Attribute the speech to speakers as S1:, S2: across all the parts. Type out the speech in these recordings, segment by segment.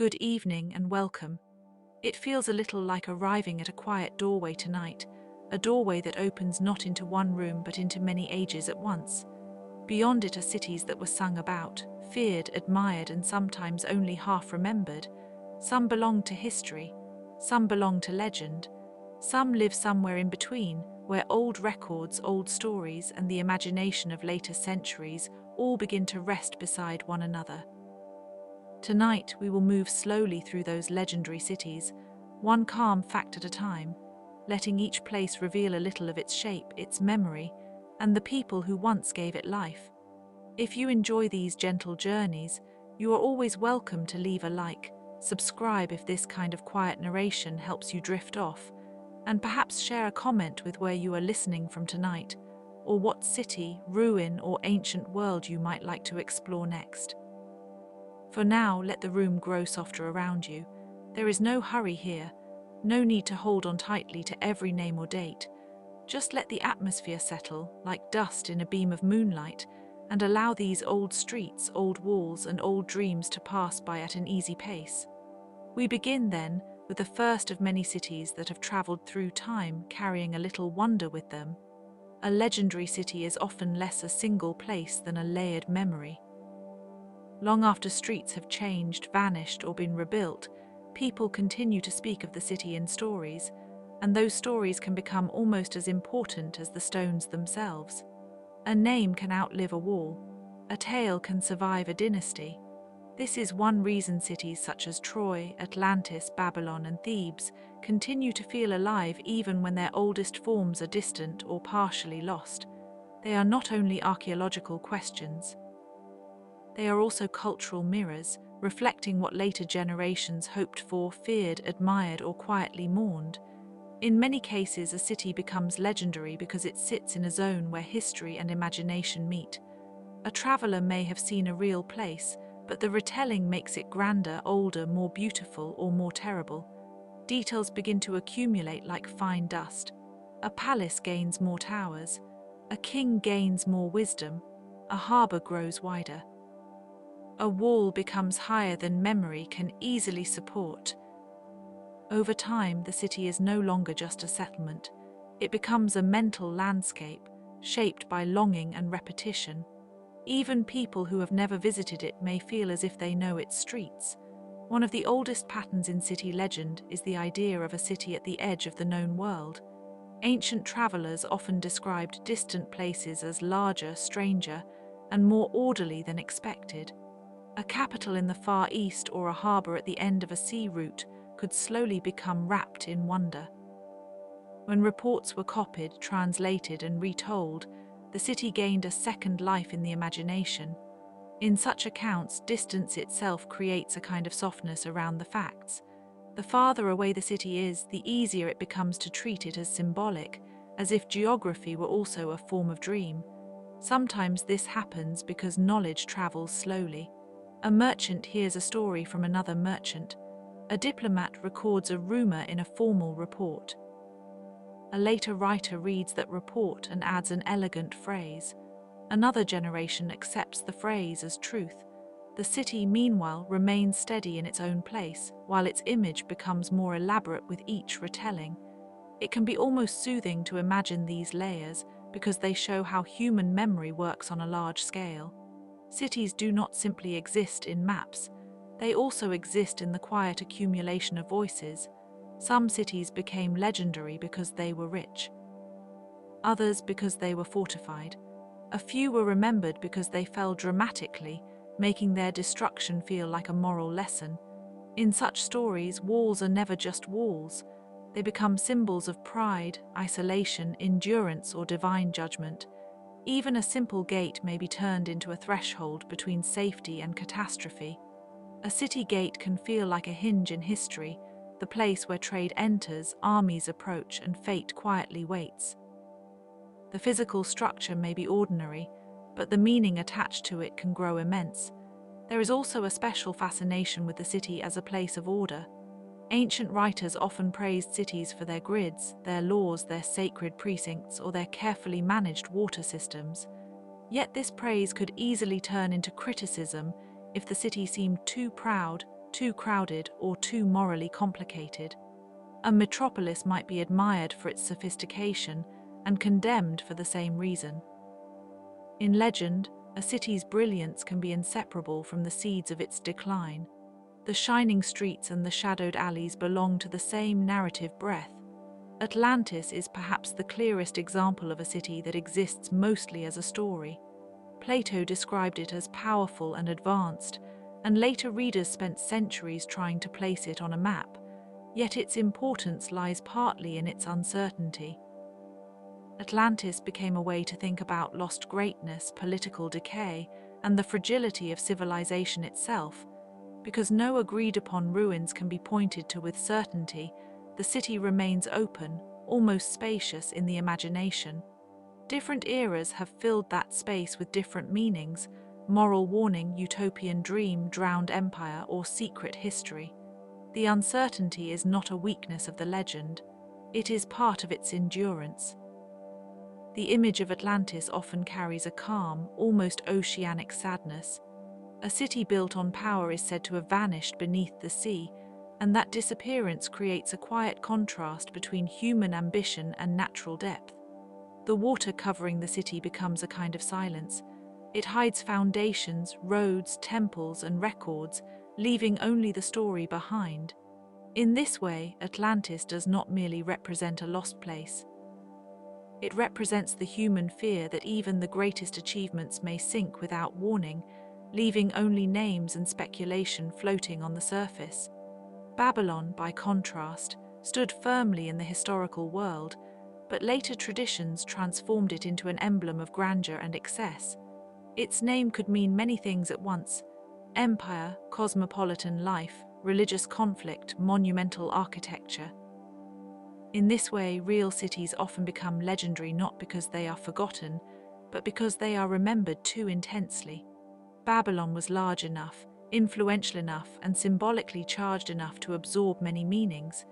S1: Good evening and welcome. It feels a little like arriving at a quiet doorway tonight, a doorway that opens not into one room but into many ages at once. Beyond it are cities that were sung about, feared, admired, and sometimes only half remembered. Some belong to history, some belong to legend, some live somewhere in between, where old records, old stories, and the imagination of later centuries all begin to rest beside one another. Tonight, we will move slowly through those legendary cities, one calm fact at a time, letting each place reveal a little of its shape, its memory, and the people who once gave it life. If you enjoy these gentle journeys, you are always welcome to leave a like, subscribe if this kind of quiet narration helps you drift off, and perhaps share a comment with where you are listening from tonight, or what city, ruin, or ancient world you might like to explore next. For now, let the room grow softer around you. There is no hurry here, no need to hold on tightly to every name or date. Just let the atmosphere settle, like dust in a beam of moonlight, and allow these old streets, old walls, and old dreams to pass by at an easy pace. We begin, then, with the first of many cities that have traveled through time, carrying a little wonder with them. A legendary city is often less a single place than a layered memory. Long after streets have changed, vanished, or been rebuilt, people continue to speak of the city in stories, and those stories can become almost as important as the stones themselves. A name can outlive a wall. A tale can survive a dynasty. This is one reason cities such as Troy, Atlantis, Babylon, and Thebes continue to feel alive even when their oldest forms are distant or partially lost. They are not only archaeological questions. They are also cultural mirrors, reflecting what later generations hoped for, feared, admired, or quietly mourned. In many cases, a city becomes legendary because it sits in a zone where history and imagination meet. A traveler may have seen a real place, but the retelling makes it grander, older, more beautiful, or more terrible. Details begin to accumulate like fine dust. A palace gains more towers. A king gains more wisdom. A harbor grows wider. A wall becomes higher than memory can easily support. Over time, the city is no longer just a settlement. It becomes a mental landscape, shaped by longing and repetition. Even people who have never visited it may feel as if they know its streets. One of the oldest patterns in city legend is the idea of a city at the edge of the known world. Ancient travelers often described distant places as larger, stranger, and more orderly than expected. A capital in the Far East or a harbor at the end of a sea route could slowly become wrapped in wonder. When reports were copied, translated, and retold, the city gained a second life in the imagination. In such accounts, distance itself creates a kind of softness around the facts. The farther away the city is, the easier it becomes to treat it as symbolic, as if geography were also a form of dream. Sometimes this happens because knowledge travels slowly. A merchant hears a story from another merchant. A diplomat records a rumor in a formal report. A later writer reads that report and adds an elegant phrase. Another generation accepts the phrase as truth. The city, meanwhile, remains steady in its own place, while its image becomes more elaborate with each retelling. It can be almost soothing to imagine these layers because they show how human memory works on a large scale. Cities do not simply exist in maps. They also exist in the quiet accumulation of voices. Some cities became legendary because they were rich. Others because they were fortified. A few were remembered because they fell dramatically, making their destruction feel like a moral lesson. In such stories, walls are never just walls. They become symbols of pride, isolation, endurance, or divine judgment. Even a simple gate may be turned into a threshold between safety and catastrophe. A city gate can feel like a hinge in history, the place where trade enters, armies approach, and fate quietly waits. The physical structure may be ordinary, but the meaning attached to it can grow immense. There is also a special fascination with the city as a place of order. Ancient writers often praised cities for their grids, their laws, their sacred precincts, or their carefully managed water systems. Yet this praise could easily turn into criticism if the city seemed too proud, too crowded, or too morally complicated. A metropolis might be admired for its sophistication and condemned for the same reason. In legend, a city's brilliance can be inseparable from the seeds of its decline. The shining streets and the shadowed alleys belong to the same narrative breath. Atlantis is perhaps the clearest example of a city that exists mostly as a story. Plato described it as powerful and advanced, and later readers spent centuries trying to place it on a map, yet its importance lies partly in its uncertainty. Atlantis became a way to think about lost greatness, political decay, and the fragility of civilization itself. Because no agreed-upon ruins can be pointed to with certainty, the city remains open, almost spacious in the imagination. Different eras have filled that space with different meanings: moral warning, utopian dream, drowned empire, or secret history. The uncertainty is not a weakness of the legend, it is part of its endurance. The image of Atlantis often carries a calm, almost oceanic sadness. A city built on power is said to have vanished beneath the sea, and that disappearance creates a quiet contrast between human ambition and natural depth. The water covering the city becomes a kind of silence. It hides foundations, roads, temples, and records, leaving only the story behind. In this way, Atlantis does not merely represent a lost place. It represents the human fear that even the greatest achievements may sink without warning, leaving only names and speculation floating on the surface. Babylon, by contrast, stood firmly in the historical world, but later traditions transformed it into an emblem of grandeur and excess. Its name could mean many things at once: empire, cosmopolitan life, religious conflict, monumental architecture. In this way, real cities often become legendary not because they are forgotten, but because they are remembered too intensely. Babylon was large enough, influential enough, and symbolically charged enough to absorb many meanings.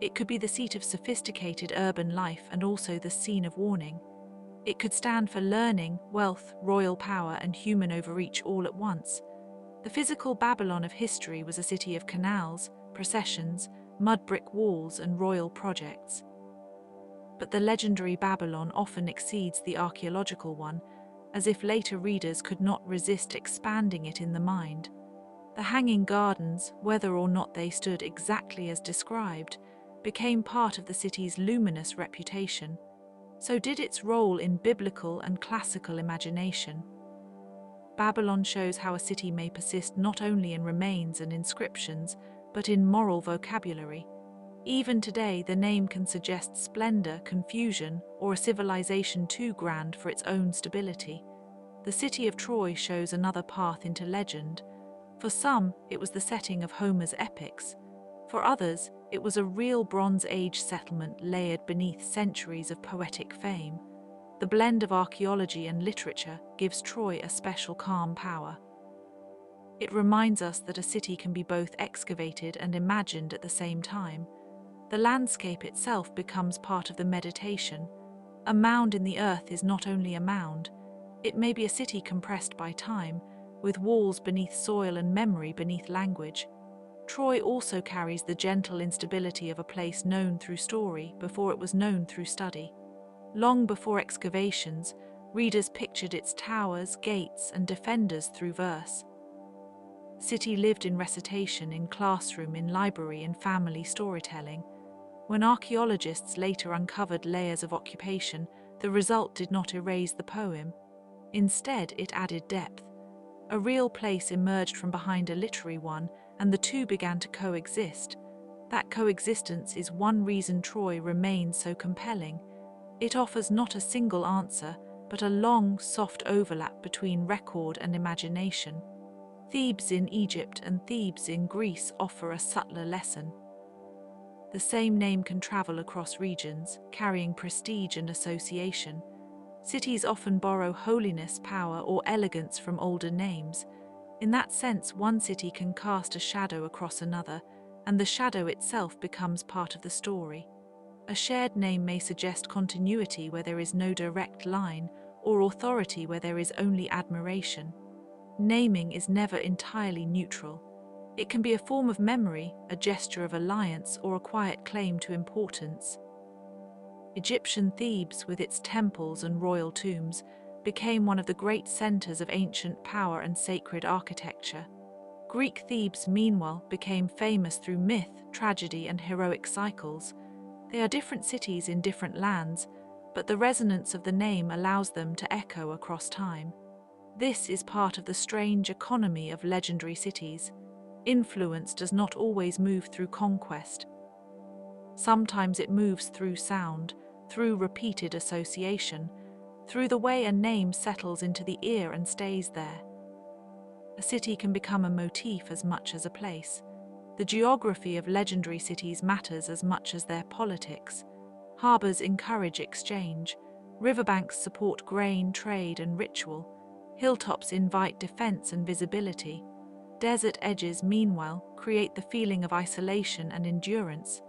S1: It could be the seat of sophisticated urban life and also the scene of warning. It could stand for learning, wealth, royal power, and human overreach all at once. The physical Babylon of history was a city of canals, processions, mud brick walls, and royal projects. But the legendary Babylon often exceeds the archaeological one, as if later readers could not resist expanding it in the mind. The hanging gardens, whether or not they stood exactly as described, became part of the city's luminous reputation. So did its role in biblical and classical imagination. Babylon shows how a city may persist not only in remains and inscriptions, but in moral vocabulary. Even today, the name can suggest splendor, confusion, or a civilization too grand for its own stability. The city of Troy shows another path into legend. For some, it was the setting of Homer's epics. For others, it was a real Bronze Age settlement layered beneath centuries of poetic fame. The blend of archaeology and literature gives Troy a special calm power. It reminds us that a city can be both excavated and imagined at the same time. The landscape itself becomes part of the meditation. A mound in the earth is not only a mound, it may be a city compressed by time, with walls beneath soil and memory beneath language. Troy also carries the gentle instability of a place known through story before it was known through study. Long before excavations, readers pictured its towers, gates, and defenders through verse. City lived in recitation, in classroom, in library, and family storytelling. When archaeologists later uncovered layers of occupation, the result did not erase the poem. Instead, it added depth. A real place emerged from behind a literary one, and the two began to coexist. That coexistence is one reason Troy remains so compelling. It offers not a single answer, but a long, soft overlap between record and imagination. Thebes in Egypt and Thebes in Greece offer a subtler lesson. The same name can travel across regions, carrying prestige and association. Cities often borrow holiness, power, or elegance from older names. In that sense, one city can cast a shadow across another, and the shadow itself becomes part of the story. A shared name may suggest continuity where there is no direct line, or authority where there is only admiration. Naming is never entirely neutral. It can be a form of memory, a gesture of alliance, or a quiet claim to importance. Egyptian Thebes, with its temples and royal tombs, became one of the great centers of ancient power and sacred architecture. Greek Thebes, meanwhile, became famous through myth, tragedy, and heroic cycles. They are different cities in different lands, but the resonance of the name allows them to echo across time. This is part of the strange economy of legendary cities. Influence does not always move through conquest. Sometimes it moves through sound, through repeated association, through the way a name settles into the ear and stays there. A city can become a motif as much as a place. The geography of legendary cities matters as much as their politics. Harbors encourage exchange. Riverbanks support grain, trade, and ritual. Hilltops invite defense and visibility. Desert edges, meanwhile, create the feeling of isolation and endurance.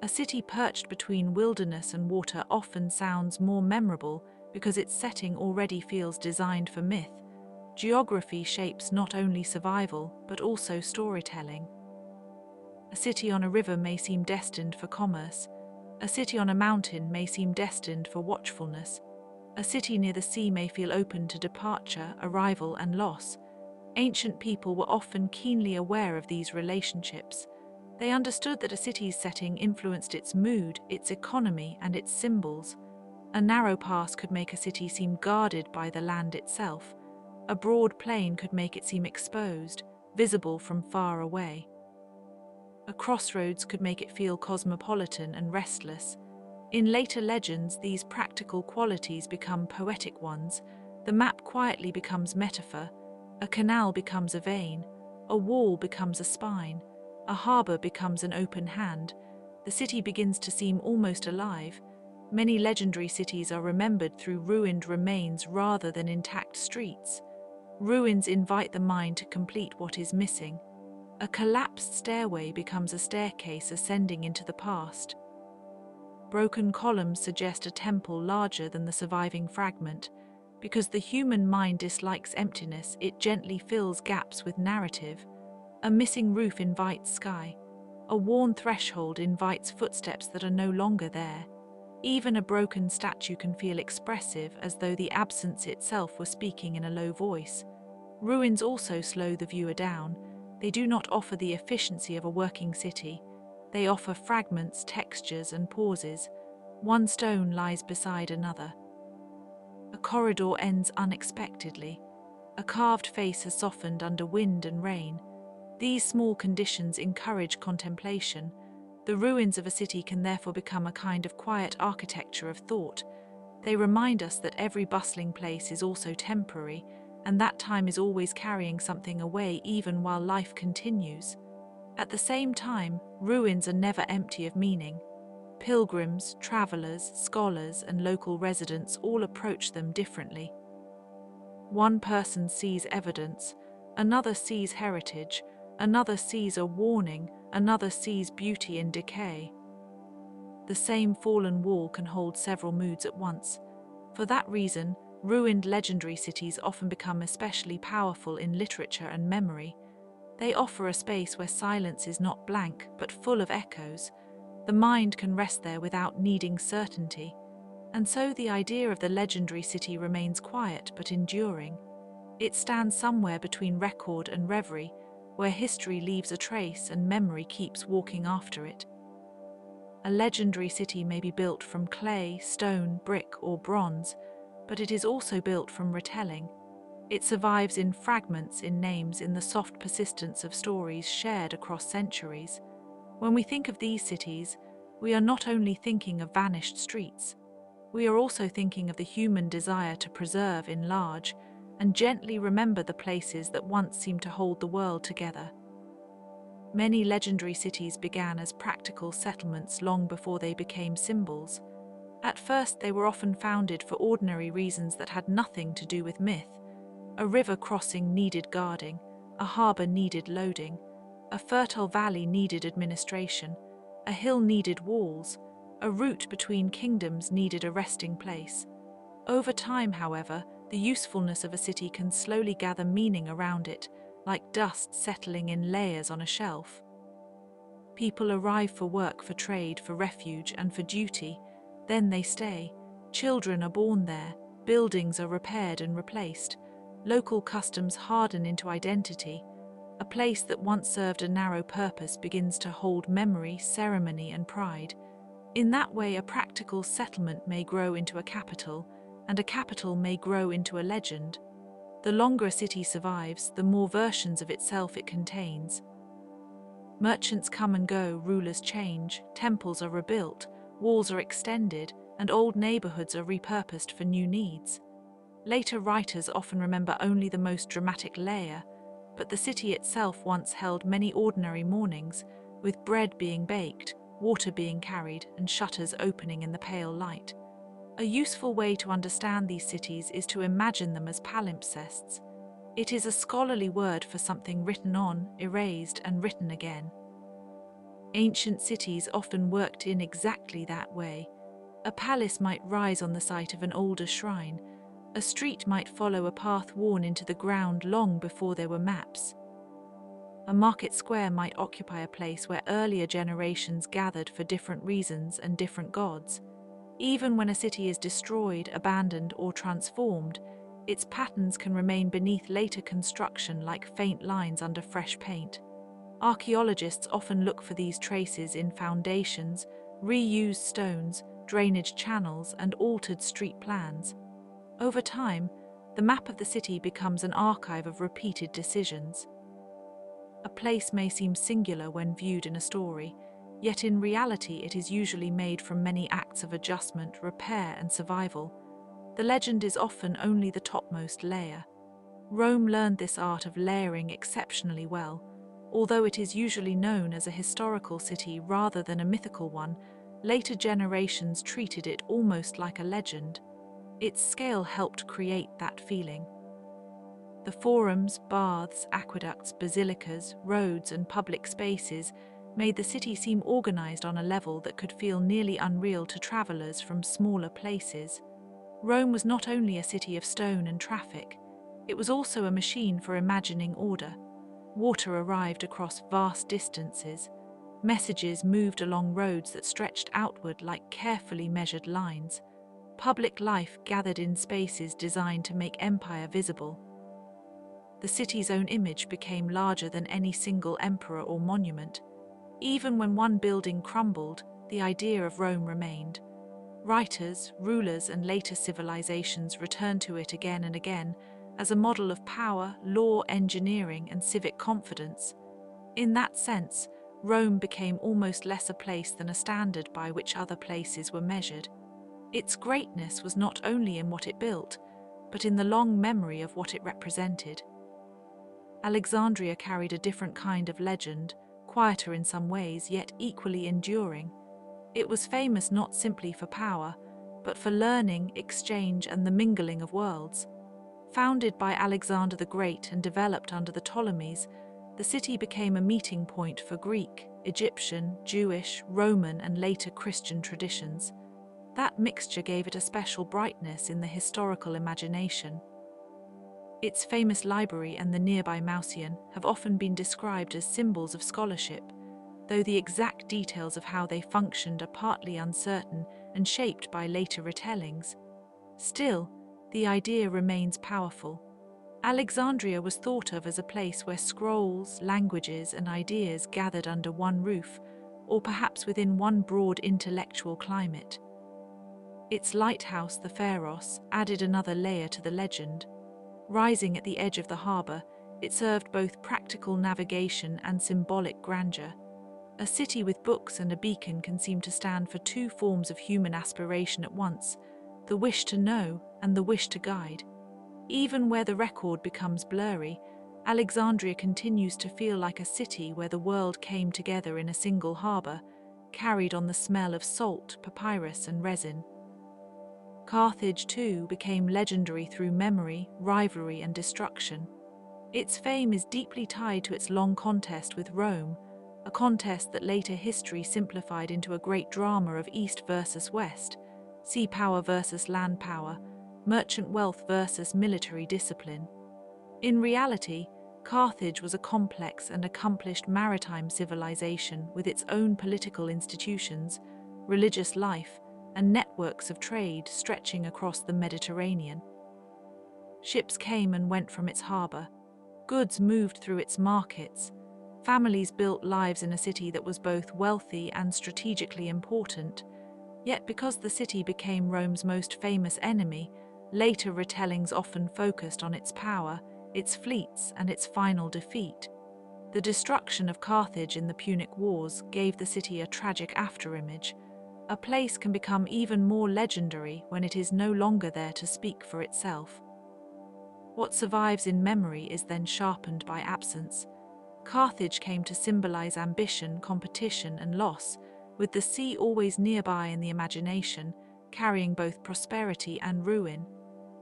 S1: A city perched between wilderness and water often sounds more memorable because its setting already feels designed for myth. Geography shapes not only survival, but also storytelling. A city on a river may seem destined for commerce. A city on a mountain may seem destined for watchfulness. A city near the sea may feel open to departure, arrival, and loss. Ancient people were often keenly aware of these relationships. They understood that a city's setting influenced its mood, its economy, and its symbols. A narrow pass could make a city seem guarded by the land itself. A broad plain could make it seem exposed, visible from far away. A crossroads could make it feel cosmopolitan and restless. In later legends, these practical qualities become poetic ones. The map quietly becomes metaphor. A canal becomes a vein. A wall becomes a spine. A harbor becomes an open hand. The city begins to seem almost alive. Many legendary cities are remembered through ruined remains rather than intact streets. Ruins invite the mind to complete what is missing. A collapsed stairway becomes a staircase ascending into the past. Broken columns suggest a temple larger than the surviving fragment. Because the human mind dislikes emptiness, it gently fills gaps with narrative. A missing roof invites sky. A worn threshold invites footsteps that are no longer there. Even a broken statue can feel expressive, as though the absence itself were speaking in a low voice. Ruins also slow the viewer down. They do not offer the efficiency of a working city. They offer fragments, textures, and pauses. One stone lies beside another. A corridor ends unexpectedly. A carved face has softened under wind and rain. These small conditions encourage contemplation. The ruins of a city can therefore become a kind of quiet architecture of thought. They remind us that every bustling place is also temporary, and that time is always carrying something away even while life continues. At the same time, ruins are never empty of meaning. Pilgrims, travelers, scholars, and local residents all approach them differently. One person sees evidence, another sees heritage, another sees a warning, another sees beauty in decay. The same fallen wall can hold several moods at once. For that reason, ruined legendary cities often become especially powerful in literature and memory. They offer a space where silence is not blank, but full of echoes. The mind can rest there without needing certainty. And so the idea of the legendary city remains quiet but enduring. It stands somewhere between record and reverie, where history leaves a trace and memory keeps walking after it. A legendary city may be built from clay, stone, brick, or bronze, but it is also built from retelling. It survives in fragments, in names, in the soft persistence of stories shared across centuries. When we think of these cities, we are not only thinking of vanished streets, we are also thinking of the human desire to preserve, enlarge, and gently remember the places that once seemed to hold the world together. Many legendary cities began as practical settlements long before they became symbols. At first, they were often founded for ordinary reasons that had nothing to do with myth. A river crossing needed guarding, a harbor needed loading, a fertile valley needed administration, a hill needed walls, a route between kingdoms needed a resting place. Over time, however, the usefulness of a city can slowly gather meaning around it. like dust settling in layers on a shelf. People arrive for work, for trade, for refuge, and for duty. Then they stay. Children are born there. Buildings are repaired and replaced. Local customs harden into identity. A place that once served a narrow purpose begins to hold memory, ceremony, and pride. In that way, a practical settlement may grow into a capital, and a capital may grow into a legend. The longer a city survives, the more versions of itself it contains. Merchants come and go, rulers change, temples are rebuilt, walls are extended, and old neighborhoods are repurposed for new needs. Later writers often remember only the most dramatic layer, but the city itself once held many ordinary mornings, with bread being baked, water being carried, and shutters opening in the pale light. A useful way to understand these cities is to imagine them as palimpsests. It is a scholarly word for something written on, erased, and written again. Ancient cities often worked in exactly that way. A palace might rise on the site of an older shrine. A street might follow a path worn into the ground long before there were maps. A market square might occupy a place where earlier generations gathered for different reasons and different gods. Even when a city is destroyed, abandoned, or transformed, its patterns can remain beneath later construction like faint lines under fresh paint. Archaeologists often look for these traces in foundations, reused stones, drainage channels, and altered street plans. Over time, the map of the city becomes an archive of repeated decisions. A place may seem singular when viewed in a story, yet in reality it is usually made from many acts of adjustment, repair, and survival. The legend is often only the topmost layer. Rome learned this art of layering exceptionally well. Although it is usually known as a historical city rather than a mythical one, later generations treated it almost like a legend. Its scale helped create that feeling. The forums, baths, aqueducts, basilicas, roads, and public spaces made the city seem organized on a level that could feel nearly unreal to travelers from smaller places. Rome was not only a city of stone and traffic, it was also a machine for imagining order. Water arrived across vast distances. Messages moved along roads that stretched outward like carefully measured lines. Public life gathered in spaces designed to make empire visible. The city's own image became larger than any single emperor or monument. Even when one building crumbled, the idea of Rome remained. Writers, rulers, and later civilizations returned to it again and again as a model of power, law, engineering, and civic confidence. In that sense, Rome became almost less a place than a standard by which other places were measured. Its greatness was not only in what it built, but in the long memory of what it represented. Alexandria carried a different kind of legend, quieter in some ways, yet equally enduring. It was famous not simply for power, but for learning, exchange, and the mingling of worlds. Founded by Alexander the Great and developed under the Ptolemies, the city became a meeting point for Greek, Egyptian, Jewish, Roman, and later Christian traditions. That mixture gave it a special brightness in the historical imagination. Its famous library and the nearby Mausoleum have often been described as symbols of scholarship, though the exact details of how they functioned are partly uncertain and shaped by later retellings. Still, the idea remains powerful. Alexandria was thought of as a place where scrolls, languages, and ideas gathered under one roof, or perhaps within one broad intellectual climate. Its lighthouse, the Pharos, added another layer to the legend. Rising at the edge of the harbour, it served both practical navigation and symbolic grandeur. A city with books and a beacon can seem to stand for two forms of human aspiration at once, the wish to know and the wish to guide. Even where the record becomes blurry, Alexandria continues to feel like a city where the world came together in a single harbour, carried on the smell of salt, papyrus, and resin. Carthage, too, became legendary through memory, rivalry, and destruction. Its fame is deeply tied to its long contest with Rome, a contest that later history simplified into a great drama of East versus West, sea power versus land power, merchant wealth versus military discipline. In reality, Carthage was a complex and accomplished maritime civilization with its own political institutions, religious life, and networks of trade stretching across the Mediterranean. Ships came and went from its harbor, goods moved through its markets, families built lives in a city that was both wealthy and strategically important. Yet because the city became Rome's most famous enemy, later retellings often focused on its power, its fleets, and its final defeat. The destruction of Carthage in the Punic Wars gave the city a tragic afterimage. A place can become even more legendary when it is no longer there to speak for itself. What survives in memory is then sharpened by absence. Carthage came to symbolize ambition, competition, and loss, with the sea always nearby in the imagination, carrying both prosperity and ruin.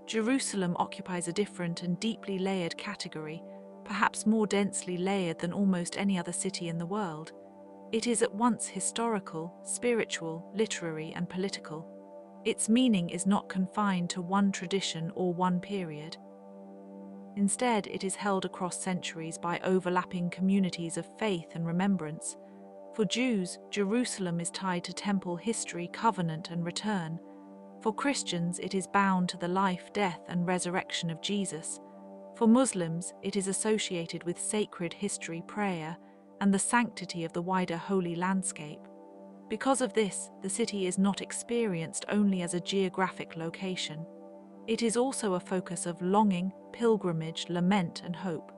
S1: Jerusalem occupies a different and deeply layered category, perhaps more densely layered than almost any other city in the world. It is at once historical, spiritual, literary, and political. Its meaning is not confined to one tradition or one period. Instead, it is held across centuries by overlapping communities of faith and remembrance. For Jews, Jerusalem is tied to temple history, covenant, and return. For Christians, it is bound to the life, death, and resurrection of Jesus. For Muslims, it is associated with sacred history, prayer, and the sanctity of the wider holy landscape. Because of this, the city is not experienced only as a geographic location. It is also a focus of longing, pilgrimage, lament, and hope.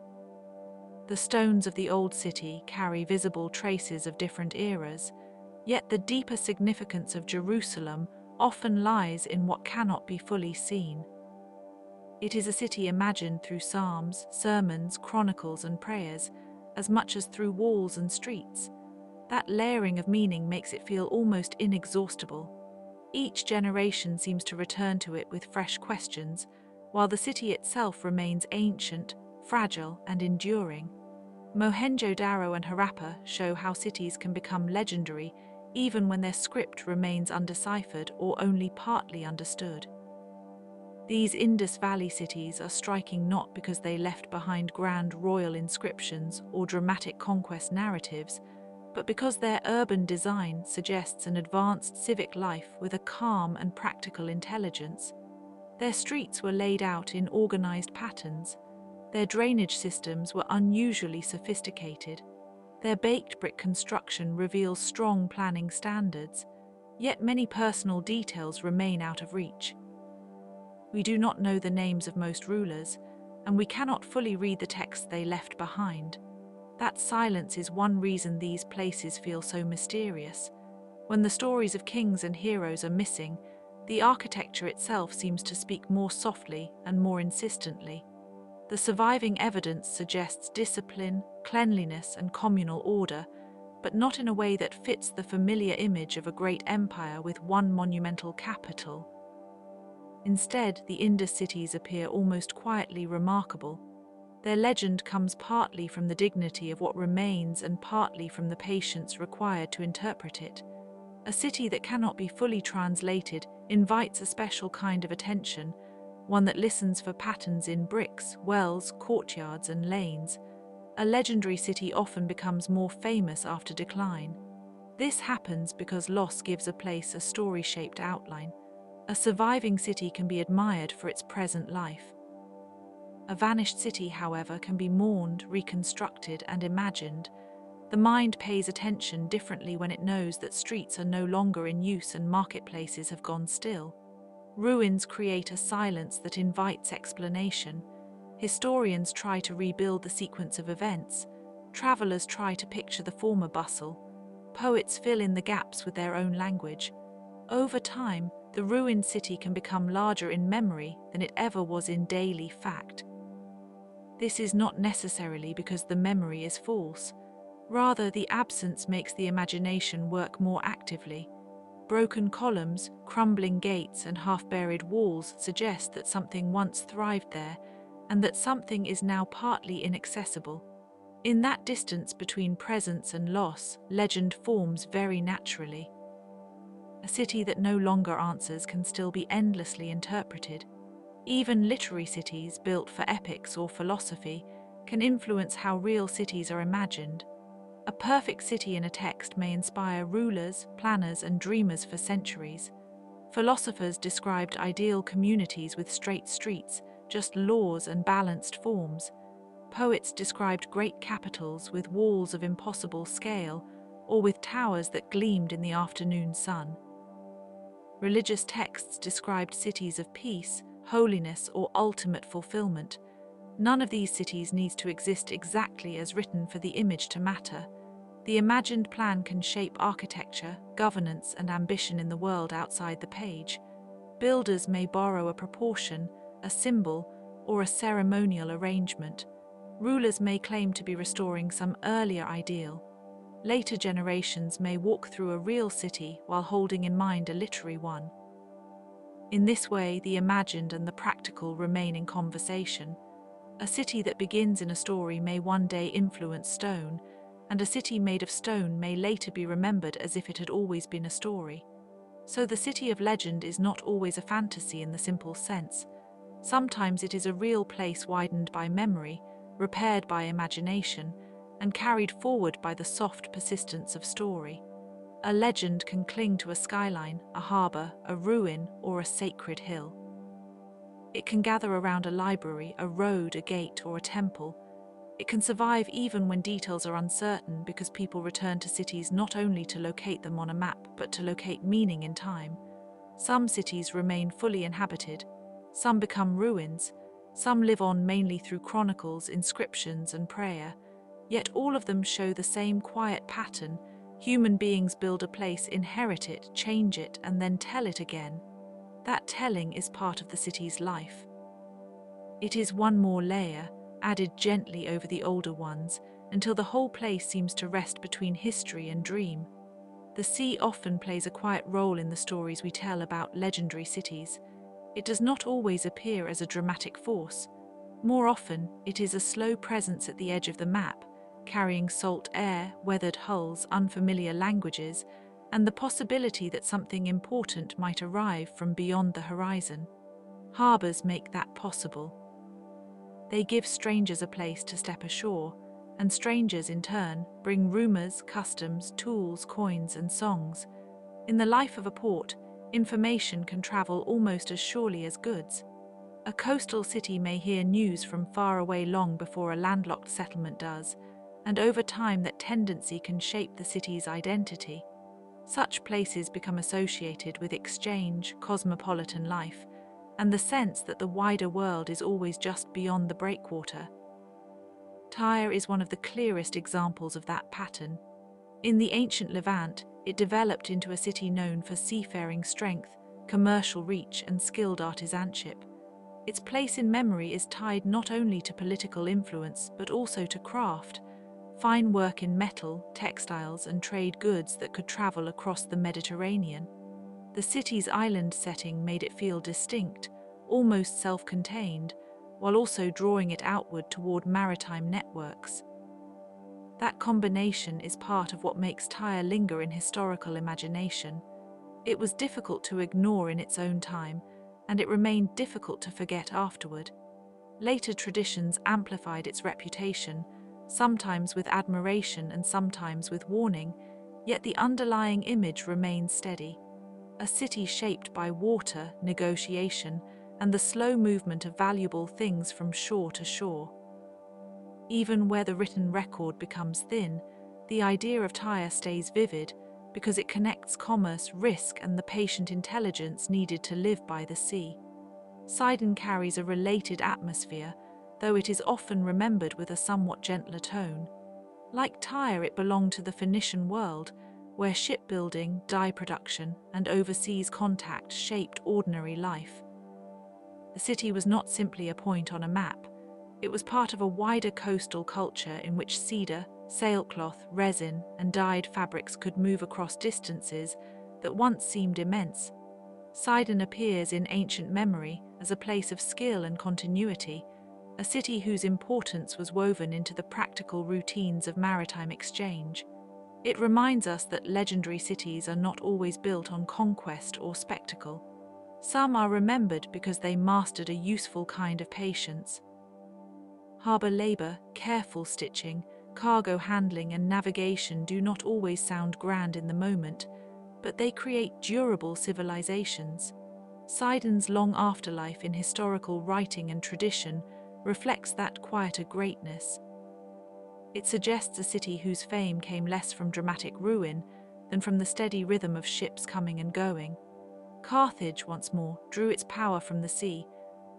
S1: The stones of the old city carry visible traces of different eras, yet the deeper significance of Jerusalem often lies in what cannot be fully seen. It is a city imagined through psalms, sermons, chronicles, and prayers, as much as through walls and streets. That layering of meaning makes it feel almost inexhaustible. Each generation seems to return to it with fresh questions, while the city itself remains ancient, fragile, and enduring. Mohenjo-Daro and Harappa show how cities can become legendary even when their script remains undeciphered or only partly understood. These Indus Valley cities are striking not because they left behind grand royal inscriptions or dramatic conquest narratives, but because their urban design suggests an advanced civic life with a calm and practical intelligence. Their streets were laid out in organized patterns. Their drainage systems were unusually sophisticated. Their baked brick construction reveals strong planning standards, yet many personal details remain out of reach. We do not know the names of most rulers, and we cannot fully read the texts they left behind. That silence is one reason these places feel so mysterious. When the stories of kings and heroes are missing, the architecture itself seems to speak more softly and more insistently. The surviving evidence suggests discipline, cleanliness, and communal order, but not in a way that fits the familiar image of a great empire with one monumental capital. Instead, the Indus cities appear almost quietly remarkable. Their legend comes partly from the dignity of what remains and partly from the patience required to interpret it. A city that cannot be fully translated invites a special kind of attention, one that listens for patterns in bricks, wells, courtyards, and lanes. A legendary city often becomes more famous after decline. This happens because loss gives a place a story-shaped outline. A surviving city can be admired for its present life. A vanished city, however, can be mourned, reconstructed, and imagined. The mind pays attention differently when it knows that streets are no longer in use and marketplaces have gone still. Ruins create a silence that invites explanation. Historians try to rebuild the sequence of events. Travelers try to picture the former bustle. Poets fill in the gaps with their own language. Over time, the ruined city can become larger in memory than it ever was in daily fact. This is not necessarily because the memory is false. Rather, the absence makes the imagination work more actively. Broken columns, crumbling gates, and half-buried walls suggest that something once thrived there, and that something is now partly inaccessible. In that distance between presence and loss, legend forms very naturally. A city that no longer answers can still be endlessly interpreted. Even literary cities built for epics or philosophy can influence how real cities are imagined. A perfect city in a text may inspire rulers, planners, and dreamers for centuries. Philosophers described ideal communities with straight streets, just laws and balanced forms. Poets described great capitals with walls of impossible scale, or with towers that gleamed in the afternoon sun. Religious texts described cities of peace, holiness, or ultimate fulfillment. None of these cities needs to exist exactly as written for the image to matter. The imagined plan can shape architecture, governance, and ambition in the world outside the page. Builders may borrow a proportion, a symbol, or a ceremonial arrangement. Rulers may claim to be restoring some earlier ideal. Later generations may walk through a real city while holding in mind a literary one. In this way, the imagined and the practical remain in conversation. A city that begins in a story may one day influence stone, and a city made of stone may later be remembered as if it had always been a story. So the city of legend is not always a fantasy in the simple sense. Sometimes it is a real place widened by memory, repaired by imagination, and carried forward by the soft persistence of story. A legend can cling to a skyline, a harbour, a ruin, or a sacred hill. It can gather around a library, a road, a gate, or a temple. It can survive even when details are uncertain because people return to cities not only to locate them on a map, but to locate meaning in time. Some cities remain fully inhabited, some become ruins, some live on mainly through chronicles, inscriptions, and prayer. Yet all of them show the same quiet pattern. Human beings build a place, inherit it, change it, and then tell it again. That telling is part of the city's life. It is one more layer, added gently over the older ones, until the whole place seems to rest between history and dream. The sea often plays a quiet role in the stories we tell about legendary cities. It does not always appear as a dramatic force. More often, it is a slow presence at the edge of the map, carrying salt air, weathered hulls, unfamiliar languages, and the possibility that something important might arrive from beyond the horizon. Harbours make that possible. They give strangers a place to step ashore, and strangers, in turn, bring rumours, customs, tools, coins, and songs. In the life of a port, information can travel almost as surely as goods. A coastal city may hear news from far away long before a landlocked settlement does, and over time that tendency can shape the city's identity. Such places become associated with exchange, cosmopolitan life, and the sense that the wider world is always just beyond the breakwater. Tyre is one of the clearest examples of that pattern. In the ancient Levant, it developed into a city known for seafaring strength, commercial reach, and skilled artisanship. Its place in memory is tied not only to political influence but also to craft, fine work in metal, textiles, and trade goods that could travel across the Mediterranean. The city's island setting made it feel distinct, almost self-contained, while also drawing it outward toward maritime networks. That combination is part of what makes Tyre linger in historical imagination. It was difficult to ignore in its own time, and it remained difficult to forget afterward. Later traditions amplified its reputation, sometimes with admiration and sometimes with warning, yet the underlying image remains steady. A city shaped by water, negotiation, and the slow movement of valuable things from shore to shore. Even where the written record becomes thin, the idea of Tyre stays vivid because it connects commerce, risk, and the patient intelligence needed to live by the sea. Sidon carries a related atmosphere, though it is often remembered with a somewhat gentler tone. Like Tyre, it belonged to the Phoenician world, where shipbuilding, dye production, and overseas contact shaped ordinary life. The city was not simply a point on a map. It was part of a wider coastal culture in which cedar, sailcloth, resin, and dyed fabrics could move across distances that once seemed immense. Sidon appears in ancient memory as a place of skill and continuity, a city whose importance was woven into the practical routines of maritime exchange. It reminds us that legendary cities are not always built on conquest or spectacle. Some are remembered because they mastered a useful kind of patience. Harbour labour, careful stitching, cargo handling and navigation do not always sound grand in the moment, but they create durable civilizations. Sidon's long afterlife in historical writing and tradition reflects that quieter greatness. It suggests a city whose fame came less from dramatic ruin than from the steady rhythm of ships coming and going. Carthage, once more, drew its power from the sea,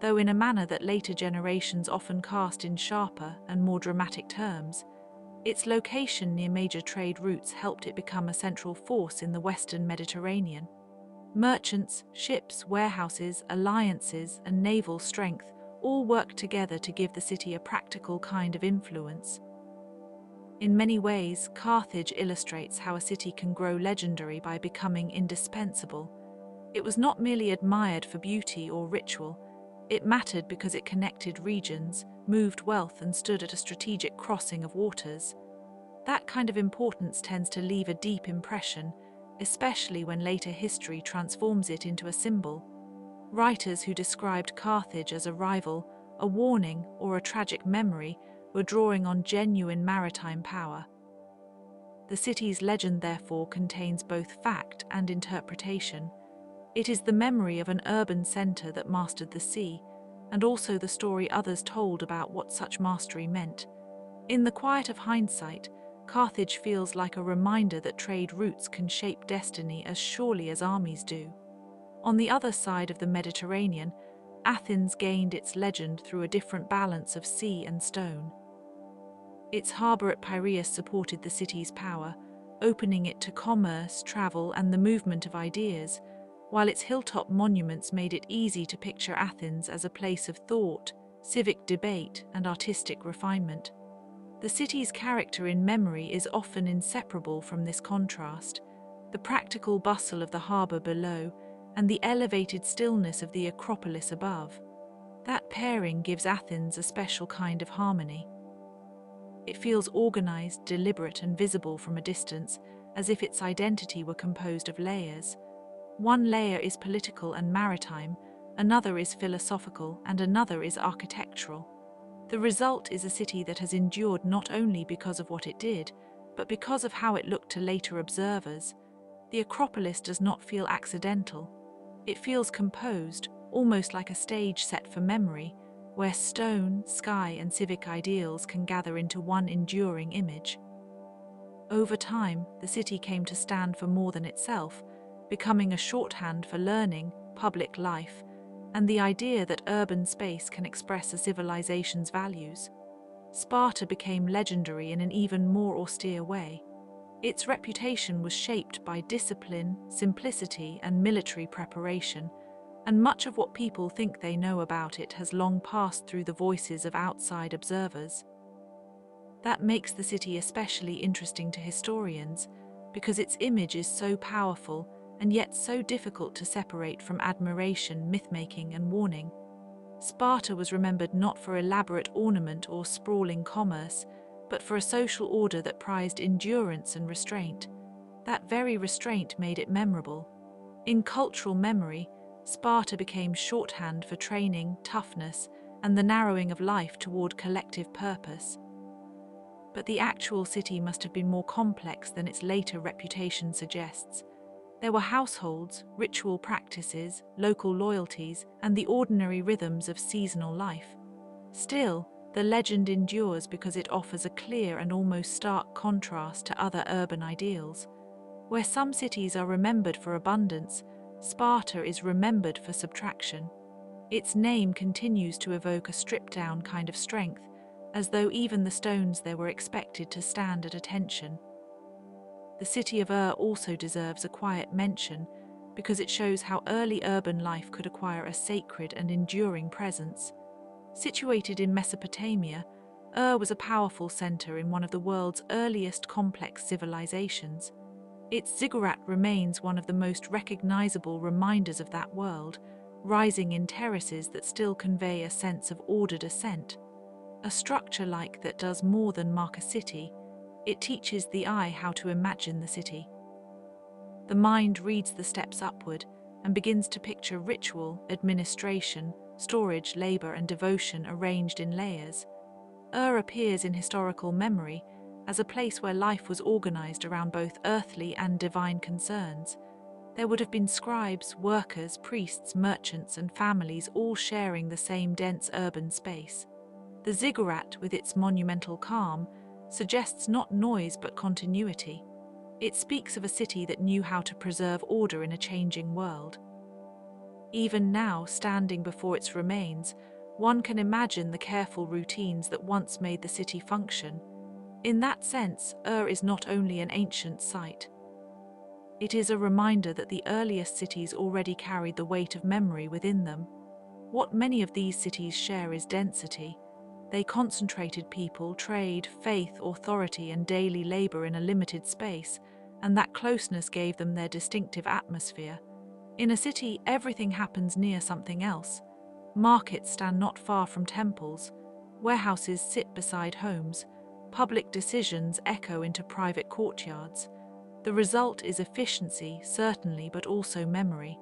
S1: though in a manner that later generations often cast in sharper and more dramatic terms. Its location near major trade routes helped it become a central force in the Western Mediterranean. Merchants, ships, warehouses, alliances, and naval strength all worked together to give the city a practical kind of influence. In many ways, Carthage illustrates how a city can grow legendary by becoming indispensable. It was not merely admired for beauty or ritual, it mattered because it connected regions, moved wealth, and stood at a strategic crossing of waters. That kind of importance tends to leave a deep impression, especially when later history transforms it into a symbol. Writers who described Carthage as a rival, a warning, or a tragic memory were drawing on genuine maritime power. The city's legend, therefore, contains both fact and interpretation. It is the memory of an urban centre that mastered the sea, and also the story others told about what such mastery meant. In the quiet of hindsight, Carthage feels like a reminder that trade routes can shape destiny as surely as armies do. On the other side of the Mediterranean, Athens gained its legend through a different balance of sea and stone. Its harbour at Piraeus supported the city's power, opening it to commerce, travel, and the movement of ideas, while its hilltop monuments made it easy to picture Athens as a place of thought, civic debate, and artistic refinement. The city's character in memory is often inseparable from this contrast. The practical bustle of the harbour below and the elevated stillness of the Acropolis above. That pairing gives Athens a special kind of harmony. It feels organised, deliberate, and visible from a distance, as if its identity were composed of layers. One layer is political and maritime, another is philosophical, and another is architectural. The result is a city that has endured not only because of what it did, but because of how it looked to later observers. The Acropolis does not feel accidental. It feels composed, almost like a stage set for memory, where stone, sky, and civic ideals can gather into one enduring image. Over time, the city came to stand for more than itself, becoming a shorthand for learning, public life, and the idea that urban space can express a civilization's values. Sparta became legendary in an even more austere way. Its reputation was shaped by discipline, simplicity, and military preparation, and much of what people think they know about it has long passed through the voices of outside observers. That makes the city especially interesting to historians, because its image is so powerful and yet so difficult to separate from admiration, myth-making, and warning. Sparta was remembered not for elaborate ornament or sprawling commerce, but for a social order that prized endurance and restraint. That very restraint made it memorable. In cultural memory, Sparta became shorthand for training, toughness, and the narrowing of life toward collective purpose. But the actual city must have been more complex than its later reputation suggests. There were households, ritual practices, local loyalties, and the ordinary rhythms of seasonal life. Still, the legend endures because it offers a clear and almost stark contrast to other urban ideals. Where some cities are remembered for abundance, Sparta is remembered for subtraction. Its name continues to evoke a stripped-down kind of strength, as though even the stones there were expected to stand at attention. The city of also deserves a quiet mention because it shows how early urban life could acquire a sacred and enduring presence. Situated in Mesopotamia, was a powerful center in one of the world's earliest complex civilizations. Its ziggurat remains one of the most recognizable reminders of that world, rising in terraces that still convey a sense of ordered ascent. A structure like that does more than mark a city. It teaches the eye how to imagine the city. The mind reads the steps upward and begins to picture ritual, administration, storage, labor, and devotion arranged in layers. Ur appears in historical memory as a place where life was organized around both earthly and divine concerns. There would have been scribes, workers, priests, merchants, and families all sharing the same dense urban space. The ziggurat, with its monumental calm, suggests not noise but continuity. It speaks of a city that knew how to preserve order in a changing world. Even now, standing before its remains, one can imagine the careful routines that once made the city function. In that sense, Ur is not only an ancient site. It is a reminder that the earliest cities already carried the weight of memory within them. What many of these cities share is density. They concentrated people, trade, faith, authority, and daily labor in a limited space, and that closeness gave them their distinctive atmosphere. In a city, everything happens near something else. Markets stand not far from temples. Warehouses sit beside homes. Public decisions echo into private courtyards. The result is efficiency, certainly, but also memory.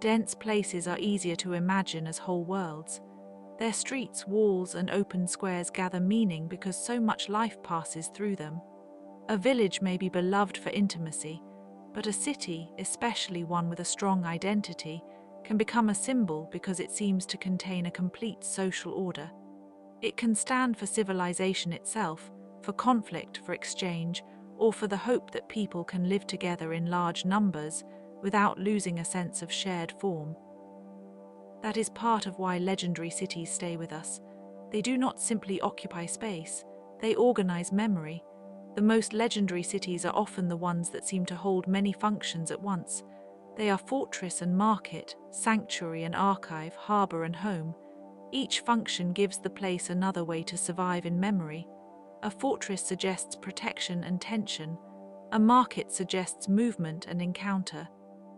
S1: Dense places are easier to imagine as whole worlds. Their streets, walls, and open squares gather meaning because so much life passes through them. A village may be beloved for intimacy, but a city, especially one with a strong identity, can become a symbol because it seems to contain a complete social order. It can stand for civilization itself, for conflict, for exchange, or for the hope that people can live together in large numbers without losing a sense of shared form. That is part of why legendary cities stay with us. They do not simply occupy space, they organize memory. The most legendary cities are often the ones that seem to hold many functions at once. They are fortress and market, sanctuary and archive, harbor and home. Each function gives the place another way to survive in memory. A fortress suggests protection and tension. A market suggests movement and encounter.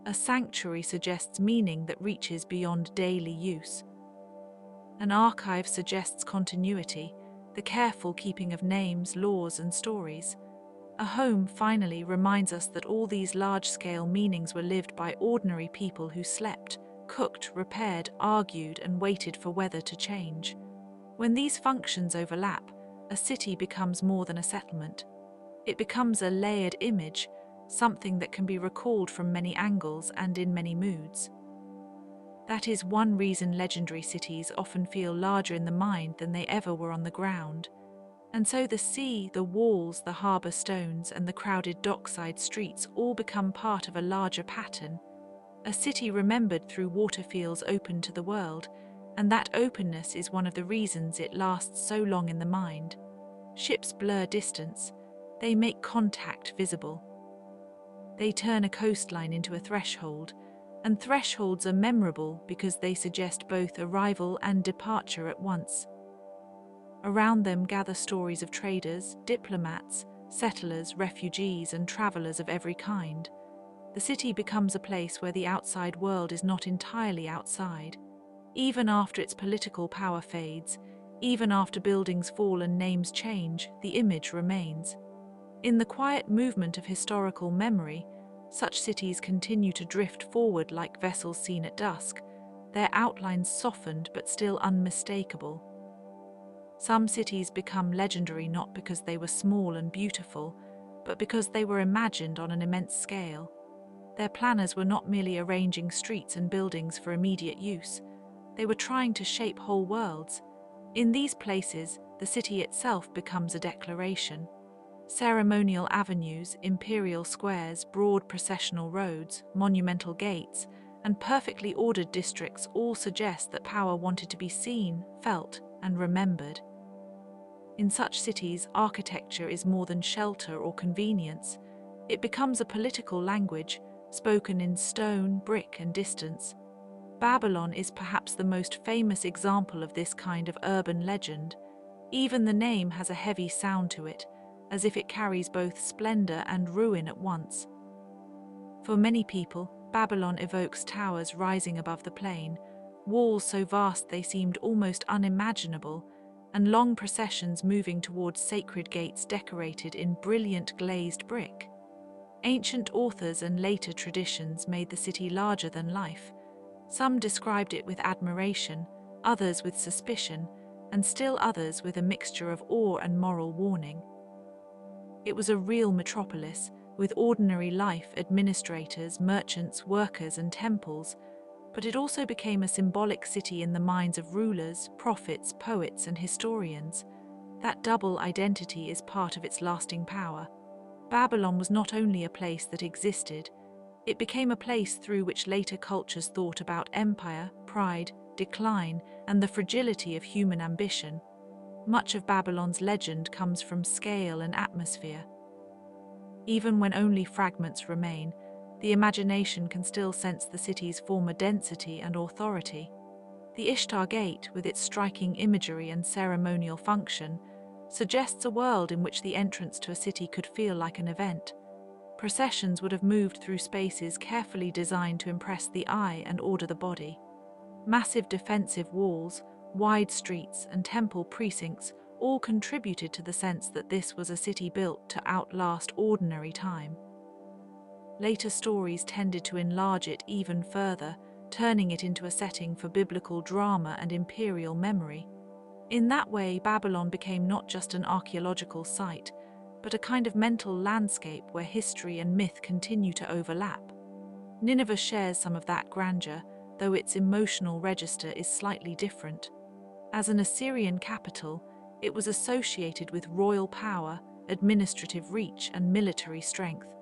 S1: A sanctuary suggests meaning that reaches beyond daily use. An archive suggests continuity, the careful keeping of names, laws, and stories. A home, finally, reminds us that all these large-scale meanings were lived by ordinary people who slept, cooked, repaired, argued, and waited for weather to change. When these functions overlap, a city becomes more than a settlement. It becomes a layered image, something that can be recalled from many angles and in many moods. That is one reason legendary cities often feel larger in the mind than they ever were on the ground. And so the sea, the walls, the harbour stones, and the crowded dockside streets all become part of a larger pattern. A city remembered through water feels open to the world, and that openness is one of the reasons it lasts so long in the mind. Ships blur distance. They make contact visible. They turn a coastline into a threshold, and thresholds are memorable because they suggest both arrival and departure at once. Around them gather stories of traders, diplomats, settlers, refugees, and travelers of every kind. The city becomes a place where the outside world is not entirely outside. Even after its political power fades, even after buildings fall and names change, the image remains. In the quiet movement of historical memory, such cities continue to drift forward like vessels seen at dusk, their outlines softened but still unmistakable. Some cities become legendary not because they were small and beautiful, but because they were imagined on an immense scale. Their planners were not merely arranging streets and buildings for immediate use. They were trying to shape whole worlds. In these places, the city itself becomes a declaration. Ceremonial avenues, imperial squares, broad processional roads, monumental gates, and perfectly ordered districts all suggest that power wanted to be seen, felt, and remembered. In such cities, architecture is more than shelter or convenience. It becomes a political language, spoken in stone, brick, and distance. Babylon is perhaps the most famous example of this kind of urban legend. Even the name has a heavy sound to it, as if it carries both splendor and ruin at once. For many people, Babylon evokes towers rising above the plain, walls so vast they seemed almost unimaginable, and long processions moving towards sacred gates decorated in brilliant glazed brick. Ancient authors and later traditions made the city larger than life. Some described it with admiration, others with suspicion, and still others with a mixture of awe and moral warning. It was a real metropolis, with ordinary life, administrators, merchants, workers, and temples, but it also became a symbolic city in the minds of rulers, prophets, poets, and historians. That double identity is part of its lasting power. Babylon was not only a place that existed, it became a place through which later cultures thought about empire, pride, decline, and the fragility of human ambition. Much of Babylon's legend comes from scale and atmosphere. Even when only fragments remain, the imagination can still sense the city's former density and authority. The Ishtar Gate, with its striking imagery and ceremonial function, suggests a world in which the entrance to a city could feel like an event. Processions would have moved through spaces carefully designed to impress the eye and order the body. Massive defensive walls, wide streets, and temple precincts all contributed to the sense that this was a city built to outlast ordinary time. Later stories tended to enlarge it even further, turning it into a setting for biblical drama and imperial memory. In that way, Babylon became not just an archaeological site, but a kind of mental landscape where history and myth continue to overlap. Nineveh shares some of that grandeur, though its emotional register is slightly different. As an Assyrian capital, it was associated with royal power, administrative reach, and military strength.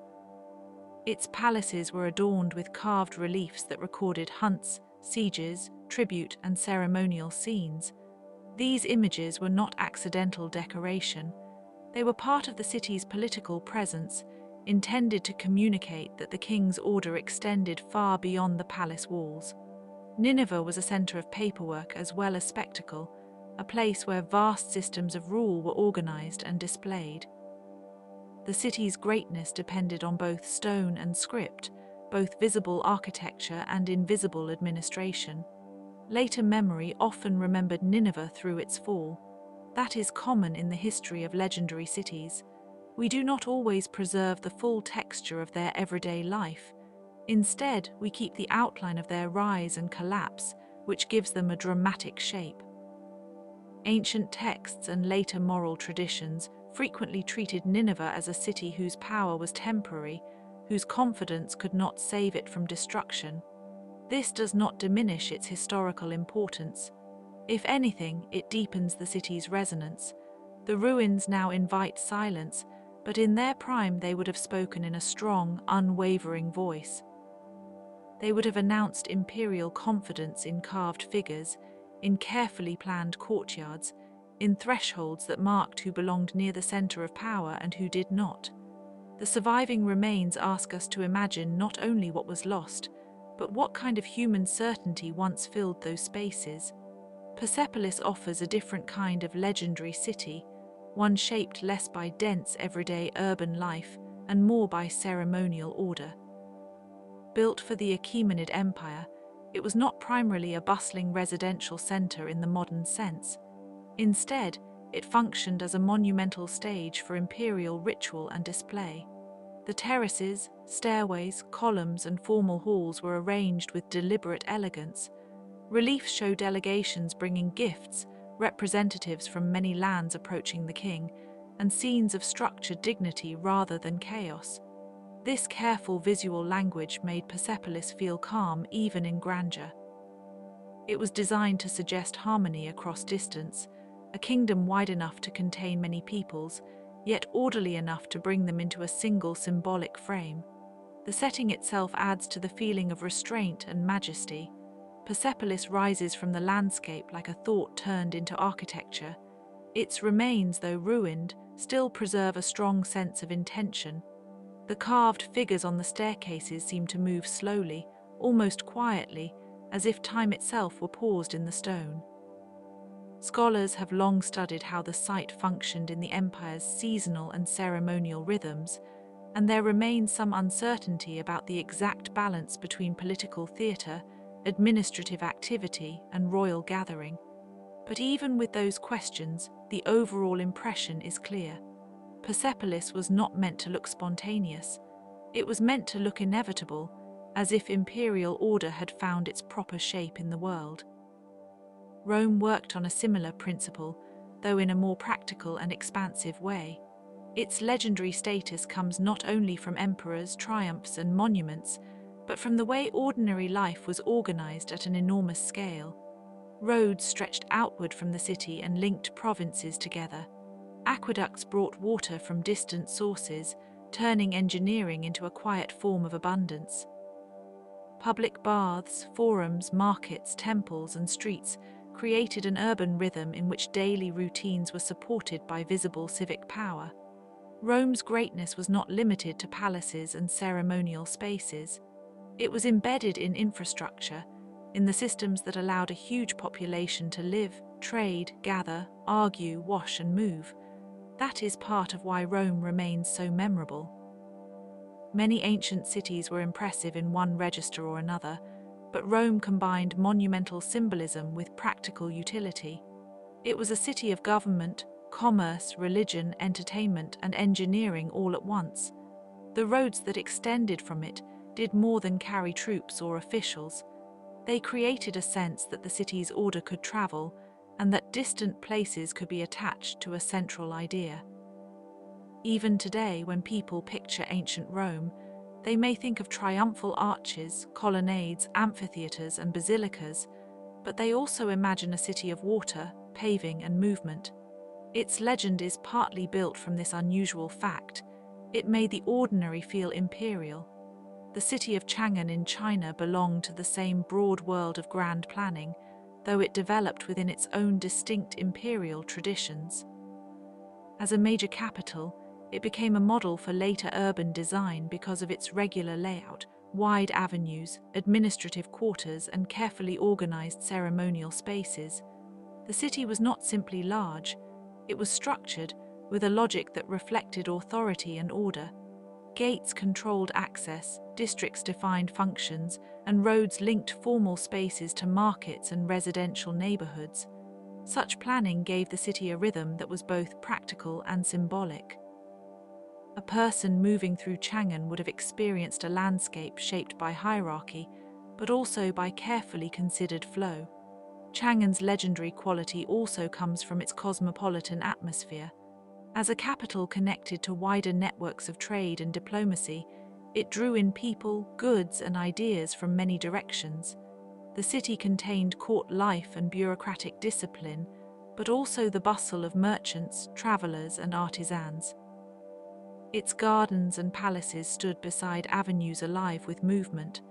S1: Its palaces were adorned with carved reliefs that recorded hunts, sieges, tribute, and ceremonial scenes. These images were not accidental decoration. They were part of the city's political presence, intended to communicate that the king's order extended far beyond the palace walls. Nineveh was a center of paperwork as well as spectacle, a place where vast systems of rule were organized and displayed. The city's greatness depended on both stone and script, both visible architecture and invisible administration. Later memory often remembered Nineveh through its fall. That is common in the history of legendary cities. We do not always preserve the full texture of their everyday life. Instead, we keep the outline of their rise and collapse, which gives them a dramatic shape. Ancient texts and later moral traditions frequently treated Nineveh as a city whose power was temporary, whose confidence could not save it from destruction. This does not diminish its historical importance. If anything, it deepens the city's resonance. The ruins now invite silence, but in their prime they would have spoken in a strong, unwavering voice. They would have announced imperial confidence in carved figures, in carefully planned courtyards, in thresholds that marked who belonged near the center of power and who did not. The surviving remains ask us to imagine not only what was lost, but what kind of human certainty once filled those spaces. Persepolis offers a different kind of legendary city, one shaped less by dense everyday urban life and more by ceremonial order. Built for the Achaemenid Empire, it was not primarily a bustling residential center in the modern sense. Instead, it functioned as a monumental stage for imperial ritual and display. The terraces, stairways, columns, and formal halls were arranged with deliberate elegance. Reliefs show delegations bringing gifts, representatives from many lands approaching the king, and scenes of structured dignity rather than chaos. This careful visual language made Persepolis feel calm even in grandeur. It was designed to suggest harmony across distance, a kingdom wide enough to contain many peoples, yet orderly enough to bring them into a single symbolic frame. The setting itself adds to the feeling of restraint and majesty. Persepolis rises from the landscape like a thought turned into architecture. Its remains, though ruined, still preserve a strong sense of intention. The carved figures on the staircases seem to move slowly, almost quietly, as if time itself were paused in the stone. Scholars have long studied how the site functioned in the empire's seasonal and ceremonial rhythms, and there remains some uncertainty about the exact balance between political theatre, administrative activity, and royal gathering. But even with those questions, the overall impression is clear. Persepolis was not meant to look spontaneous. It was meant to look inevitable, as if imperial order had found its proper shape in the world. Rome worked on a similar principle, though in a more practical and expansive way. Its legendary status comes not only from emperors, triumphs, and monuments, but from the way ordinary life was organized at an enormous scale. Roads stretched outward from the city and linked provinces together. Aqueducts brought water from distant sources, turning engineering into a quiet form of abundance. Public baths, forums, markets, temples, and streets created an urban rhythm in which daily routines were supported by visible civic power. Rome's greatness was not limited to palaces and ceremonial spaces. It was embedded in infrastructure, in the systems that allowed a huge population to live, trade, gather, argue, wash, and move. That is part of why Rome remains so memorable. Many ancient cities were impressive in one register or another, but Rome combined monumental symbolism with practical utility. It was a city of government, commerce, religion, entertainment, and engineering all at once. The roads that extended from it did more than carry troops or officials. They created a sense that the city's order could travel and that distant places could be attached to a central idea. Even today, when people picture ancient Rome, they may think of triumphal arches, colonnades, amphitheaters, and basilicas, but they also imagine a city of water, paving, and movement. Its legend is partly built from this unusual fact. It made the ordinary feel imperial. The city of Chang'an in China belonged to the same broad world of grand planning, though it developed within its own distinct imperial traditions. As a major capital, it became a model for later urban design because of its regular layout, wide avenues, administrative quarters, and carefully organized ceremonial spaces. The city was not simply large, it was structured with a logic that reflected authority and order. Gates controlled access, districts defined functions, and roads linked formal spaces to markets and residential neighborhoods. Such planning gave the city a rhythm that was both practical and symbolic. A person moving through Chang'an would have experienced a landscape shaped by hierarchy, but also by carefully considered flow. Chang'an's legendary quality also comes from its cosmopolitan atmosphere. As a capital connected to wider networks of trade and diplomacy, it drew in people, goods, and ideas from many directions. The city contained court life and bureaucratic discipline, but also the bustle of merchants, travelers, and artisans. Its gardens and palaces stood beside avenues alive with movement.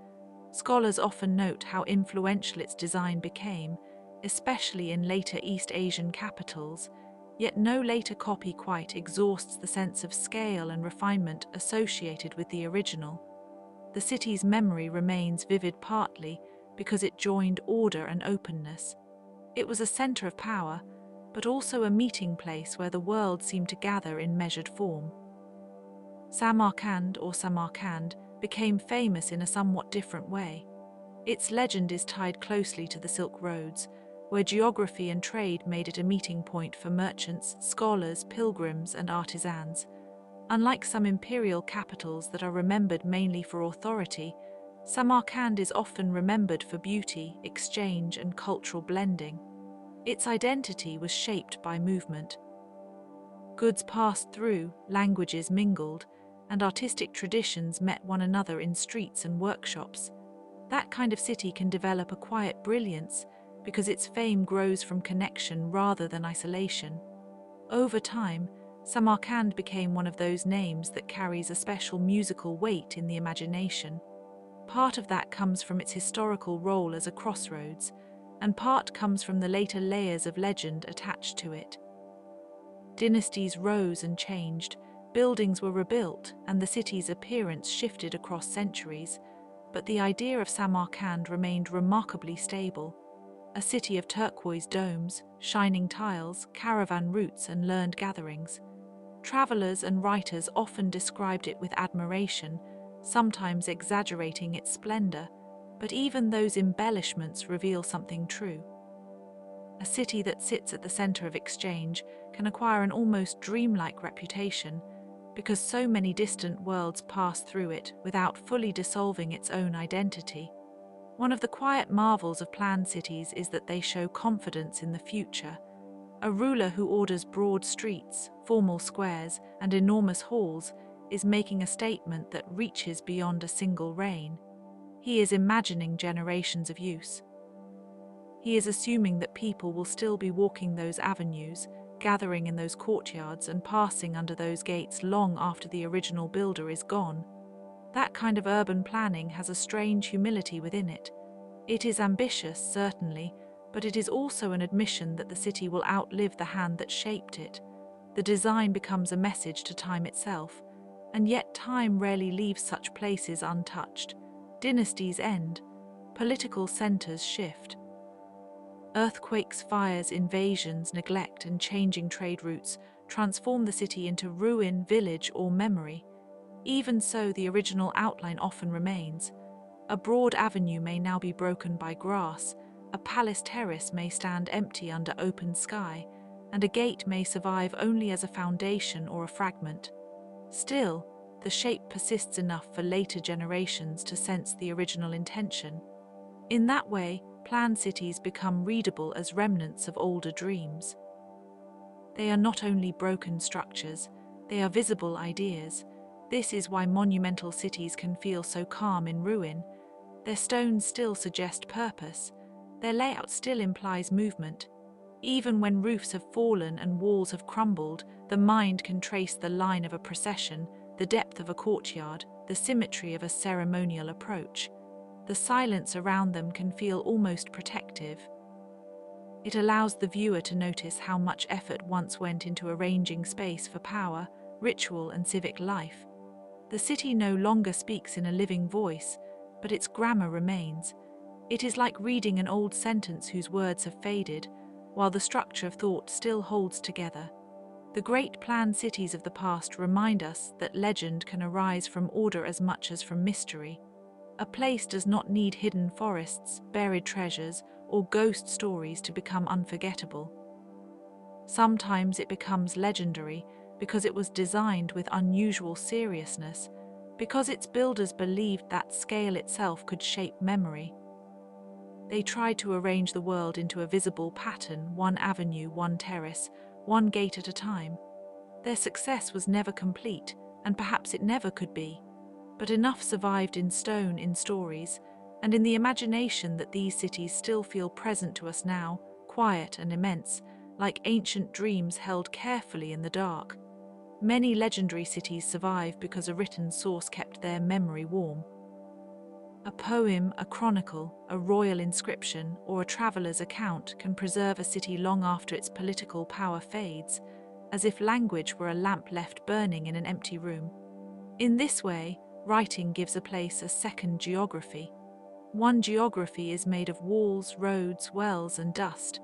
S1: Scholars often note how influential its design became, especially in later East Asian capitals, yet no later copy quite exhausts the sense of scale and refinement associated with the original. The city's memory remains vivid partly because it joined order and openness. It was a center of power, but also a meeting place where the world seemed to gather in measured form. Samarkand, or Samarkand, became famous in a somewhat different way. Its legend is tied closely to the Silk Roads, where geography and trade made it a meeting point for merchants, scholars, pilgrims, and artisans. Unlike some imperial capitals that are remembered mainly for authority, Samarkand is often remembered for beauty, exchange, and cultural blending. Its identity was shaped by movement. Goods passed through, languages mingled, and artistic traditions met one another in streets and workshops. That kind of city can develop a quiet brilliance because its fame grows from connection rather than isolation. Over time, Samarkand became one of those names that carries a special musical weight in the imagination. Part of that comes from its historical role as a crossroads, and part comes from the later layers of legend attached to it. Dynasties rose and changed, buildings were rebuilt, and the city's appearance shifted across centuries, but the idea of Samarkand remained remarkably stable. A city of turquoise domes, shining tiles, caravan routes, and learned gatherings. Travelers and writers often described it with admiration, sometimes exaggerating its splendor, but even those embellishments reveal something true. A city that sits at the center of exchange can acquire an almost dreamlike reputation because so many distant worlds pass through it without fully dissolving its own identity. One of the quiet marvels of planned cities is that they show confidence in the future. A ruler who orders broad streets, formal squares, and enormous halls is making a statement that reaches beyond a single reign. He is imagining generations of use. He is assuming that people will still be walking those avenues, gathering in those courtyards, and passing under those gates long after the original builder is gone. That kind of urban planning has a strange humility within it. It is ambitious, certainly, but it is also an admission that the city will outlive the hand that shaped it. The design becomes a message to time itself, and yet time rarely leaves such places untouched. Dynasties end, political centers shift. Earthquakes, fires, invasions, neglect, and changing trade routes transform the city into ruin, village, or memory. Even so, the original outline often remains. A broad avenue may now be broken by grass, a palace terrace may stand empty under open sky, and a gate may survive only as a foundation or a fragment. Still, the shape persists enough for later generations to sense the original intention. In that way, planned cities become readable as remnants of older dreams. They are not only broken structures, they are visible ideas. This is why monumental cities can feel so calm in ruin. Their stones still suggest purpose. Their layout still implies movement. Even when roofs have fallen and walls have crumbled, the mind can trace the line of a procession, the depth of a courtyard, the symmetry of a ceremonial approach. The silence around them can feel almost protective. It allows the viewer to notice how much effort once went into arranging space for power, ritual, and civic life. The city no longer speaks in a living voice, but its grammar remains. It is like reading an old sentence whose words have faded, while the structure of thought still holds together. The great planned cities of the past remind us that legend can arise from order as much as from mystery. A place does not need hidden forests, buried treasures, or ghost stories to become unforgettable. Sometimes it becomes legendary because it was designed with unusual seriousness, because its builders believed that scale itself could shape memory. They tried to arrange the world into a visible pattern, one avenue, one terrace, one gate at a time. Their success was never complete, and perhaps it never could be, but enough survived in stone, in stories, and in the imagination that these cities still feel present to us now, quiet and immense, like ancient dreams held carefully in the dark. Many legendary cities survive because a written source kept their memory warm. A poem, a chronicle, a royal inscription, or a traveller's account can preserve a city long after its political power fades, as if language were a lamp left burning in an empty room. In this way, writing gives a place a second geography. One geography is made of walls, roads, wells, and dust.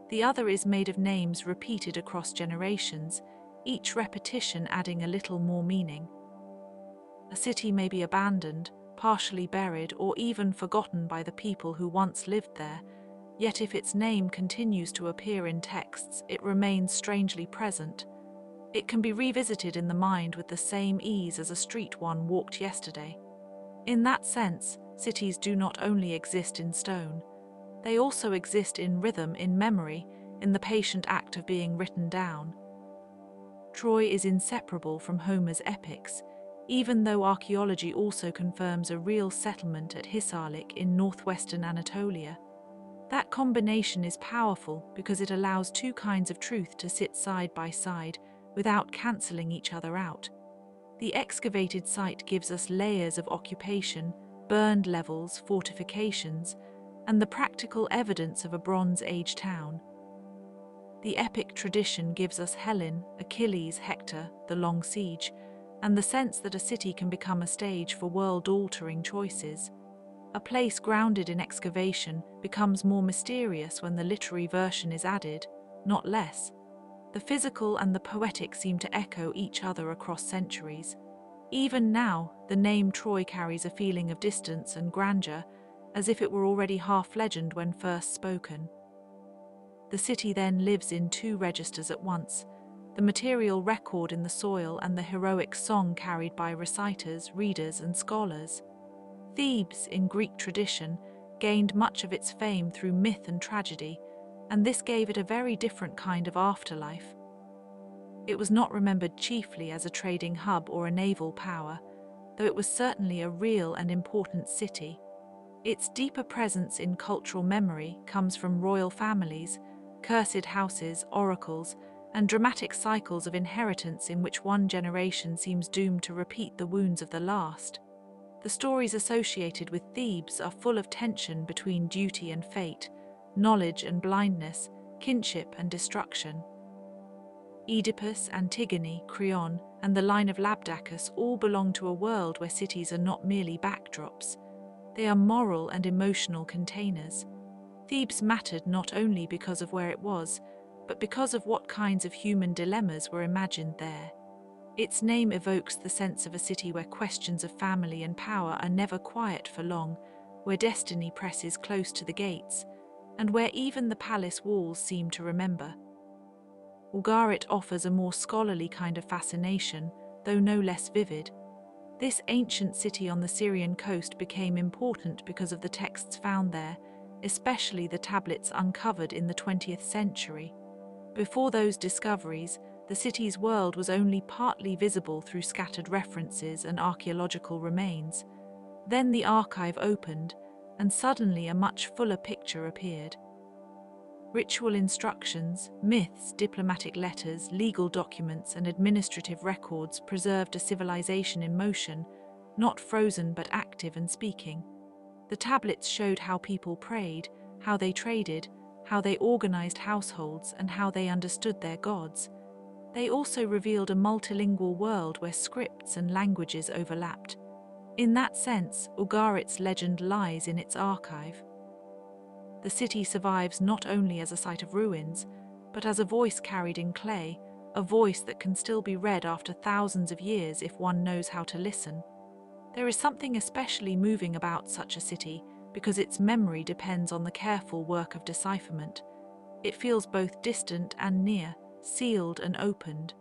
S1: The other is made of names repeated across generations, each repetition adding a little more meaning. A city may be abandoned, partially buried, or even forgotten by the people who once lived there, yet if its name continues to appear in texts, it remains strangely present. It can be revisited in the mind with the same ease as a street one walked yesterday. In that sense, cities do not only exist in stone, they also exist in rhythm, in memory, in the patient act of being written down. Troy is inseparable from Homer's epics, even though archaeology also confirms a real settlement at Hisarlik in northwestern Anatolia. That combination is powerful because it allows two kinds of truth to sit side by side without cancelling each other out. The excavated site gives us layers of occupation, burned levels, fortifications, and the practical evidence of a Bronze Age town. The epic tradition gives us Helen, Achilles, Hector, the long siege, and the sense that a city can become a stage for world-altering choices. A place grounded in excavation becomes more mysterious when the literary version is added, not less. The physical and the poetic seem to echo each other across centuries. Even now, the name Troy carries a feeling of distance and grandeur, as if it were already half legend when first spoken. The city then lives in two registers at once, the material record in the soil and the heroic song carried by reciters, readers, and scholars. Thebes, in Greek tradition, gained much of its fame through myth and tragedy, and this gave it a very different kind of afterlife. It was not remembered chiefly as a trading hub or a naval power, though it was certainly a real and important city. Its deeper presence in cultural memory comes from royal families, cursed houses, oracles, and dramatic cycles of inheritance in which one generation seems doomed to repeat the wounds of the last. The stories associated with Thebes are full of tension between duty and fate, knowledge and blindness, kinship and destruction. Oedipus, Antigone, Creon, and the line of Labdacus all belong to a world where cities are not merely backdrops. They are moral and emotional containers. Thebes mattered not only because of where it was, but because of what kinds of human dilemmas were imagined there. Its name evokes the sense of a city where questions of family and power are never quiet for long, where destiny presses close to the gates, and where even the palace walls seem to remember. Ugarit offers a more scholarly kind of fascination, though no less vivid. This ancient city on the Syrian coast became important because of the texts found there, especially the tablets uncovered in the 20th century. Before those discoveries, the city's world was only partly visible through scattered references and archaeological remains. Then the archive opened, and suddenly a much fuller picture appeared. Ritual instructions, myths, diplomatic letters, legal documents, and administrative records preserved a civilization in motion, not frozen but active and speaking. The tablets showed how people prayed, how they traded, how they organized households, and how they understood their gods. They also revealed a multilingual world where scripts and languages overlapped. In that sense, Ugarit's legend lies in its archive. The city survives not only as a site of ruins, but as a voice carried in clay, a voice that can still be read after thousands of years if one knows how to listen. There is something especially moving about such a city because its memory depends on the careful work of decipherment. It feels both distant and near, sealed and opened.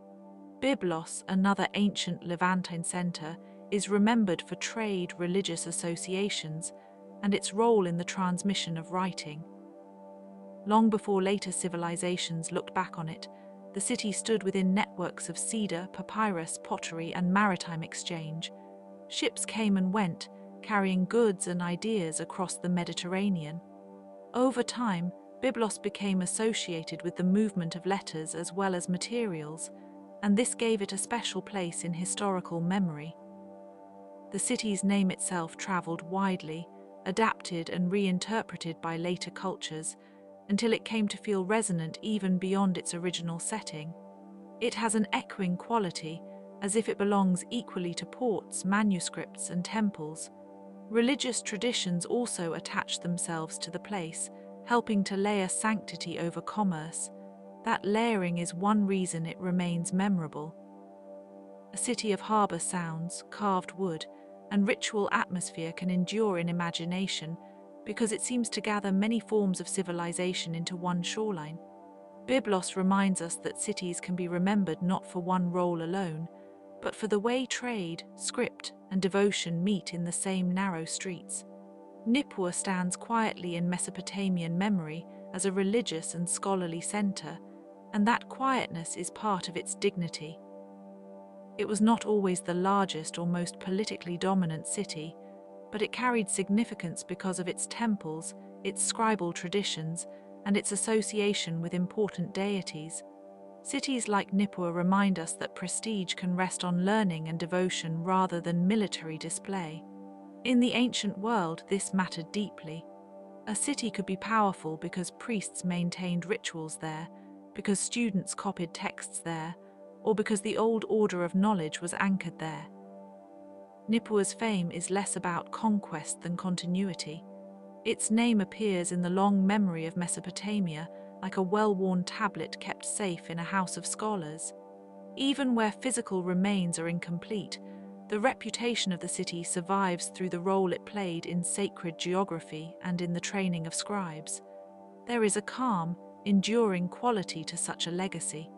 S1: Byblos, another ancient Levantine center, is remembered for trade, religious associations, and its role in the transmission of writing. Long before later civilizations looked back on it, the city stood within networks of cedar, papyrus, pottery, and maritime exchange. Ships came and went, carrying goods and ideas across the Mediterranean. Over time, Byblos became associated with the movement of letters as well as materials, and this gave it a special place in historical memory. The city's name itself traveled widely, adapted and reinterpreted by later cultures, until it came to feel resonant even beyond its original setting. It has an echoing quality, as if it belongs equally to ports, manuscripts, and temples. Religious traditions also attach themselves to the place, helping to layer sanctity over commerce. That layering is one reason it remains memorable. A city of harbor sounds, carved wood, and ritual atmosphere can endure in imagination because it seems to gather many forms of civilization into one shoreline. Byblos reminds us that cities can be remembered not for one role alone, but for the way trade, script, and devotion meet in the same narrow streets. Nippur stands quietly in Mesopotamian memory as a religious and scholarly center, and that quietness is part of its dignity. It was not always the largest or most politically dominant city, but it carried significance because of its temples, its scribal traditions, and its association with important deities. Cities like Nippur remind us that prestige can rest on learning and devotion rather than military display. In the ancient world, this mattered deeply. A city could be powerful because priests maintained rituals there, because students copied texts there, or because the old order of knowledge was anchored there. Nippur's fame is less about conquest than continuity. Its name appears in the long memory of Mesopotamia, like a well-worn tablet kept safe in a house of scholars. Even where physical remains are incomplete, the reputation of the city survives through the role it played in sacred geography and in the training of scribes. There is a calm, enduring quality to such a legacy.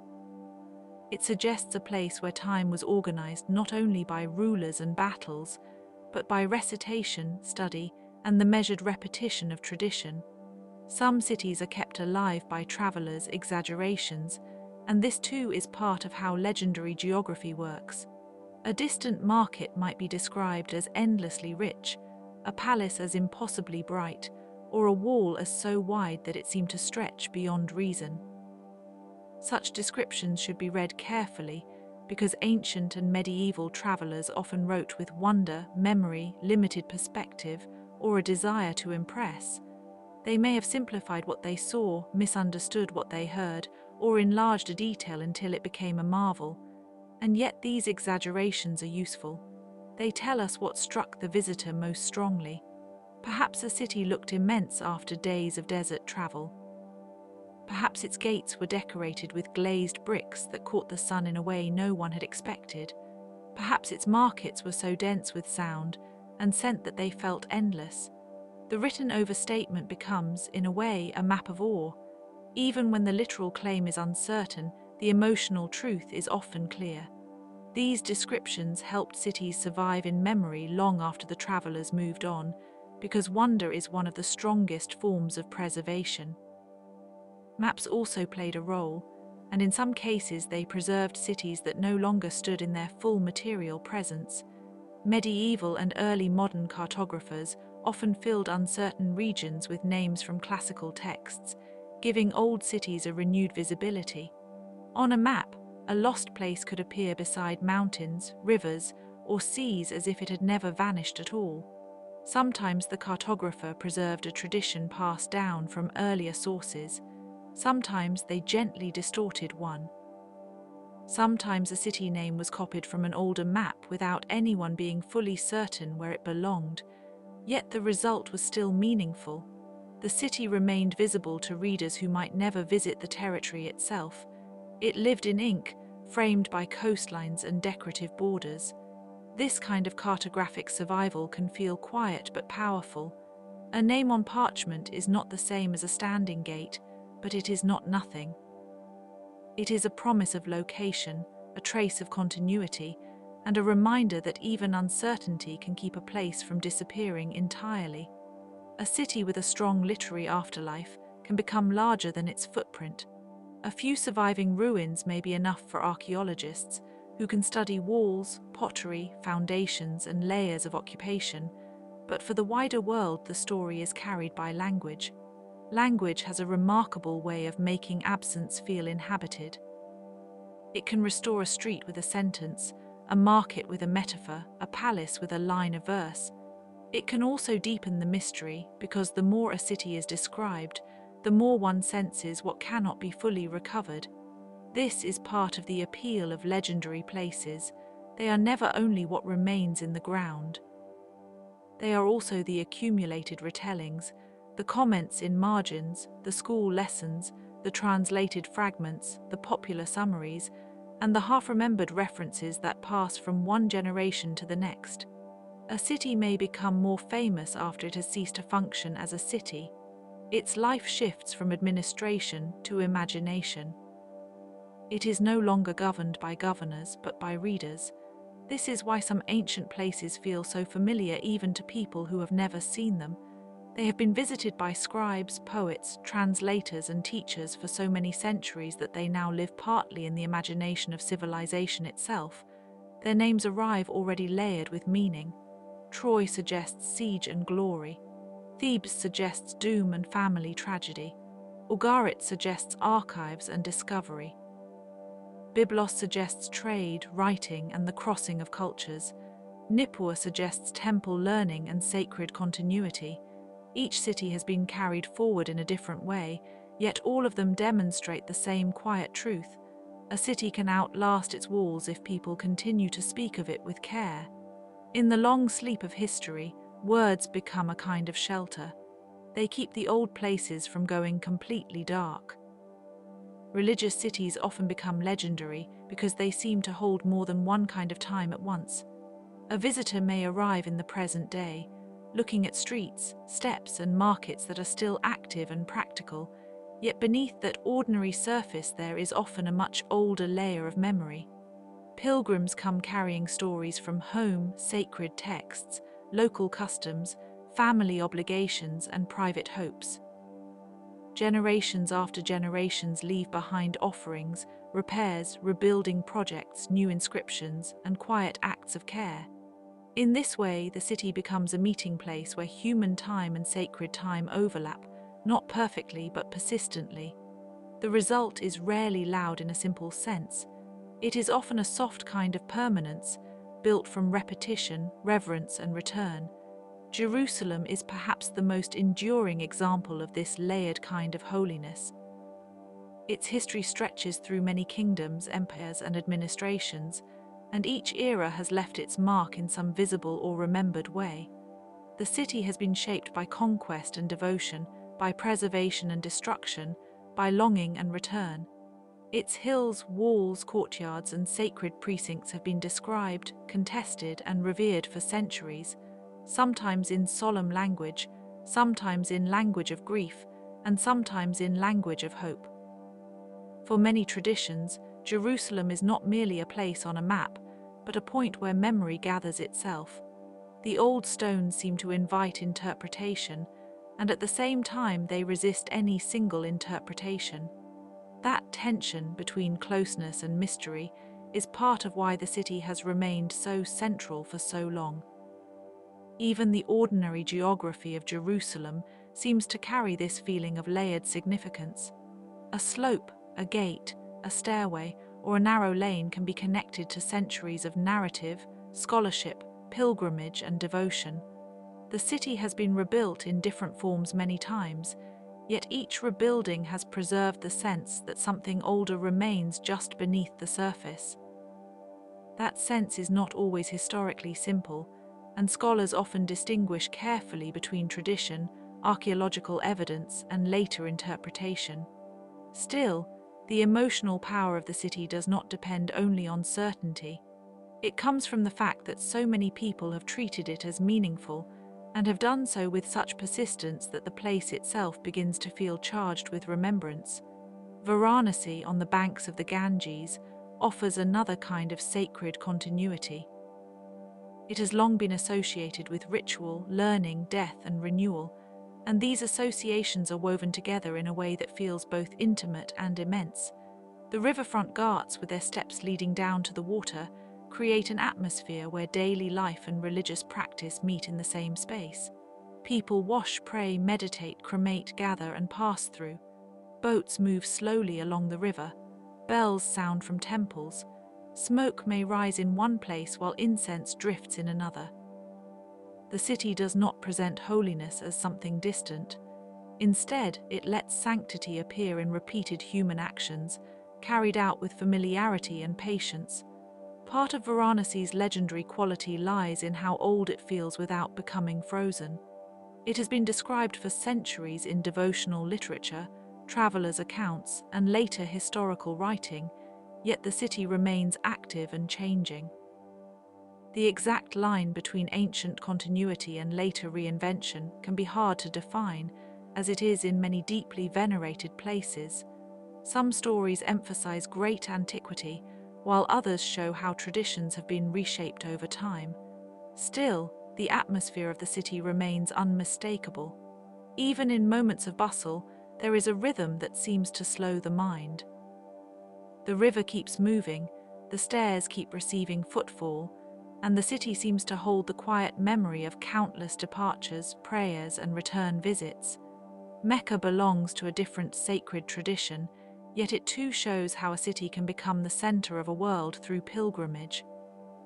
S1: It suggests a place where time was organized not only by rulers and battles, but by recitation, study, and the measured repetition of tradition. Some cities are kept alive by travelers' exaggerations, and this too is part of how legendary geography works. A distant market might be described as endlessly rich, a palace as impossibly bright, or a wall as so wide that it seemed to stretch beyond reason. Such descriptions should be read carefully, because ancient and medieval travelers often wrote with wonder, memory, limited perspective, or a desire to impress. They may have simplified what they saw, misunderstood what they heard, or enlarged a detail until it became a marvel. And yet these exaggerations are useful. They tell us what struck the visitor most strongly. Perhaps a city looked immense after days of desert travel. Perhaps its gates were decorated with glazed bricks that caught the sun in a way no one had expected. Perhaps its markets were so dense with sound and scent that they felt endless. The written overstatement becomes, in a way, a map of awe. Even when the literal claim is uncertain, the emotional truth is often clear. These descriptions helped cities survive in memory long after the travelers moved on, because wonder is one of the strongest forms of preservation. Maps also played a role, and in some cases they preserved cities that no longer stood in their full material presence. Medieval and early modern cartographers often filled uncertain regions with names from classical texts, giving old cities a renewed visibility. On a map, a lost place could appear beside mountains, rivers, or seas as if it had never vanished at all. Sometimes the cartographer preserved a tradition passed down from earlier sources. Sometimes they gently distorted one. Sometimes a city name was copied from an older map without anyone being fully certain where it belonged, yet the result was still meaningful. The city remained visible to readers who might never visit the territory itself. It lived in ink, framed by coastlines and decorative borders. This kind of cartographic survival can feel quiet but powerful. A name on parchment is not the same as a standing gate, but it is not nothing. It is a promise of location, a trace of continuity, and a reminder that even uncertainty can keep a place from disappearing entirely. A city with a strong literary afterlife can become larger than its footprint. A few surviving ruins may be enough for archaeologists, who can study walls, pottery, foundations, and layers of occupation, but for the wider world the story is carried by language. Language has a remarkable way of making absence feel inhabited. It can restore a street with a sentence, a market with a metaphor, a palace with a line of verse. It can also deepen the mystery, because the more a city is described, the more one senses what cannot be fully recovered. This is part of the appeal of legendary places. They are never only what remains in the ground. They are also the accumulated retellings, the comments in margins, the school lessons, the translated fragments, the popular summaries, and the half-remembered references that pass from one generation to the next. A city may become more famous after it has ceased to function as a city. Its life shifts from administration to imagination. It is no longer governed by governors, but by readers. This is why some ancient places feel so familiar even to people who have never seen them. They have been visited by scribes, poets, translators, and teachers for so many centuries that they now live partly in the imagination of civilization itself. Their names arrive already layered with meaning. Troy suggests siege and glory. Thebes suggests doom and family tragedy. Ugarit suggests archives and discovery. Byblos suggests trade, writing, and the crossing of cultures. Nippur suggests temple learning and sacred continuity. Each city has been carried forward in a different way, yet all of them demonstrate the same quiet truth. A city can outlast its walls if people continue to speak of it with care. In the long sleep of history, words become a kind of shelter. They keep the old places from going completely dark. Religious cities often become legendary because they seem to hold more than one kind of time at once. A visitor may arrive in the present day, looking at streets, steps, and markets that are still active and practical, yet beneath that ordinary surface there is often a much older layer of memory. Pilgrims come carrying stories from home, sacred texts, local customs, family obligations, and private hopes. Generations after generations leave behind offerings, repairs, rebuilding projects, new inscriptions, and quiet acts of care. In this way, the city becomes a meeting place where human time and sacred time overlap, not perfectly but persistently. The result is rarely loud in a simple sense. It is often a soft kind of permanence, built from repetition, reverence, and return. Jerusalem is perhaps the most enduring example of this layered kind of holiness. Its history stretches through many kingdoms, empires, and administrations, and each era has left its mark in some visible or remembered way. The city has been shaped by conquest and devotion, by preservation and destruction, by longing and return. Its hills, walls, courtyards, and sacred precincts have been described, contested, and revered for centuries, sometimes in solemn language, sometimes in language of grief, and sometimes in language of hope. For many traditions, Jerusalem is not merely a place on a map, but a point where memory gathers itself. The old stones seem to invite interpretation, and at the same time they resist any single interpretation. That tension between closeness and mystery is part of why the city has remained so central for so long. Even the ordinary geography of Jerusalem seems to carry this feeling of layered significance. A slope, a gate, a stairway, or a narrow lane can be connected to centuries of narrative, scholarship, pilgrimage, and devotion. The city has been rebuilt in different forms many times, yet each rebuilding has preserved the sense that something older remains just beneath the surface. That sense is not always historically simple, and scholars often distinguish carefully between tradition, archaeological evidence, and later interpretation. Still, the emotional power of the city does not depend only on certainty. It comes from the fact that so many people have treated it as meaningful, and have done so with such persistence that the place itself begins to feel charged with remembrance. Varanasi, on the banks of the Ganges, offers another kind of sacred continuity. It has long been associated with ritual, learning, death, and renewal, and these associations are woven together in a way that feels both intimate and immense. The riverfront ghats, with their steps leading down to the water, create an atmosphere where daily life and religious practice meet in the same space. People wash, pray, meditate, cremate, gather, and pass through. Boats move slowly along the river. Bells sound from temples. Smoke may rise in one place while incense drifts in another. The city does not present holiness as something distant. Instead, it lets sanctity appear in repeated human actions, carried out with familiarity and patience. Part of Varanasi's legendary quality lies in how old it feels without becoming frozen. It has been described for centuries in devotional literature, travelers' accounts, and later historical writing, yet the city remains active and changing. The exact line between ancient continuity and later reinvention can be hard to define, as it is in many deeply venerated places. Some stories emphasize great antiquity, while others show how traditions have been reshaped over time. Still, the atmosphere of the city remains unmistakable. Even in moments of bustle, there is a rhythm that seems to slow the mind. The river keeps moving, the stairs keep receiving footfall, and the city seems to hold the quiet memory of countless departures, prayers, and return visits. Mecca belongs to a different sacred tradition, yet it too shows how a city can become the center of a world through pilgrimage.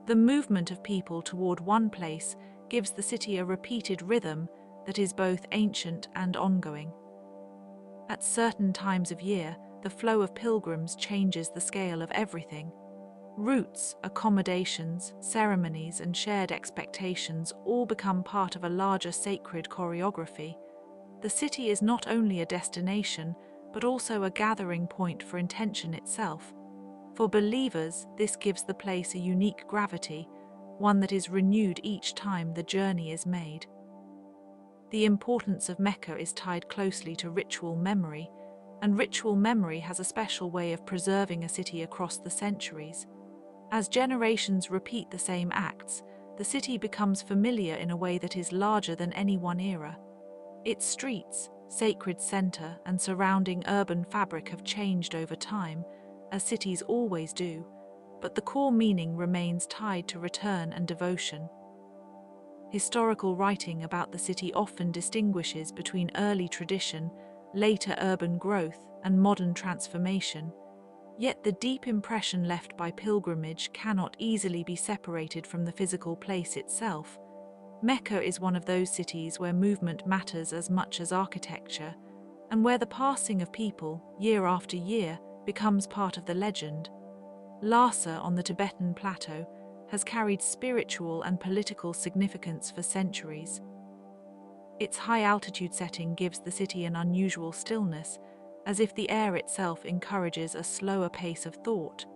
S1: The movement of people toward one place gives the city a repeated rhythm that is both ancient and ongoing. At certain times of year, the flow of pilgrims changes the scale of everything. Routes, accommodations, ceremonies, and shared expectations all become part of a larger sacred choreography. The city is not only a destination, but also a gathering point for intention itself. For believers, this gives the place a unique gravity, one that is renewed each time the journey is made. The importance of Mecca is tied closely to ritual memory, and ritual memory has a special way of preserving a city across the centuries. As generations repeat the same acts, the city becomes familiar in a way that is larger than any one era. Its streets, sacred center, and surrounding urban fabric have changed over time, as cities always do, but the core meaning remains tied to return and devotion. Historical writing about the city often distinguishes between early tradition, later urban growth, and modern transformation, yet the deep impression left by pilgrimage cannot easily be separated from the physical place itself. Mecca is one of those cities where movement matters as much as architecture, and where the passing of people, year after year, becomes part of the legend. Lhasa on the Tibetan plateau has carried spiritual and political significance for centuries. Its high-altitude setting gives the city an unusual stillness, as if the air itself encourages a slower pace of thought.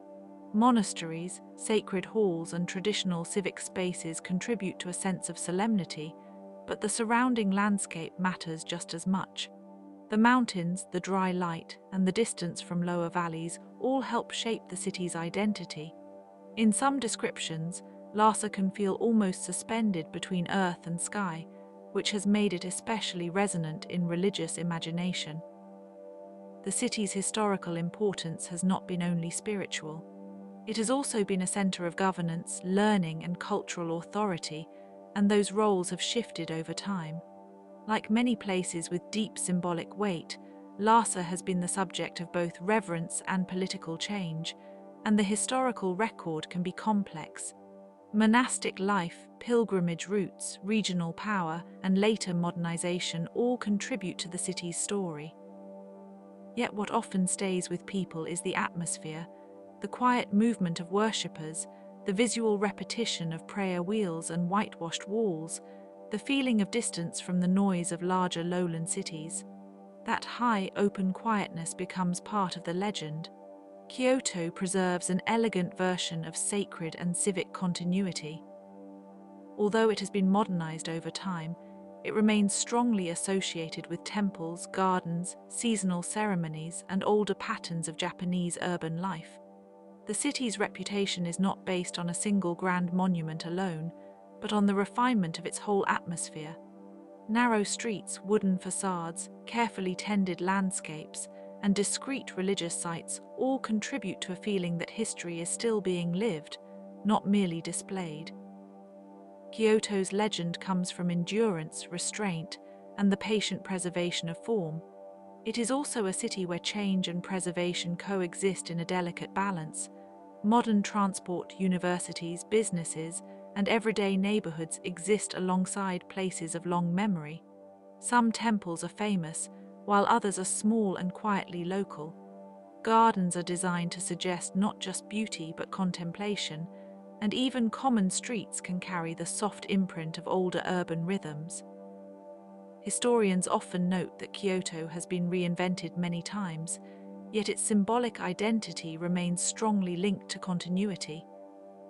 S1: Monasteries, sacred halls, and traditional civic spaces contribute to a sense of solemnity, but the surrounding landscape matters just as much. The mountains, the dry light, and the distance from lower valleys all help shape the city's identity. In some descriptions, Lhasa can feel almost suspended between earth and sky, which has made it especially resonant in religious imagination. The city's historical importance has not been only spiritual. It has also been a center of governance, learning, and cultural authority, and those roles have shifted over time. Like many places with deep symbolic weight, Lhasa has been the subject of both reverence and political change, and the historical record can be complex. Monastic life, pilgrimage routes, regional power, and later modernization all contribute to the city's story. Yet what often stays with people is the atmosphere, the quiet movement of worshippers, the visual repetition of prayer wheels and whitewashed walls, the feeling of distance from the noise of larger lowland cities. That high, open quietness becomes part of the legend. Kyoto preserves an elegant version of sacred and civic continuity. Although it has been modernized over time, it remains strongly associated with temples, gardens, seasonal ceremonies, and older patterns of Japanese urban life. The city's reputation is not based on a single grand monument alone, but on the refinement of its whole atmosphere. Narrow streets, wooden facades, carefully tended landscapes, and discreet religious sites all contribute to a feeling that history is still being lived, not merely displayed. Kyoto's legend comes from endurance, restraint, and the patient preservation of form. It is also a city where change and preservation coexist in a delicate balance. Modern transport, universities, businesses, and everyday neighborhoods exist alongside places of long memory. Some temples are famous, while others are small and quietly local. Gardens are designed to suggest not just beauty but contemplation, and even common streets can carry the soft imprint of older urban rhythms. Historians often note that Kyoto has been reinvented many times, yet its symbolic identity remains strongly linked to continuity.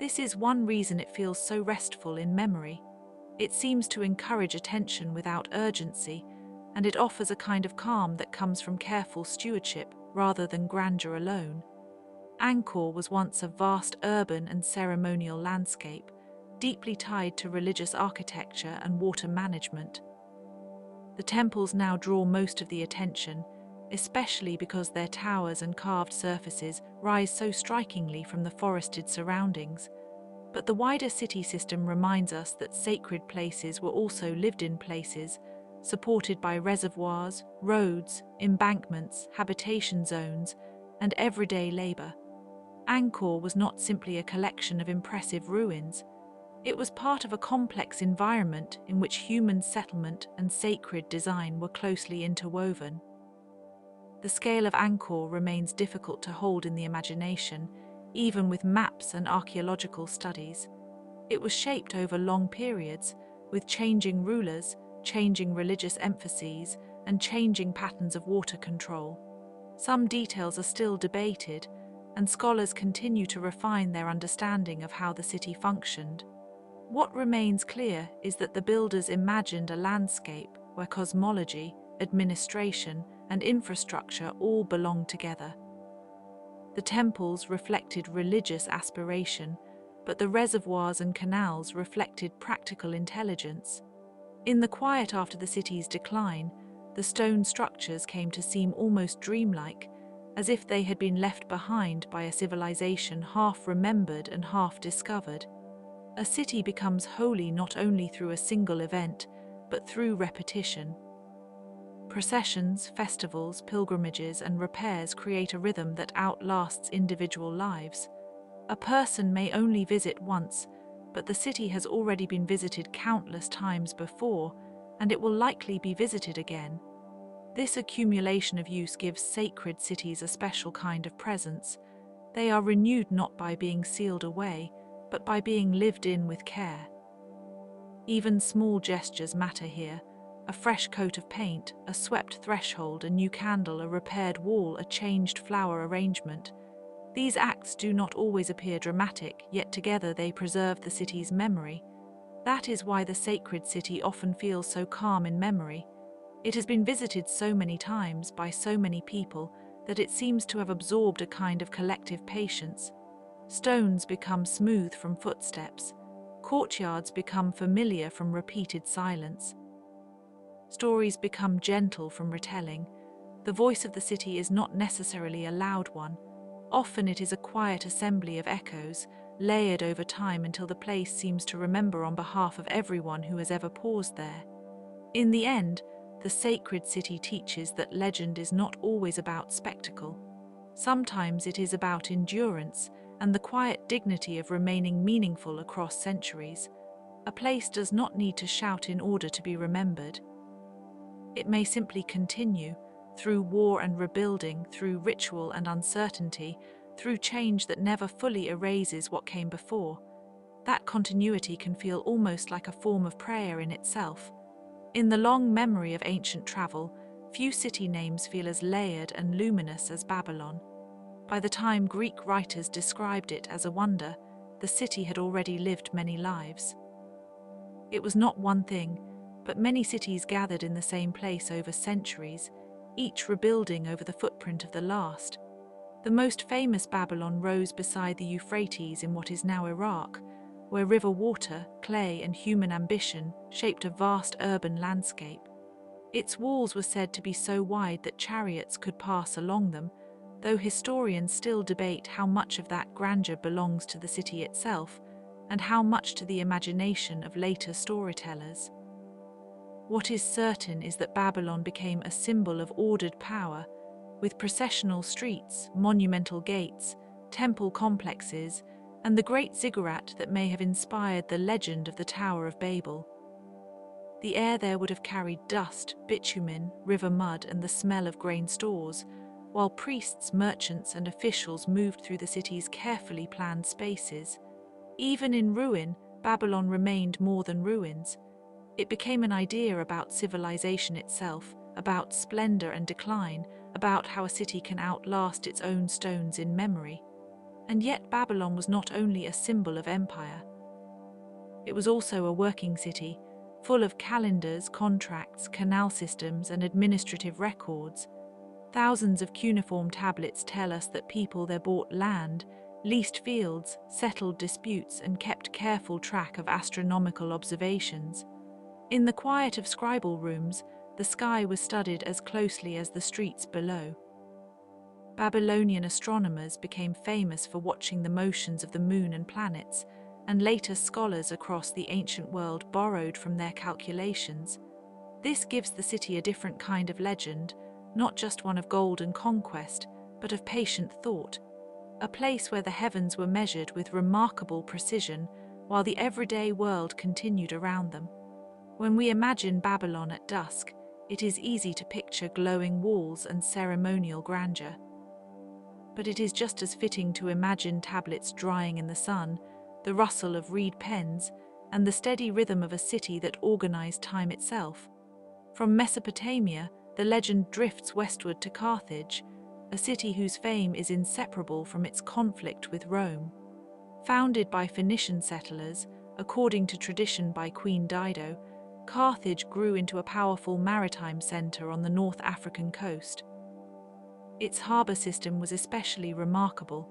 S1: This is one reason it feels so restful in memory. It seems to encourage attention without urgency, and it offers a kind of calm that comes from careful stewardship rather than grandeur alone. Angkor was once a vast urban and ceremonial landscape, deeply tied to religious architecture and water management. The temples now draw most of the attention, especially because their towers and carved surfaces rise so strikingly from the forested surroundings. But the wider city system reminds us that sacred places were also lived-in places, supported by reservoirs, roads, embankments, habitation zones, and everyday labor. Angkor was not simply a collection of impressive ruins. It was part of a complex environment in which human settlement and sacred design were closely interwoven. The scale of Angkor remains difficult to hold in the imagination, even with maps and archaeological studies. It was shaped over long periods, with changing rulers, changing religious emphases, and changing patterns of water control. Some details are still debated, and scholars continue to refine their understanding of how the city functioned. What remains clear is that the builders imagined a landscape where cosmology, administration, and infrastructure all belonged together. The temples reflected religious aspiration, but the reservoirs and canals reflected practical intelligence. In the quiet after the city's decline, the stone structures came to seem almost dreamlike, as if they had been left behind by a civilization half remembered and half discovered. A city becomes holy not only through a single event, but through repetition. Processions, festivals, pilgrimages, and repairs create a rhythm that outlasts individual lives. A person may only visit once, but the city has already been visited countless times before, and it will likely be visited again. This accumulation of use gives sacred cities a special kind of presence. They are renewed not by being sealed away, but by being lived in with care. Even small gestures matter here. A fresh coat of paint, a swept threshold, a new candle, a repaired wall, a changed flower arrangement. These acts do not always appear dramatic, yet together they preserve the city's memory. That is why the sacred city often feels so calm in memory. It has been visited so many times by so many people that it seems to have absorbed a kind of collective patience. Stones become smooth from footsteps. Courtyards become familiar from repeated silence. Stories become gentle from retelling. The voice of the city is not necessarily a loud one. Often it is a quiet assembly of echoes, layered over time until the place seems to remember on behalf of everyone who has ever paused there. In the end, the sacred city teaches that legend is not always about spectacle. Sometimes it is about endurance and the quiet dignity of remaining meaningful across centuries. A place does not need to shout in order to be remembered. It may simply continue, through war and rebuilding, through ritual and uncertainty, through change that never fully erases what came before. That continuity can feel almost like a form of prayer in itself. In the long memory of ancient travel, few city names feel as layered and luminous as Babylon. By the time Greek writers described it as a wonder, the city had already lived many lives. It was not one thing, but many cities gathered in the same place over centuries, each rebuilding over the footprint of the last. The most famous Babylon rose beside the Euphrates in what is now Iraq, where river water, clay, and human ambition shaped a vast urban landscape. Its walls were said to be so wide that chariots could pass along them, though historians still debate how much of that grandeur belongs to the city itself, and how much to the imagination of later storytellers. What is certain is that Babylon became a symbol of ordered power, with processional streets, monumental gates, temple complexes, and the great ziggurat that may have inspired the legend of the Tower of Babel. The air there would have carried dust, bitumen, river mud, and the smell of grain stores, while priests, merchants, and officials moved through the city's carefully planned spaces. Even in ruin, Babylon remained more than ruins. It became an idea about civilization itself, about splendor and decline, about how a city can outlast its own stones in memory. And yet Babylon was not only a symbol of empire. It was also a working city, full of calendars, contracts, canal systems, and administrative records. Thousands of cuneiform tablets tell us that people there bought land, leased fields, settled disputes, and kept careful track of astronomical observations. In the quiet of scribal rooms, the sky was studied as closely as the streets below. Babylonian astronomers became famous for watching the motions of the moon and planets, and later scholars across the ancient world borrowed from their calculations. This gives the city a different kind of legend, not just one of gold and conquest, but of patient thought, a place where the heavens were measured with remarkable precision while the everyday world continued around them. When we imagine Babylon at dusk, it is easy to picture glowing walls and ceremonial grandeur. But it is just as fitting to imagine tablets drying in the sun, the rustle of reed pens, and the steady rhythm of a city that organized time itself. From Mesopotamia, the legend drifts westward to Carthage, a city whose fame is inseparable from its conflict with Rome. Founded by Phoenician settlers, according to tradition by Queen Dido, Carthage grew into a powerful maritime center on the North African coast. Its harbor system was especially remarkable.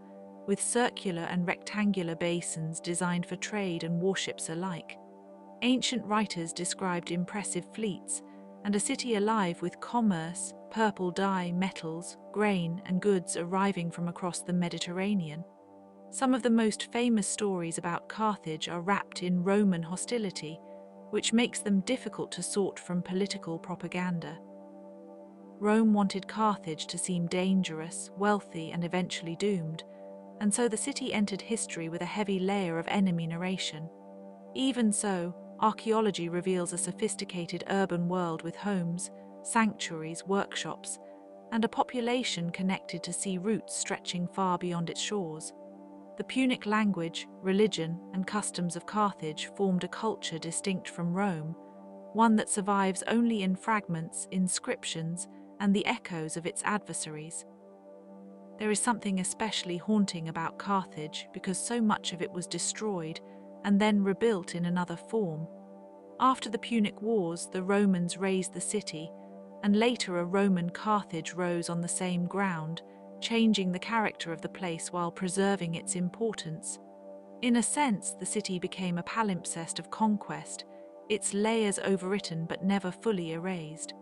S1: with circular and rectangular basins designed for trade and warships alike. Ancient writers described impressive fleets and a city alive with commerce, purple dye, metals, grain, and goods arriving from across the Mediterranean. Some of the most famous stories about Carthage are wrapped in Roman hostility, which makes them difficult to sort from political propaganda. Rome wanted Carthage to seem dangerous, wealthy, and eventually doomed, and so the city entered history with a heavy layer of enemy narration. Even so, archaeology reveals a sophisticated urban world with homes, sanctuaries, workshops, and a population connected to sea routes stretching far beyond its shores. The Punic language, religion, and customs of Carthage formed a culture distinct from Rome, one that survives only in fragments, inscriptions, and the echoes of its adversaries. There is something especially haunting about Carthage because so much of it was destroyed and then rebuilt in another form. After the Punic Wars, the Romans razed the city, and later a Roman Carthage rose on the same ground, changing the character of the place while preserving its importance. In a sense, the city became a palimpsest of conquest, its layers overwritten but never fully erased.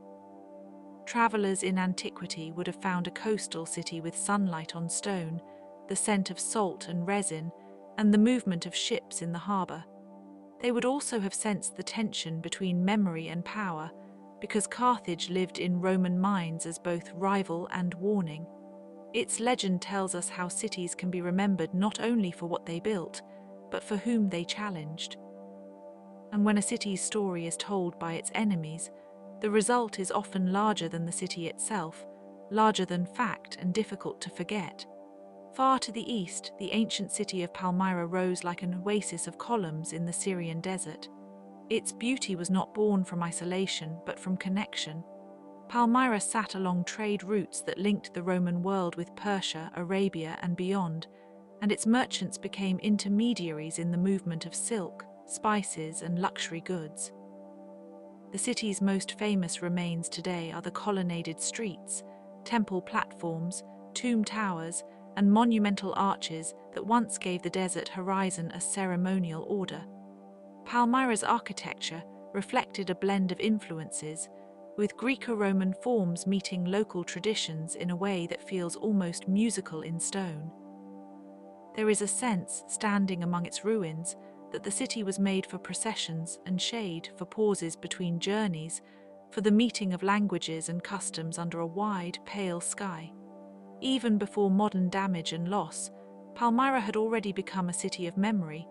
S1: Travelers in antiquity would have found a coastal city with sunlight on stone, the scent of salt and resin, and the movement of ships in the harbour. They would also have sensed the tension between memory and power, because Carthage lived in Roman minds as both rival and warning. Its legend tells us how cities can be remembered not only for what they built, but for whom they challenged. And when a city's story is told by its enemies, the result is often larger than the city itself, larger than fact and difficult to forget. Far to the east, the ancient city of Palmyra rose like an oasis of columns in the Syrian desert. Its beauty was not born from isolation, but from connection. Palmyra sat along trade routes that linked the Roman world with Persia, Arabia, and beyond, and its merchants became intermediaries in the movement of silk, spices, and luxury goods. The city's most famous remains today are the colonnaded streets, temple platforms, tomb towers, and monumental arches that once gave the desert horizon a ceremonial order. Palmyra's architecture reflected a blend of influences, with Greco-Roman forms meeting local traditions in a way that feels almost musical in stone. There is a sense, standing among its ruins, that the city was made for processions and shade, for pauses between journeys, for the meeting of languages and customs under a wide, pale sky. Even before modern damage and loss, Palmyra had already become a city of memory,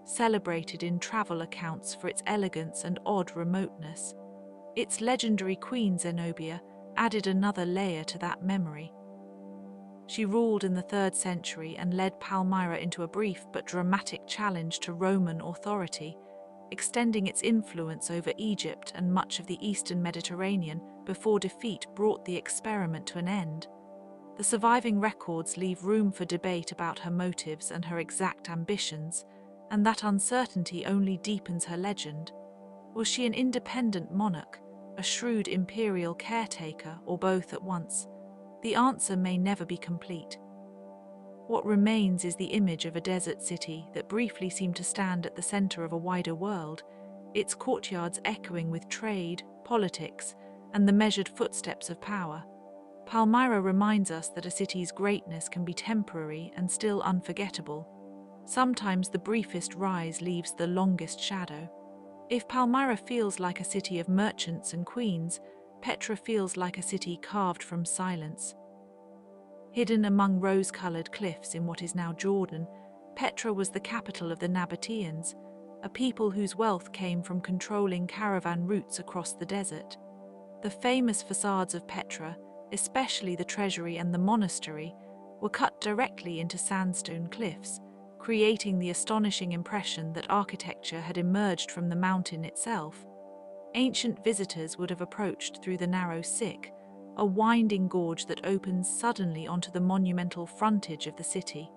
S1: celebrated in travel accounts for its elegance and odd remoteness. Its legendary queen Zenobia added another layer to that memory. She ruled in the 3rd century and led Palmyra into a brief but dramatic challenge to Roman authority, extending its influence over Egypt and much of the eastern Mediterranean before defeat brought the experiment to an end. The surviving records leave room for debate about her motives and her exact ambitions, and that uncertainty only deepens her legend. Was she an independent monarch, a shrewd imperial caretaker, or both at once? The answer may never be complete. What remains is the image of a desert city that briefly seemed to stand at the center of a wider world, its courtyards echoing with trade, politics, and the measured footsteps of power. Palmyra reminds us that a city's greatness can be temporary and still unforgettable. Sometimes the briefest rise leaves the longest shadow. If Palmyra feels like a city of merchants and queens, Petra feels like a city carved from silence. Hidden among rose-colored cliffs in what is now Jordan, Petra was the capital of the Nabateans, a people whose wealth came from controlling caravan routes across the desert. The famous facades of Petra, especially the treasury and the monastery, were cut directly into sandstone cliffs, creating the astonishing impression that architecture had emerged from the mountain itself. Ancient visitors would have approached through the narrow Siq, a winding gorge that opens suddenly onto the monumental frontage of the city.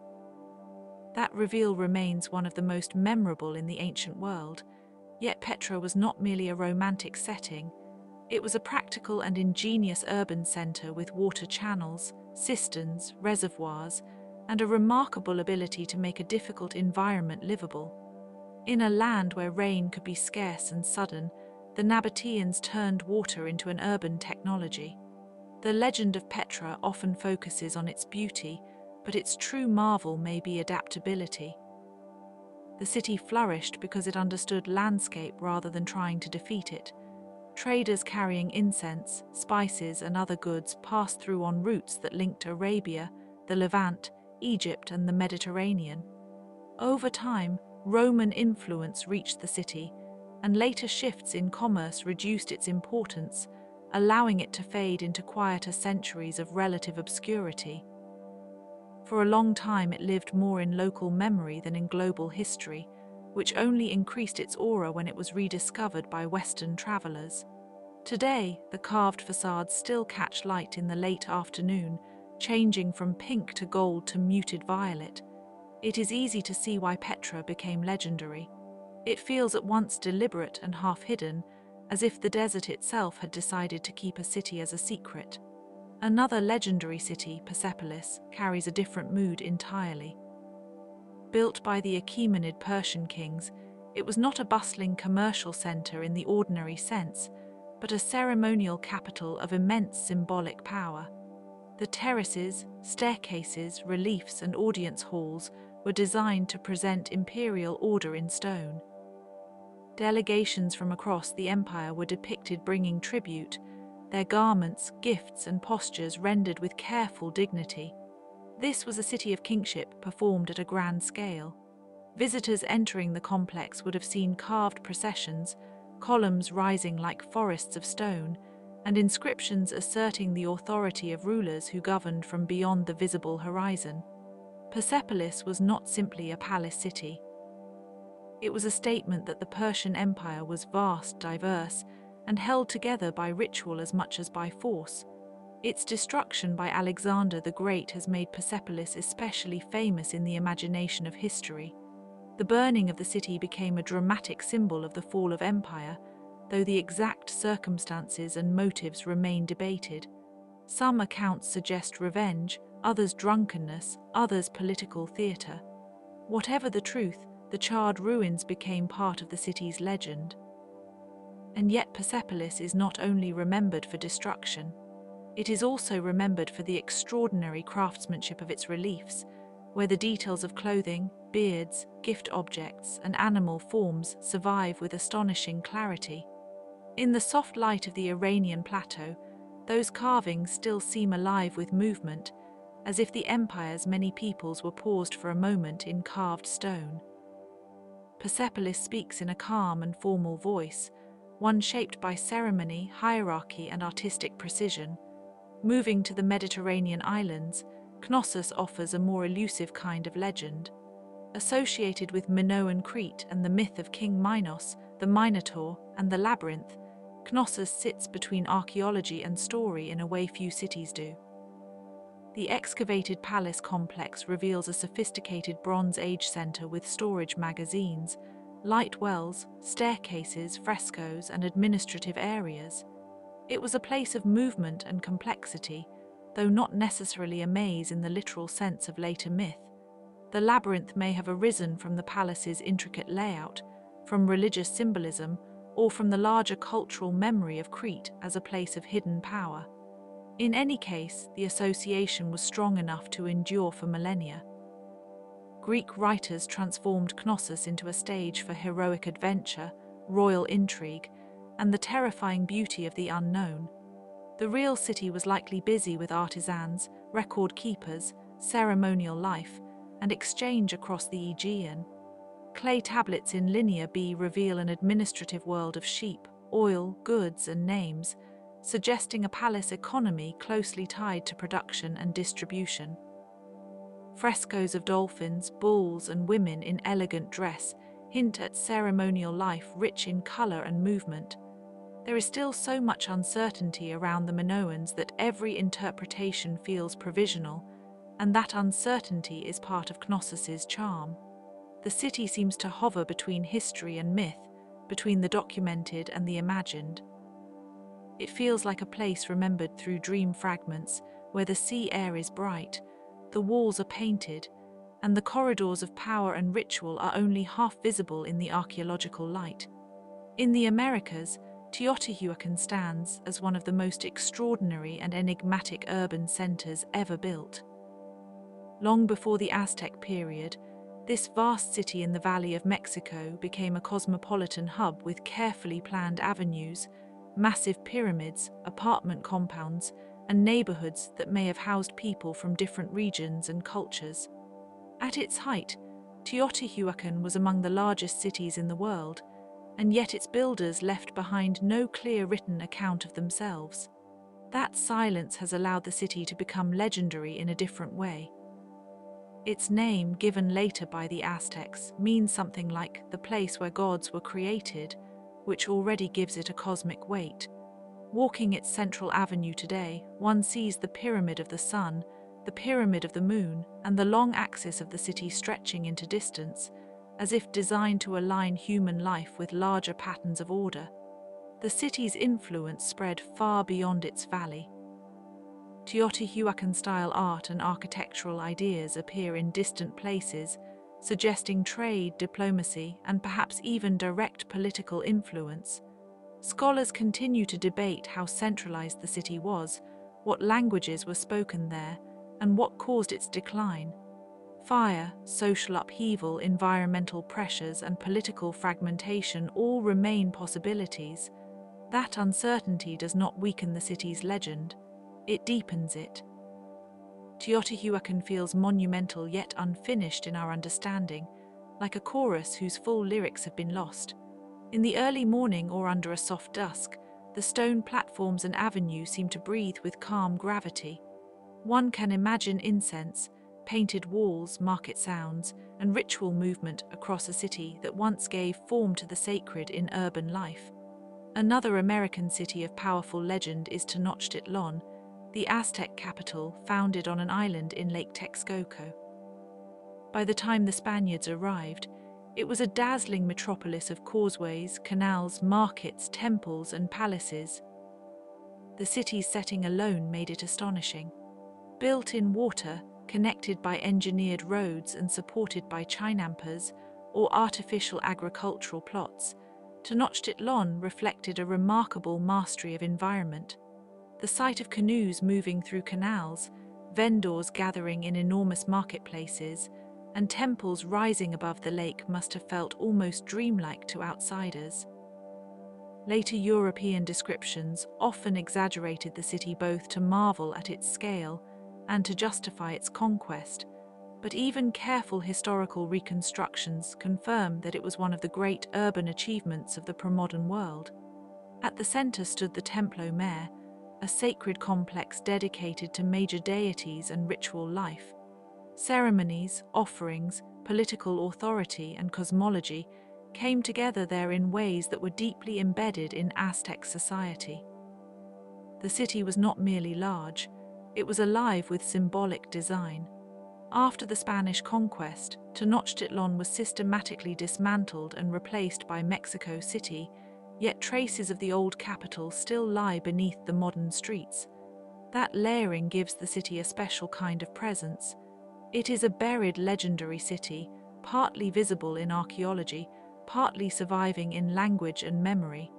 S1: That reveal remains one of the most memorable in the ancient world, yet Petra was not merely a romantic setting. It was a practical and ingenious urban centre with water channels, cisterns, reservoirs, and a remarkable ability to make a difficult environment livable. In a land where rain could be scarce and sudden, the Nabateans turned water into an urban technology. The legend of Petra often focuses on its beauty, but its true marvel may be adaptability. The city flourished because it understood landscape rather than trying to defeat it. Traders carrying incense, spices, and other goods passed through on routes that linked Arabia, the Levant, Egypt, and the Mediterranean. Over time, Roman influence reached the city, and later shifts in commerce reduced its importance, allowing it to fade into quieter centuries of relative obscurity. For a long time it lived more in local memory than in global history, which only increased its aura when it was rediscovered by Western travelers. Today, the carved facades still catch light in the late afternoon, changing from pink to gold to muted violet. It is easy to see why Petra became legendary. It feels at once deliberate and half-hidden, as if the desert itself had decided to keep a city as a secret. Another legendary city, Persepolis, carries a different mood entirely. Built by the Achaemenid Persian kings, it was not a bustling commercial center in the ordinary sense, but a ceremonial capital of immense symbolic power. The terraces, staircases, reliefs, and audience halls were designed to present imperial order in stone. Delegations from across the empire were depicted bringing tribute, their garments, gifts, and postures rendered with careful dignity. This was a city of kingship performed at a grand scale. Visitors entering the complex would have seen carved processions, columns rising like forests of stone, and inscriptions asserting the authority of rulers who governed from beyond the visible horizon. Persepolis was not simply a palace city. It was a statement that the Persian Empire was vast, diverse, and held together by ritual as much as by force. Its destruction by Alexander the Great has made Persepolis especially famous in the imagination of history. The burning of the city became a dramatic symbol of the fall of empire, though the exact circumstances and motives remain debated. Some accounts suggest revenge, others drunkenness, others political theatre. Whatever the truth, the charred ruins became part of the city's legend. And yet Persepolis is not only remembered for destruction, it is also remembered for the extraordinary craftsmanship of its reliefs, where the details of clothing, beards, gift objects, and animal forms survive with astonishing clarity. In the soft light of the Iranian plateau, those carvings still seem alive with movement, as if the empire's many peoples were paused for a moment in carved stone. Persepolis speaks in a calm and formal voice, one shaped by ceremony, hierarchy, and artistic precision. Moving to the Mediterranean islands, Knossos offers a more elusive kind of legend. Associated with Minoan Crete and the myth of King Minos, the Minotaur, and the Labyrinth, Knossos sits between archaeology and story in a way few cities do. The excavated palace complex reveals a sophisticated Bronze Age center with storage magazines, light wells, staircases, frescoes, and administrative areas. It was a place of movement and complexity, though not necessarily a maze in the literal sense of later myth. The labyrinth may have arisen from the palace's intricate layout, from religious symbolism, or from the larger cultural memory of Crete as a place of hidden power. In any case, the association was strong enough to endure for millennia. Greek writers transformed Knossos into a stage for heroic adventure, royal intrigue, and the terrifying beauty of the unknown. The real city was likely busy with artisans, record keepers, ceremonial life, and exchange across the Aegean. Clay tablets in Linear B reveal an administrative world of sheep, oil, goods, and names, suggesting a palace economy closely tied to production and distribution. Frescoes of dolphins, bulls, and women in elegant dress hint at ceremonial life rich in color and movement. There is still so much uncertainty around the Minoans that every interpretation feels provisional, and that uncertainty is part of Knossos's charm. The city seems to hover between history and myth, between the documented and the imagined. It feels like a place remembered through dream fragments, where the sea air is bright, The walls are painted, and the corridors of power and ritual are only half visible in the archaeological light. In the Americas, Teotihuacan stands as one of the most extraordinary and enigmatic urban centers ever built. Long before the Aztec period, this vast city in the Valley of Mexico became a cosmopolitan hub with carefully planned avenues, massive pyramids, apartment compounds, and neighborhoods that may have housed people from different regions and cultures. At its height, Teotihuacan was among the largest cities in the world, and yet its builders left behind no clear written account of themselves. That silence has allowed the city to become legendary in a different way. Its name, given later by the Aztecs, means something like the place where gods were created, which already gives it a cosmic weight. Walking its central avenue today, one sees the Pyramid of the Sun, the Pyramid of the Moon, and the long axis of the city stretching into distance, as if designed to align human life with larger patterns of order. The city's influence spread far beyond its valley. Teotihuacan-style art and architectural ideas appear in distant places, suggesting trade, diplomacy, and perhaps even direct political influence. Scholars continue to debate how centralized the city was, what languages were spoken there, and what caused its decline. Fire, social upheaval, environmental pressures, and political fragmentation all remain possibilities. That uncertainty does not weaken the city's legend. It deepens it. Teotihuacan feels monumental yet unfinished in our understanding, like a chorus whose full lyrics have been lost. In the early morning or under a soft dusk, the stone platforms and avenues seem to breathe with calm gravity. One can imagine incense, painted walls, market sounds, and ritual movement across a city that once gave form to the sacred in urban life. Another American city of powerful legend is Tenochtitlan, the Aztec capital founded on an island in Lake Texcoco. By the time the Spaniards arrived, it was a dazzling metropolis of causeways, canals, markets, temples, and palaces. The city's setting alone made it astonishing. Built in water, connected by engineered roads and supported by chinampas or artificial agricultural plots, Tenochtitlan reflected a remarkable mastery of environment. The sight of canoes moving through canals, vendors gathering in enormous marketplaces, and temples rising above the lake must have felt almost dreamlike to outsiders. Later European descriptions often exaggerated the city both to marvel at its scale and to justify its conquest, but even careful historical reconstructions confirm that it was one of the great urban achievements of the pre-modern world. At the center stood the Templo Mayor, a sacred complex dedicated to major deities and ritual life. Ceremonies, offerings, political authority, and cosmology came together there in ways that were deeply embedded in Aztec society. The city was not merely large, it was alive with symbolic design. After the Spanish conquest, Tenochtitlan was systematically dismantled and replaced by Mexico City, yet traces of the old capital still lie beneath the modern streets. That layering gives the city a special kind of presence. It is a buried legendary city, partly visible in archaeology, partly surviving in language and memory.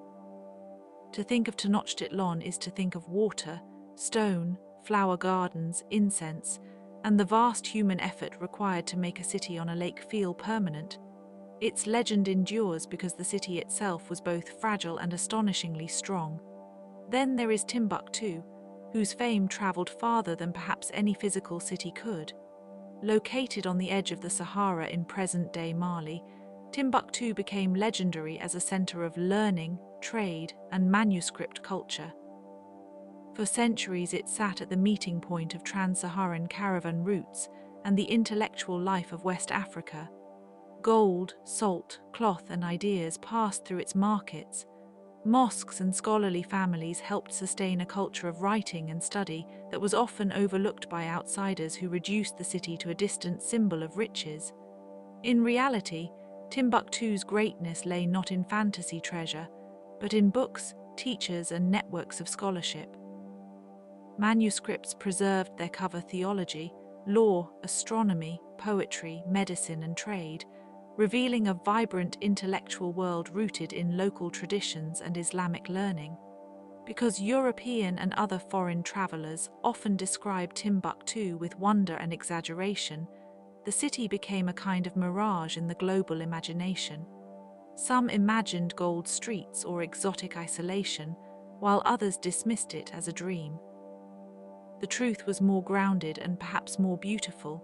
S1: To think of Tenochtitlan is to think of water, stone, flower gardens, incense, and the vast human effort required to make a city on a lake feel permanent. Its legend endures because the city itself was both fragile and astonishingly strong. Then there is Timbuktu, whose fame traveled farther than perhaps any physical city could. Located on the edge of the Sahara in present-day Mali, Timbuktu became legendary as a center of learning, trade, and manuscript culture. For centuries it sat at the meeting point of trans-Saharan caravan routes and the intellectual life of West Africa. Gold, salt, cloth, and ideas passed through its markets. Mosques and scholarly families helped sustain a culture of writing and study that was often overlooked by outsiders who reduced the city to a distant symbol of riches. In reality, Timbuktu's greatness lay not in fantasy treasure, but in books, teachers, and networks of scholarship. Manuscripts preserved their cover theology, law, astronomy, poetry, medicine, and trade, revealing a vibrant intellectual world rooted in local traditions and Islamic learning. Because European and other foreign travelers often describe Timbuktu with wonder and exaggeration, the city became a kind of mirage in the global imagination. Some imagined gold streets or exotic isolation, while others dismissed it as a dream. The truth was more grounded and perhaps more beautiful,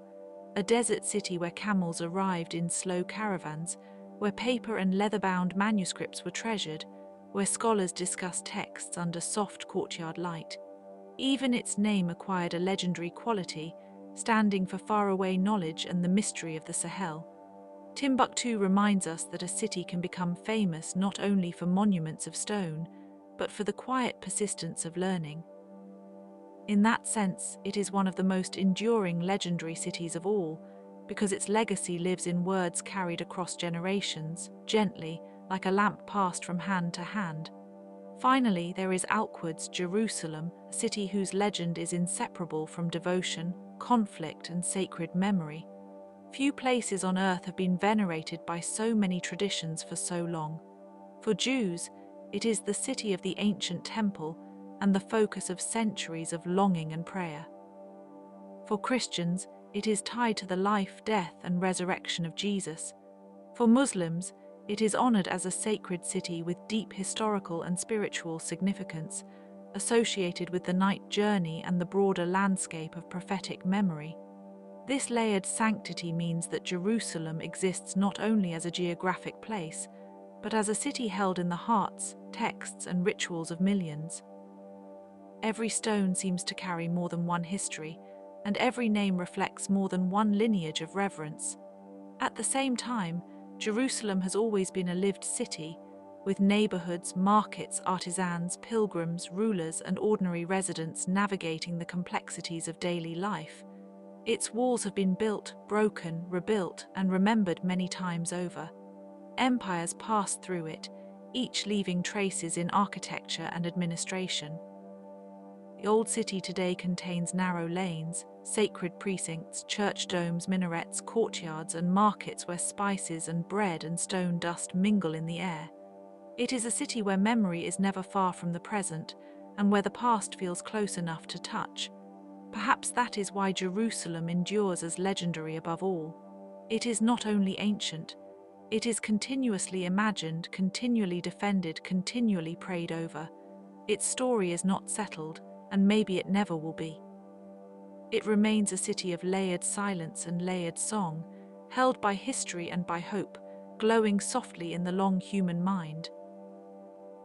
S1: a desert city where camels arrived in slow caravans, where paper and leather-bound manuscripts were treasured, where scholars discussed texts under soft courtyard light. Even its name acquired a legendary quality, standing for faraway knowledge and the mystery of the Sahel. Timbuktu reminds us that a city can become famous not only for monuments of stone, but for the quiet persistence of learning. In that sense, it is one of the most enduring legendary cities of all, because its legacy lives in words carried across generations, gently, like a lamp passed from hand to hand. Finally, there is Al-Quds, Jerusalem, a city whose legend is inseparable from devotion, conflict, and sacred memory. Few places on earth have been venerated by so many traditions for so long. For Jews, it is the city of the ancient temple and the focus of centuries of longing and prayer. For Christians, it is tied to the life, death, and resurrection of Jesus. For Muslims, it is honored as a sacred city with deep historical and spiritual significance, associated with the night journey and the broader landscape of prophetic memory. This layered sanctity means that Jerusalem exists not only as a geographic place, but as a city held in the hearts, texts, and rituals of millions. Every stone seems to carry more than one history, and every name reflects more than one lineage of reverence. At the same time, Jerusalem has always been a lived city, with neighborhoods, markets, artisans, pilgrims, rulers, and ordinary residents navigating the complexities of daily life. Its walls have been built, broken, rebuilt, and remembered many times over. Empires passed through it, each leaving traces in architecture and administration. The old city today contains narrow lanes, sacred precincts, church domes, minarets, courtyards, and markets where spices and bread and stone dust mingle in the air. It is a city where memory is never far from the present, and where the past feels close enough to touch. Perhaps that is why Jerusalem endures as legendary above all. It is not only ancient, it is continuously imagined, continually defended, continually prayed over. Its story is not settled, and maybe it never will be. It remains a city of layered silence and layered song, held by history and by hope, glowing softly in the long human mind.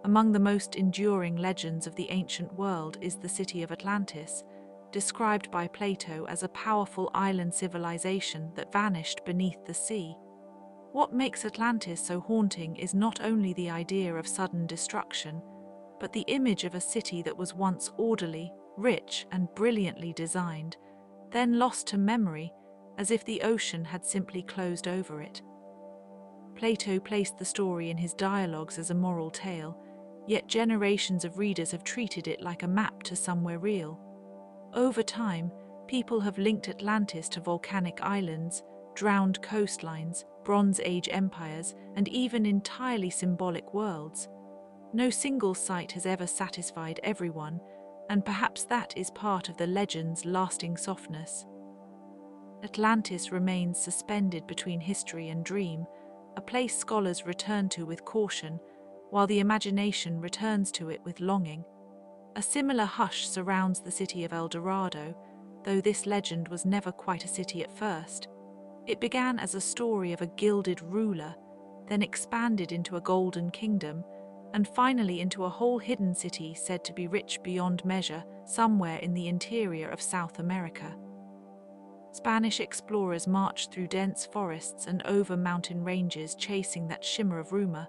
S1: Among the most enduring legends of the ancient world is the city of Atlantis, described by Plato as a powerful island civilization that vanished beneath the sea. What makes Atlantis so haunting is not only the idea of sudden destruction, but the image of a city that was once orderly, rich, and brilliantly designed, then lost to memory as if the ocean had simply closed over it. Plato placed the story in his dialogues as a moral tale, yet generations of readers have treated it like a map to somewhere real. Over time, people have linked Atlantis to volcanic islands, drowned coastlines, Bronze Age empires, and even entirely symbolic worlds. No single site has ever satisfied everyone, and perhaps that is part of the legend's lasting softness. Atlantis remains suspended between history and dream, a place scholars return to with caution, while the imagination returns to it with longing. A similar hush surrounds the city of El Dorado, though this legend was never quite a city at first. It began as a story of a gilded ruler, then expanded into a golden kingdom, and finally into a whole hidden city said to be rich beyond measure somewhere in the interior of South America. Spanish explorers marched through dense forests and over mountain ranges chasing that shimmer of rumor,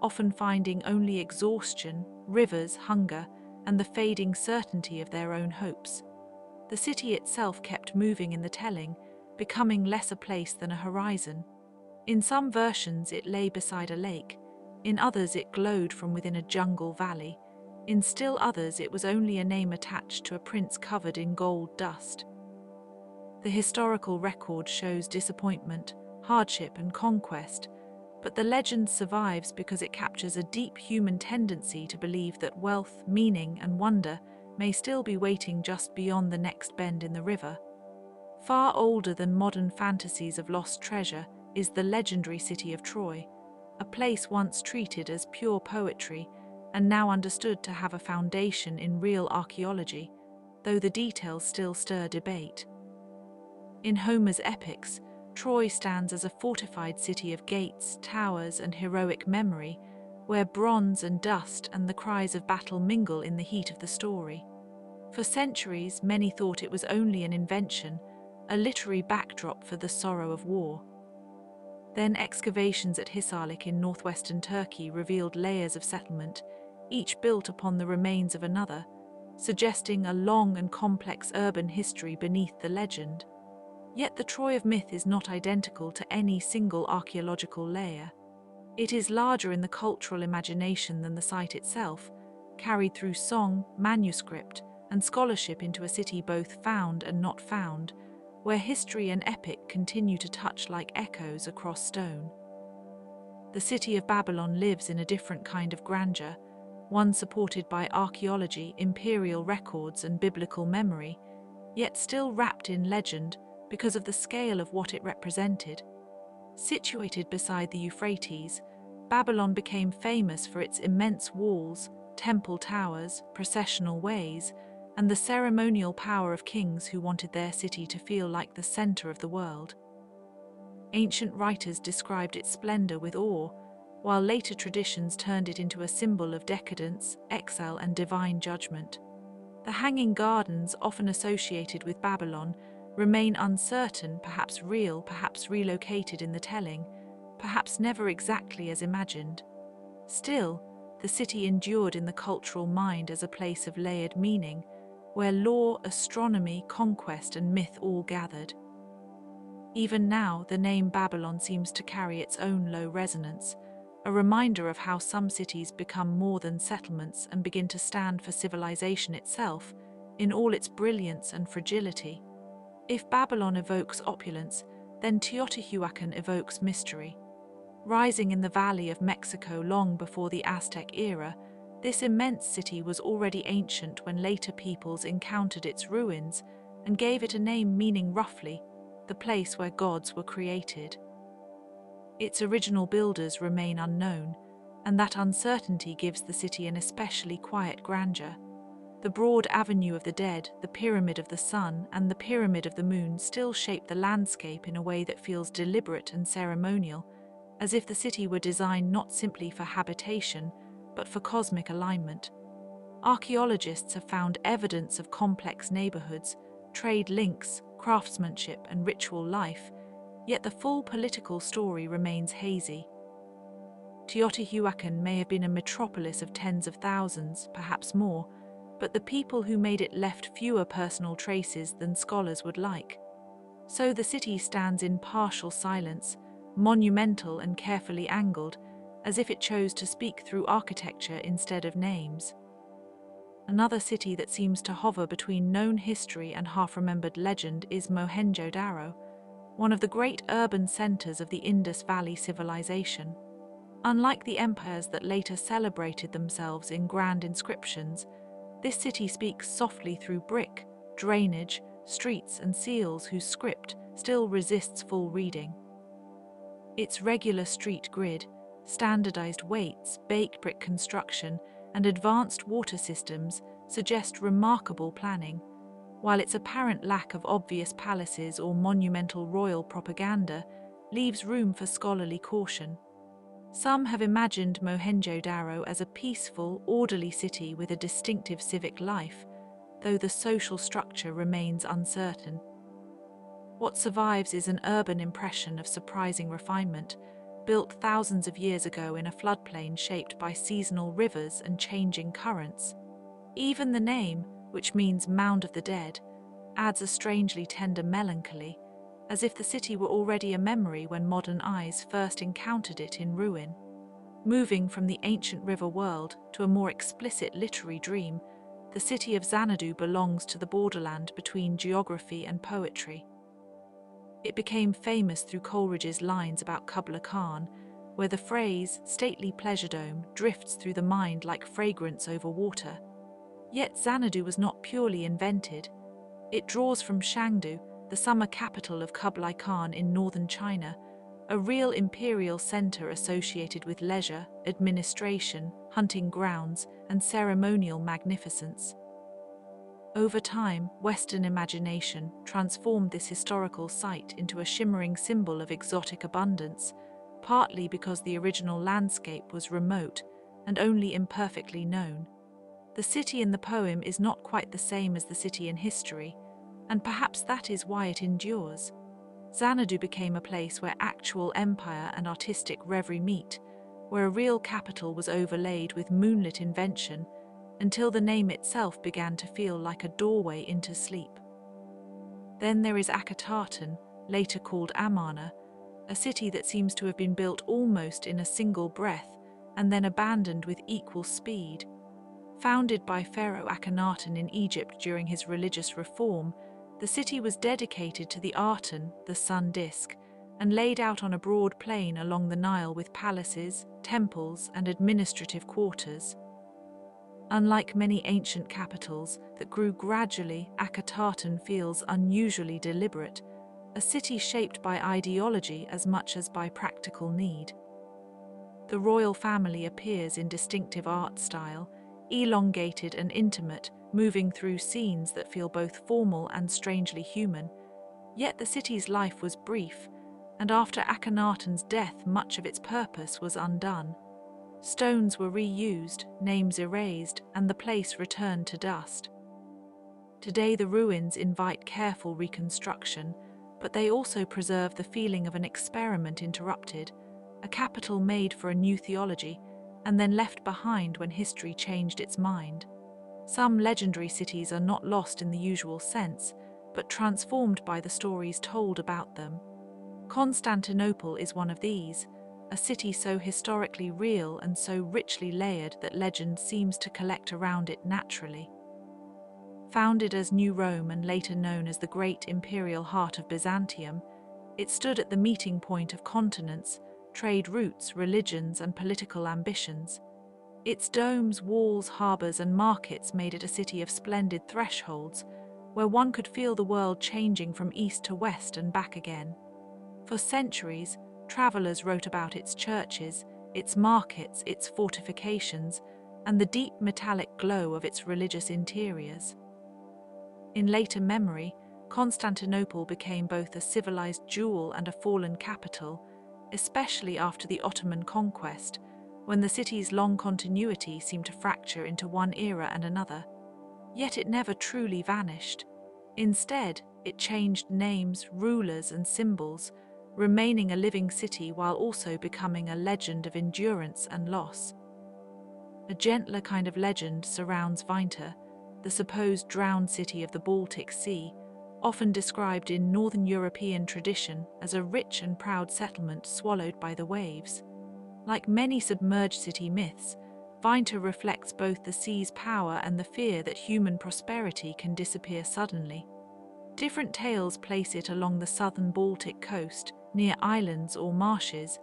S1: often finding only exhaustion, rivers, hunger, and the fading certainty of their own hopes. The city itself kept moving in the telling, becoming less a place than a horizon. In some versions it lay beside a lake, in others it glowed from within a jungle valley, in still others it was only a name attached to a prince covered in gold dust. The historical record shows disappointment, hardship, and conquest, but the legend survives because it captures a deep human tendency to believe that wealth, meaning, and wonder may still be waiting just beyond the next bend in the river. Far older than modern fantasies of lost treasure is the legendary city of Troy, a place once treated as pure poetry and now understood to have a foundation in real archaeology, though the details still stir debate. In Homer's epics, Troy stands as a fortified city of gates, towers, and heroic memory, where bronze and dust and the cries of battle mingle in the heat of the story. For centuries, many thought it was only an invention, a literary backdrop for the sorrow of war. Then excavations at Hisarlik in northwestern Turkey revealed layers of settlement, each built upon the remains of another, suggesting a long and complex urban history beneath the legend. Yet the Troy of myth is not identical to any single archaeological layer. It is larger in the cultural imagination than the site itself, carried through song, manuscript, and scholarship into a city both found and not found, where history and epic continue to touch like echoes across stone. The city of Babylon lives in a different kind of grandeur, one supported by archaeology, imperial records, and biblical memory, yet still wrapped in legend because of the scale of what it represented. Situated beside the Euphrates, Babylon became famous for its immense walls, temple towers, processional ways, and the ceremonial power of kings who wanted their city to feel like the center of the world. Ancient writers described its splendor with awe, while later traditions turned it into a symbol of decadence, exile, and divine judgment. The hanging gardens, often associated with Babylon, remain uncertain, perhaps real, perhaps relocated in the telling, perhaps never exactly as imagined. Still, the city endured in the cultural mind as a place of layered meaning, where law, astronomy, conquest, and myth all gathered. Even now, the name Babylon seems to carry its own low resonance, a reminder of how some cities become more than settlements and begin to stand for civilization itself, in all its brilliance and fragility. If Babylon evokes opulence, then Teotihuacan evokes mystery. Rising in the Valley of Mexico long before the Aztec era, this immense city was already ancient when later peoples encountered its ruins and gave it a name meaning roughly, the place where gods were created. Its original builders remain unknown, and that uncertainty gives the city an especially quiet grandeur. The broad avenue of the dead, the pyramid of the sun, and the pyramid of the moon still shape the landscape in a way that feels deliberate and ceremonial, as if the city were designed not simply for habitation, but for cosmic alignment. Archaeologists have found evidence of complex neighborhoods, trade links, craftsmanship, and ritual life, yet the full political story remains hazy. Teotihuacan may have been a metropolis of tens of thousands, perhaps more, but the people who made it left fewer personal traces than scholars would like. So the city stands in partial silence, monumental and carefully angled, as if it chose to speak through architecture instead of names. Another city that seems to hover between known history and half-remembered legend is Mohenjo-Daro, one of the great urban centers of the Indus Valley civilization. Unlike the empires that later celebrated themselves in grand inscriptions, this city speaks softly through brick, drainage, streets, and seals whose script still resists full reading. Its regular street grid, standardized weights, baked brick construction, and advanced water systems suggest remarkable planning, while its apparent lack of obvious palaces or monumental royal propaganda leaves room for scholarly caution. Some have imagined Mohenjo-Daro as a peaceful, orderly city with a distinctive civic life, though the social structure remains uncertain. What survives is an urban impression of surprising refinement, built thousands of years ago in a floodplain shaped by seasonal rivers and changing currents. Even the name, which means Mound of the Dead, adds a strangely tender melancholy, as if the city were already a memory when modern eyes first encountered it in ruin. Moving from the ancient river world to a more explicit literary dream, the city of Xanadu belongs to the borderland between geography and poetry. It became famous through Coleridge's lines about Kubla Khan, where the phrase stately pleasure dome drifts through the mind like fragrance over water. Yet Xanadu was not purely invented. It draws from Chengdu, the summer capital of Kublai Khan in northern China, a real imperial center associated with leisure, administration, hunting grounds, and ceremonial magnificence. Over time, Western imagination transformed this historical site into a shimmering symbol of exotic abundance, partly because the original landscape was remote and only imperfectly known. The city in the poem is not quite the same as the city in history, and perhaps that is why it endures. Xanadu became a place where actual empire and artistic reverie meet, where a real capital was overlaid with moonlit invention, until the name itself began to feel like a doorway into sleep. Then there is Akhetaten, later called Amarna, a city that seems to have been built almost in a single breath and then abandoned with equal speed. Founded by Pharaoh Akhenaten in Egypt during his religious reform, the city was dedicated to the Aten, the sun disk, and laid out on a broad plain along the Nile with palaces, temples, and administrative quarters. Unlike many ancient capitals that grew gradually, Akhetaten feels unusually deliberate, a city shaped by ideology as much as by practical need. The royal family appears in distinctive art style, elongated and intimate, moving through scenes that feel both formal and strangely human. Yet the city's life was brief, and after Akhenaten's death much of its purpose was undone. Stones were reused, names erased, and the place returned to dust. Today the ruins invite careful reconstruction, but they also preserve the feeling of an experiment interrupted, a capital made for a new theology, and then left behind when history changed its mind. Some legendary cities are not lost in the usual sense, but transformed by the stories told about them. Constantinople is one of these, a city so historically real and so richly layered that legend seems to collect around it naturally. Founded as New Rome and later known as the Great Imperial Heart of Byzantium, it stood at the meeting point of continents, trade routes, religions, and political ambitions. Its domes, walls, harbours, and markets made it a city of splendid thresholds, where one could feel the world changing from east to west and back again. For centuries, travellers wrote about its churches, its markets, its fortifications, and the deep metallic glow of its religious interiors. In later memory, Constantinople became both a civilized jewel and a fallen capital, especially after the Ottoman conquest, when the city's long continuity seemed to fracture into one era and another. Yet it never truly vanished. Instead, it changed names, rulers, and symbols, remaining a living city while also becoming a legend of endurance and loss. A gentler kind of legend surrounds Vinta, the supposed drowned city of the Baltic Sea, often described in Northern European tradition as a rich and proud settlement swallowed by the waves. Like many submerged city myths, Vinta reflects both the sea's power and the fear that human prosperity can disappear suddenly. Different tales place it along the southern Baltic coast, near islands or marshes,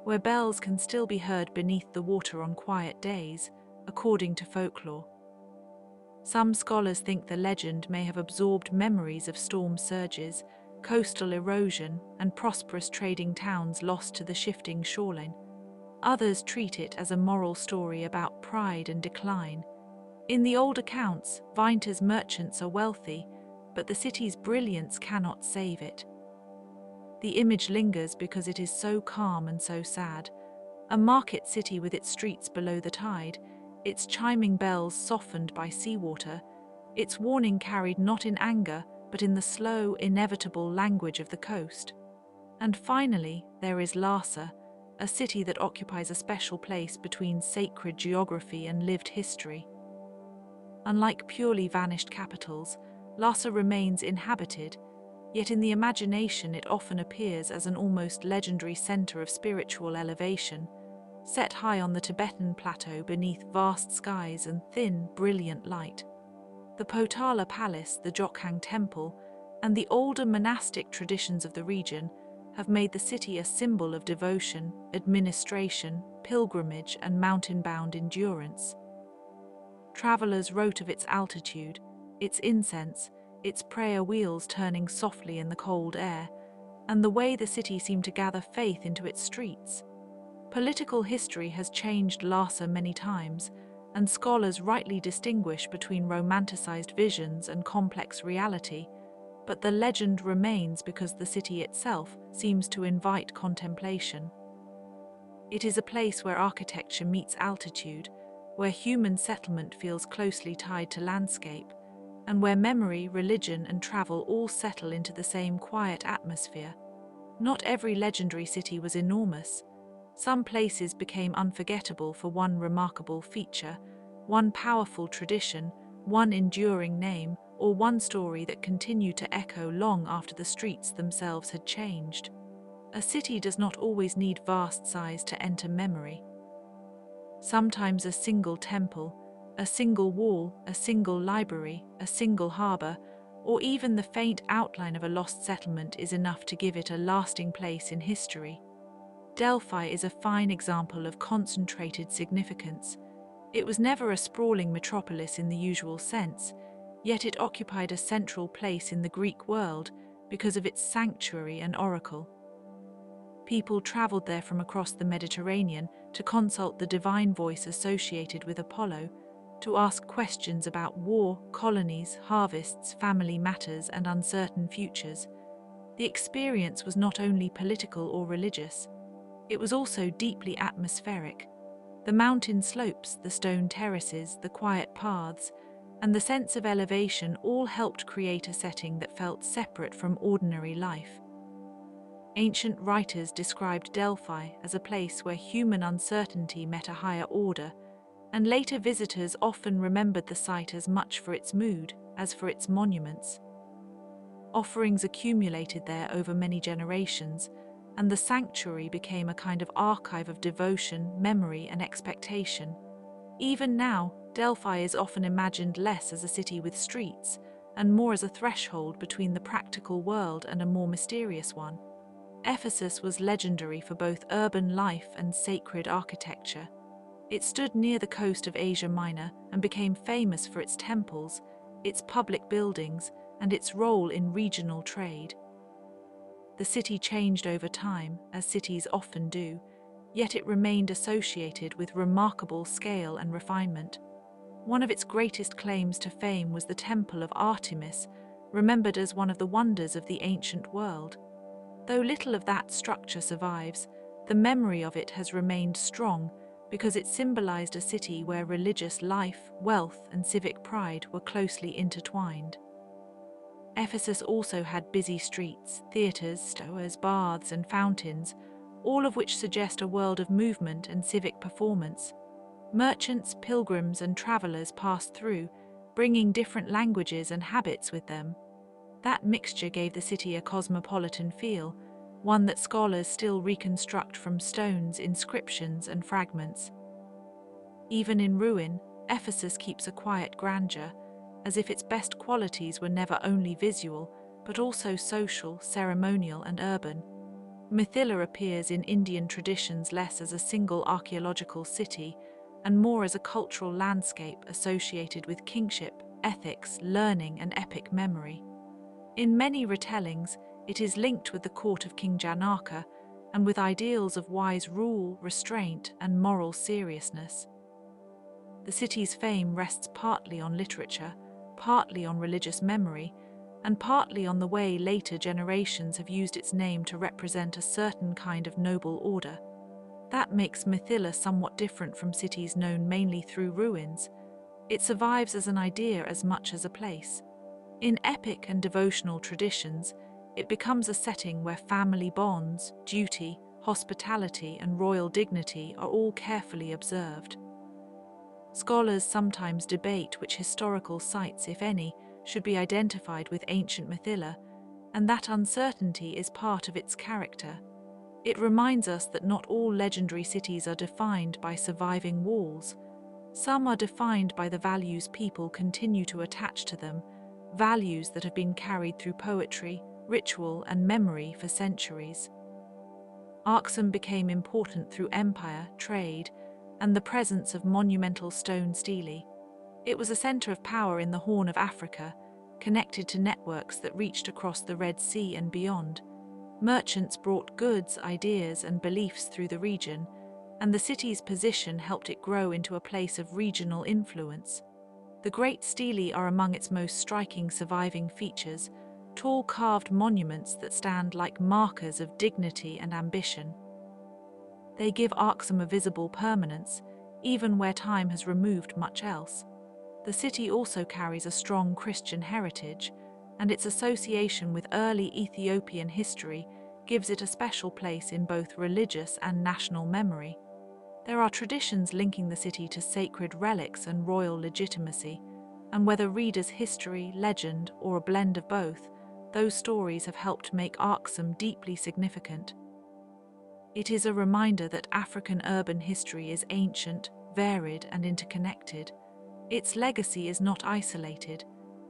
S1: where bells can still be heard beneath the water on quiet days, according to folklore. Some scholars think the legend may have absorbed memories of storm surges, coastal erosion, and prosperous trading towns lost to the shifting shoreline. Others treat it as a moral story about pride and decline. In the old accounts, Vinta's merchants are wealthy, but the city's brilliance cannot save it. The image lingers because it is so calm and so sad, a market city with its streets below the tide, its chiming bells softened by seawater, its warning carried not in anger, but in the slow, inevitable language of the coast. And finally, there is Lhasa, a city that occupies a special place between sacred geography and lived history. Unlike purely vanished capitals, Lhasa remains inhabited, yet in the imagination it often appears as an almost legendary center of spiritual elevation, set high on the Tibetan plateau beneath vast skies and thin, brilliant light. The Potala Palace, the Jokhang Temple, and the older monastic traditions of the region have made the city a symbol of devotion, administration, pilgrimage, and mountain-bound endurance. Travelers wrote of its altitude, its incense, its prayer wheels turning softly in the cold air, and the way the city seemed to gather faith into its streets. Political history has changed Lhasa many times, and scholars rightly distinguish between romanticized visions and complex reality, but the legend remains because the city itself seems to invite contemplation. It is a place where architecture meets altitude, where human settlement feels closely tied to landscape, and where memory, religion, and travel all settle into the same quiet atmosphere. Not every legendary city was enormous. Some places became unforgettable for one remarkable feature, one powerful tradition, one enduring name, or one story that continued to echo long after the streets themselves had changed. A city does not always need vast size to enter memory. Sometimes a single temple, a single wall, a single library, a single harbour, or even the faint outline of a lost settlement is enough to give it a lasting place in history. Delphi is a fine example of concentrated significance. It was never a sprawling metropolis in the usual sense, yet it occupied a central place in the Greek world because of its sanctuary and oracle. People travelled there from across the Mediterranean to consult the divine voice associated with Apollo, to ask questions about war, colonies, harvests, family matters, and uncertain futures. The experience was not only political or religious, it was also deeply atmospheric. The mountain slopes, the stone terraces, the quiet paths, and the sense of elevation all helped create a setting that felt separate from ordinary life. Ancient writers described Delphi as a place where human uncertainty met a higher order, and later visitors often remembered the site as much for its mood as for its monuments. Offerings accumulated there over many generations, and the sanctuary became a kind of archive of devotion, memory, and expectation. Even now, Delphi is often imagined less as a city with streets, and more as a threshold between the practical world and a more mysterious one. Ephesus was legendary for both urban life and sacred architecture. It stood near the coast of Asia Minor and became famous for its temples, its public buildings, and its role in regional trade. The city changed over time, as cities often do, yet it remained associated with remarkable scale and refinement. One of its greatest claims to fame was the Temple of Artemis, remembered as one of the wonders of the ancient world. Though little of that structure survives, the memory of it has remained strong because it symbolized a city where religious life, wealth, and civic pride were closely intertwined. Ephesus also had busy streets, theatres, stores, baths, and fountains, all of which suggest a world of movement and civic performance. Merchants, pilgrims, and travelers passed through, bringing different languages and habits with them. That mixture gave the city a cosmopolitan feel, one that scholars still reconstruct from stones, inscriptions, and fragments. Even in ruin, Ephesus keeps a quiet grandeur, as if its best qualities were never only visual, but also social, ceremonial, and urban. Mithila appears in Indian traditions less as a single archaeological city, and more as a cultural landscape associated with kingship, ethics, learning, and epic memory. In many retellings, it is linked with the court of King Janaka and with ideals of wise rule, restraint, and moral seriousness. The city's fame rests partly on literature, partly on religious memory, and partly on the way later generations have used its name to represent a certain kind of noble order. That makes Mithila somewhat different from cities known mainly through ruins. It survives as an idea as much as a place. In epic and devotional traditions, it becomes a setting where family bonds, duty, hospitality, and royal dignity are all carefully observed. Scholars sometimes debate which historical sites, if any, should be identified with ancient Mithila, and that uncertainty is part of its character. It reminds us that not all legendary cities are defined by surviving walls. Some are defined by the values people continue to attach to them, values that have been carried through poetry, ritual, and memory for centuries. Aksum became important through empire, trade, and the presence of monumental stone stelae. It was a center of power in the Horn of Africa, connected to networks that reached across the Red Sea and beyond. Merchants brought goods, ideas, and beliefs through the region, and the city's position helped it grow into a place of regional influence. The great stelae are among its most striking surviving features, tall carved monuments that stand like markers of dignity and ambition. They give Aksum a visible permanence, even where time has removed much else. The city also carries a strong Christian heritage, and its association with early Ethiopian history gives it a special place in both religious and national memory. There are traditions linking the city to sacred relics and royal legitimacy, and whether read as history, legend, or a blend of both, those stories have helped make Aksum deeply significant. It is a reminder that African urban history is ancient, varied, and interconnected. Its legacy is not isolated.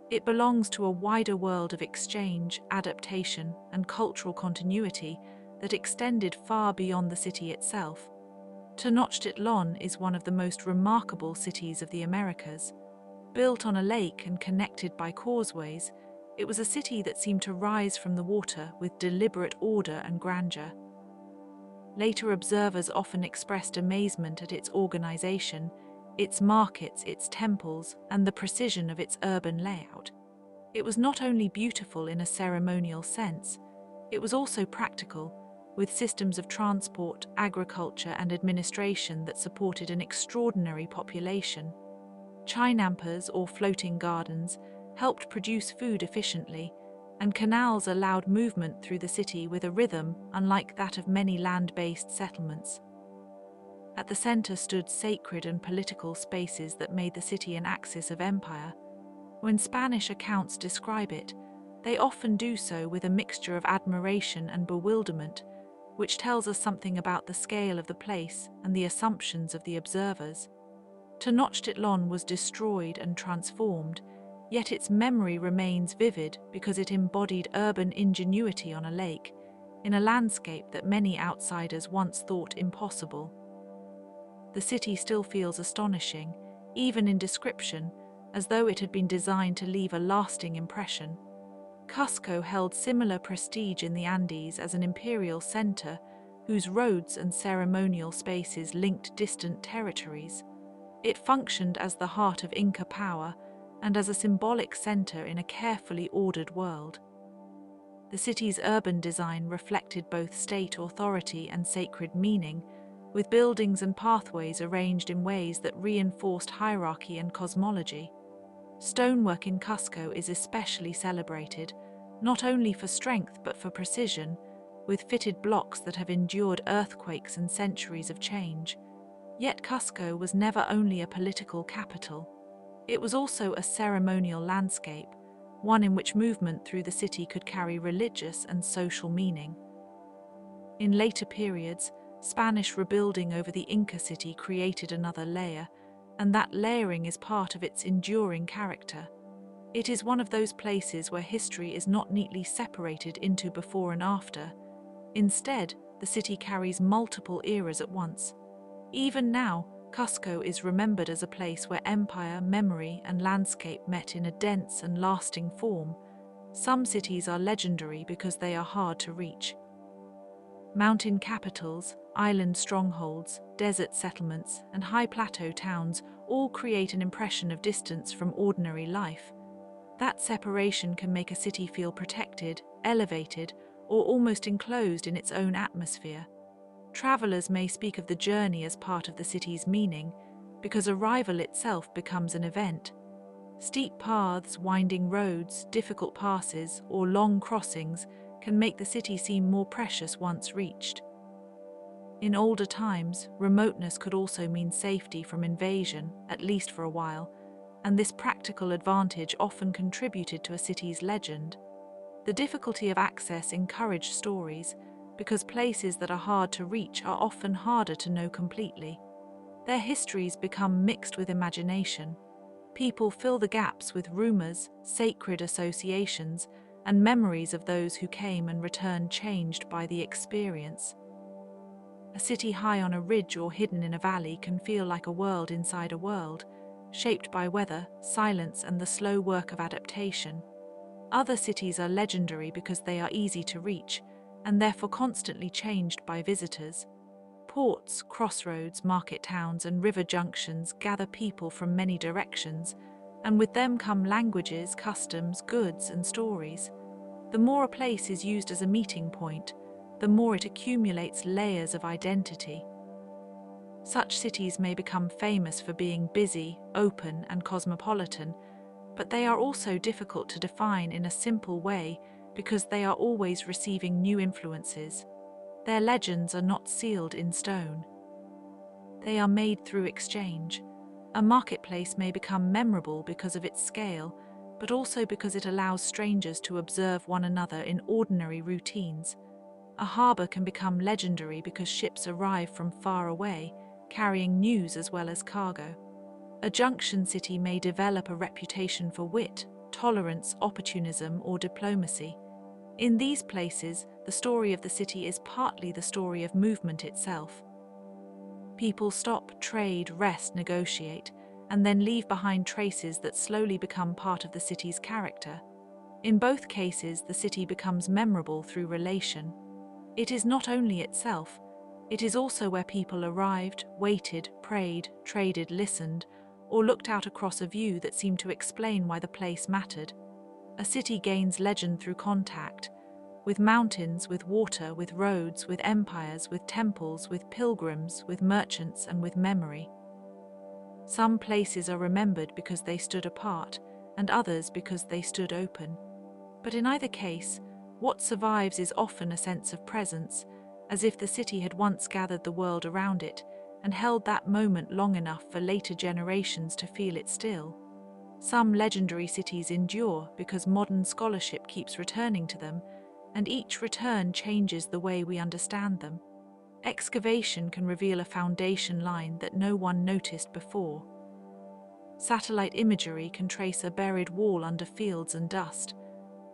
S1: It belongs to a wider world of exchange, adaptation, and cultural continuity that extended far beyond the city itself. Tenochtitlan is one of the most remarkable cities of the Americas. Built on a lake and connected by causeways, it was a city that seemed to rise from the water with deliberate order and grandeur. Later observers often expressed amazement at its organization, its markets, its temples, and the precision of its urban layout. It was not only beautiful in a ceremonial sense, it was also practical, with systems of transport, agriculture, and administration that supported an extraordinary population. Chinampas, or floating gardens, helped produce food efficiently, and canals allowed movement through the city with a rhythm unlike that of many land-based settlements. At the center stood sacred and political spaces that made the city an axis of empire. When Spanish accounts describe it, they often do so with a mixture of admiration and bewilderment, which tells us something about the scale of the place and the assumptions of the observers. Tenochtitlan was destroyed and transformed, yet its memory remains vivid because it embodied urban ingenuity on a lake, in a landscape that many outsiders once thought impossible. The city still feels astonishing, even in description, as though it had been designed to leave a lasting impression. Cusco held similar prestige in the Andes as an imperial center, whose roads and ceremonial spaces linked distant territories. It functioned as the heart of Inca power and as a symbolic center in a carefully ordered world. The city's urban design reflected both state authority and sacred meaning, with buildings and pathways arranged in ways that reinforced hierarchy and cosmology. Stonework in Cusco is especially celebrated, not only for strength but for precision, with fitted blocks that have endured earthquakes and centuries of change. Yet Cusco was never only a political capital. It was also a ceremonial landscape, one in which movement through the city could carry religious and social meaning. In later periods, Spanish rebuilding over the Inca city created another layer, and that layering is part of its enduring character. It is one of those places where history is not neatly separated into before and after. Instead, the city carries multiple eras at once. Even now, Cusco is remembered as a place where empire, memory, and landscape met in a dense and lasting form. Some cities are legendary because they are hard to reach. Mountain capitals, island strongholds, desert settlements, and high plateau towns all create an impression of distance from ordinary life. That separation can make a city feel protected, elevated, or almost enclosed in its own atmosphere. Travelers may speak of the journey as part of the city's meaning, because arrival itself becomes an event. Steep paths, winding roads, difficult passes, or long crossings can make the city seem more precious once reached. In older times, remoteness could also mean safety from invasion, at least for a while, and this practical advantage often contributed to a city's legend. The difficulty of access encouraged stories, because places that are hard to reach are often harder to know completely. Their histories become mixed with imagination. People fill the gaps with rumors, sacred associations, and memories of those who came and returned changed by the experience. A city high on a ridge or hidden in a valley can feel like a world inside a world, shaped by weather, silence, and the slow work of adaptation. Other cities are legendary because they are easy to reach, and therefore constantly changed by visitors. Ports, crossroads, market towns, and river junctions gather people from many directions, and with them come languages, customs, goods, and stories. The more a place is used as a meeting point, the more it accumulates layers of identity. Such cities may become famous for being busy, open, and cosmopolitan, but they are also difficult to define in a simple way because they are always receiving new influences. Their legends are not sealed in stone. They are made through exchange. A marketplace may become memorable because of its scale, but also because it allows strangers to observe one another in ordinary routines. A harbour can become legendary because ships arrive from far away, carrying news as well as cargo. A junction city may develop a reputation for wit, tolerance, opportunism, or diplomacy. In these places, the story of the city is partly the story of movement itself. People stop, trade, rest, negotiate, and then leave behind traces that slowly become part of the city's character. In both cases, the city becomes memorable through relation. It is not only itself, it is also where people arrived, waited, prayed, traded, listened, or looked out across a view that seemed to explain why the place mattered. A city gains legend through contact, with mountains, with water, with roads, with empires, with temples, with pilgrims, with merchants, and with memory. Some places are remembered because they stood apart, and others because they stood open. But in either case, what survives is often a sense of presence, as if the city had once gathered the world around it and held that moment long enough for later generations to feel it still. Some legendary cities endure because modern scholarship keeps returning to them, and each return changes the way we understand them. Excavation can reveal a foundation line that no one noticed before. Satellite imagery can trace a buried wall under fields and dust.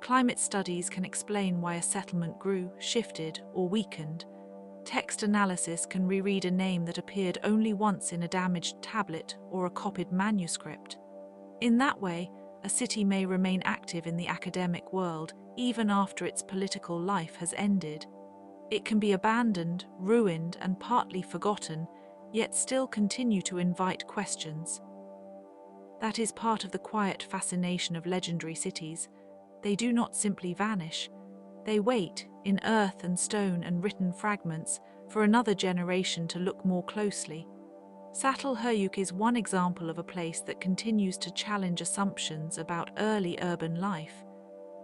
S1: Climate studies can explain why a settlement grew, shifted, or weakened. Text analysis can reread a name that appeared only once in a damaged tablet or a copied manuscript. In that way, a city may remain active in the academic world even after its political life has ended. It can be abandoned, ruined, and partly forgotten, yet still continue to invite questions. That is part of the quiet fascination of legendary cities. They do not simply vanish. They wait, in earth and stone and written fragments, for another generation to look more closely. Çatalhöyük is one example of a place that continues to challenge assumptions about early urban life.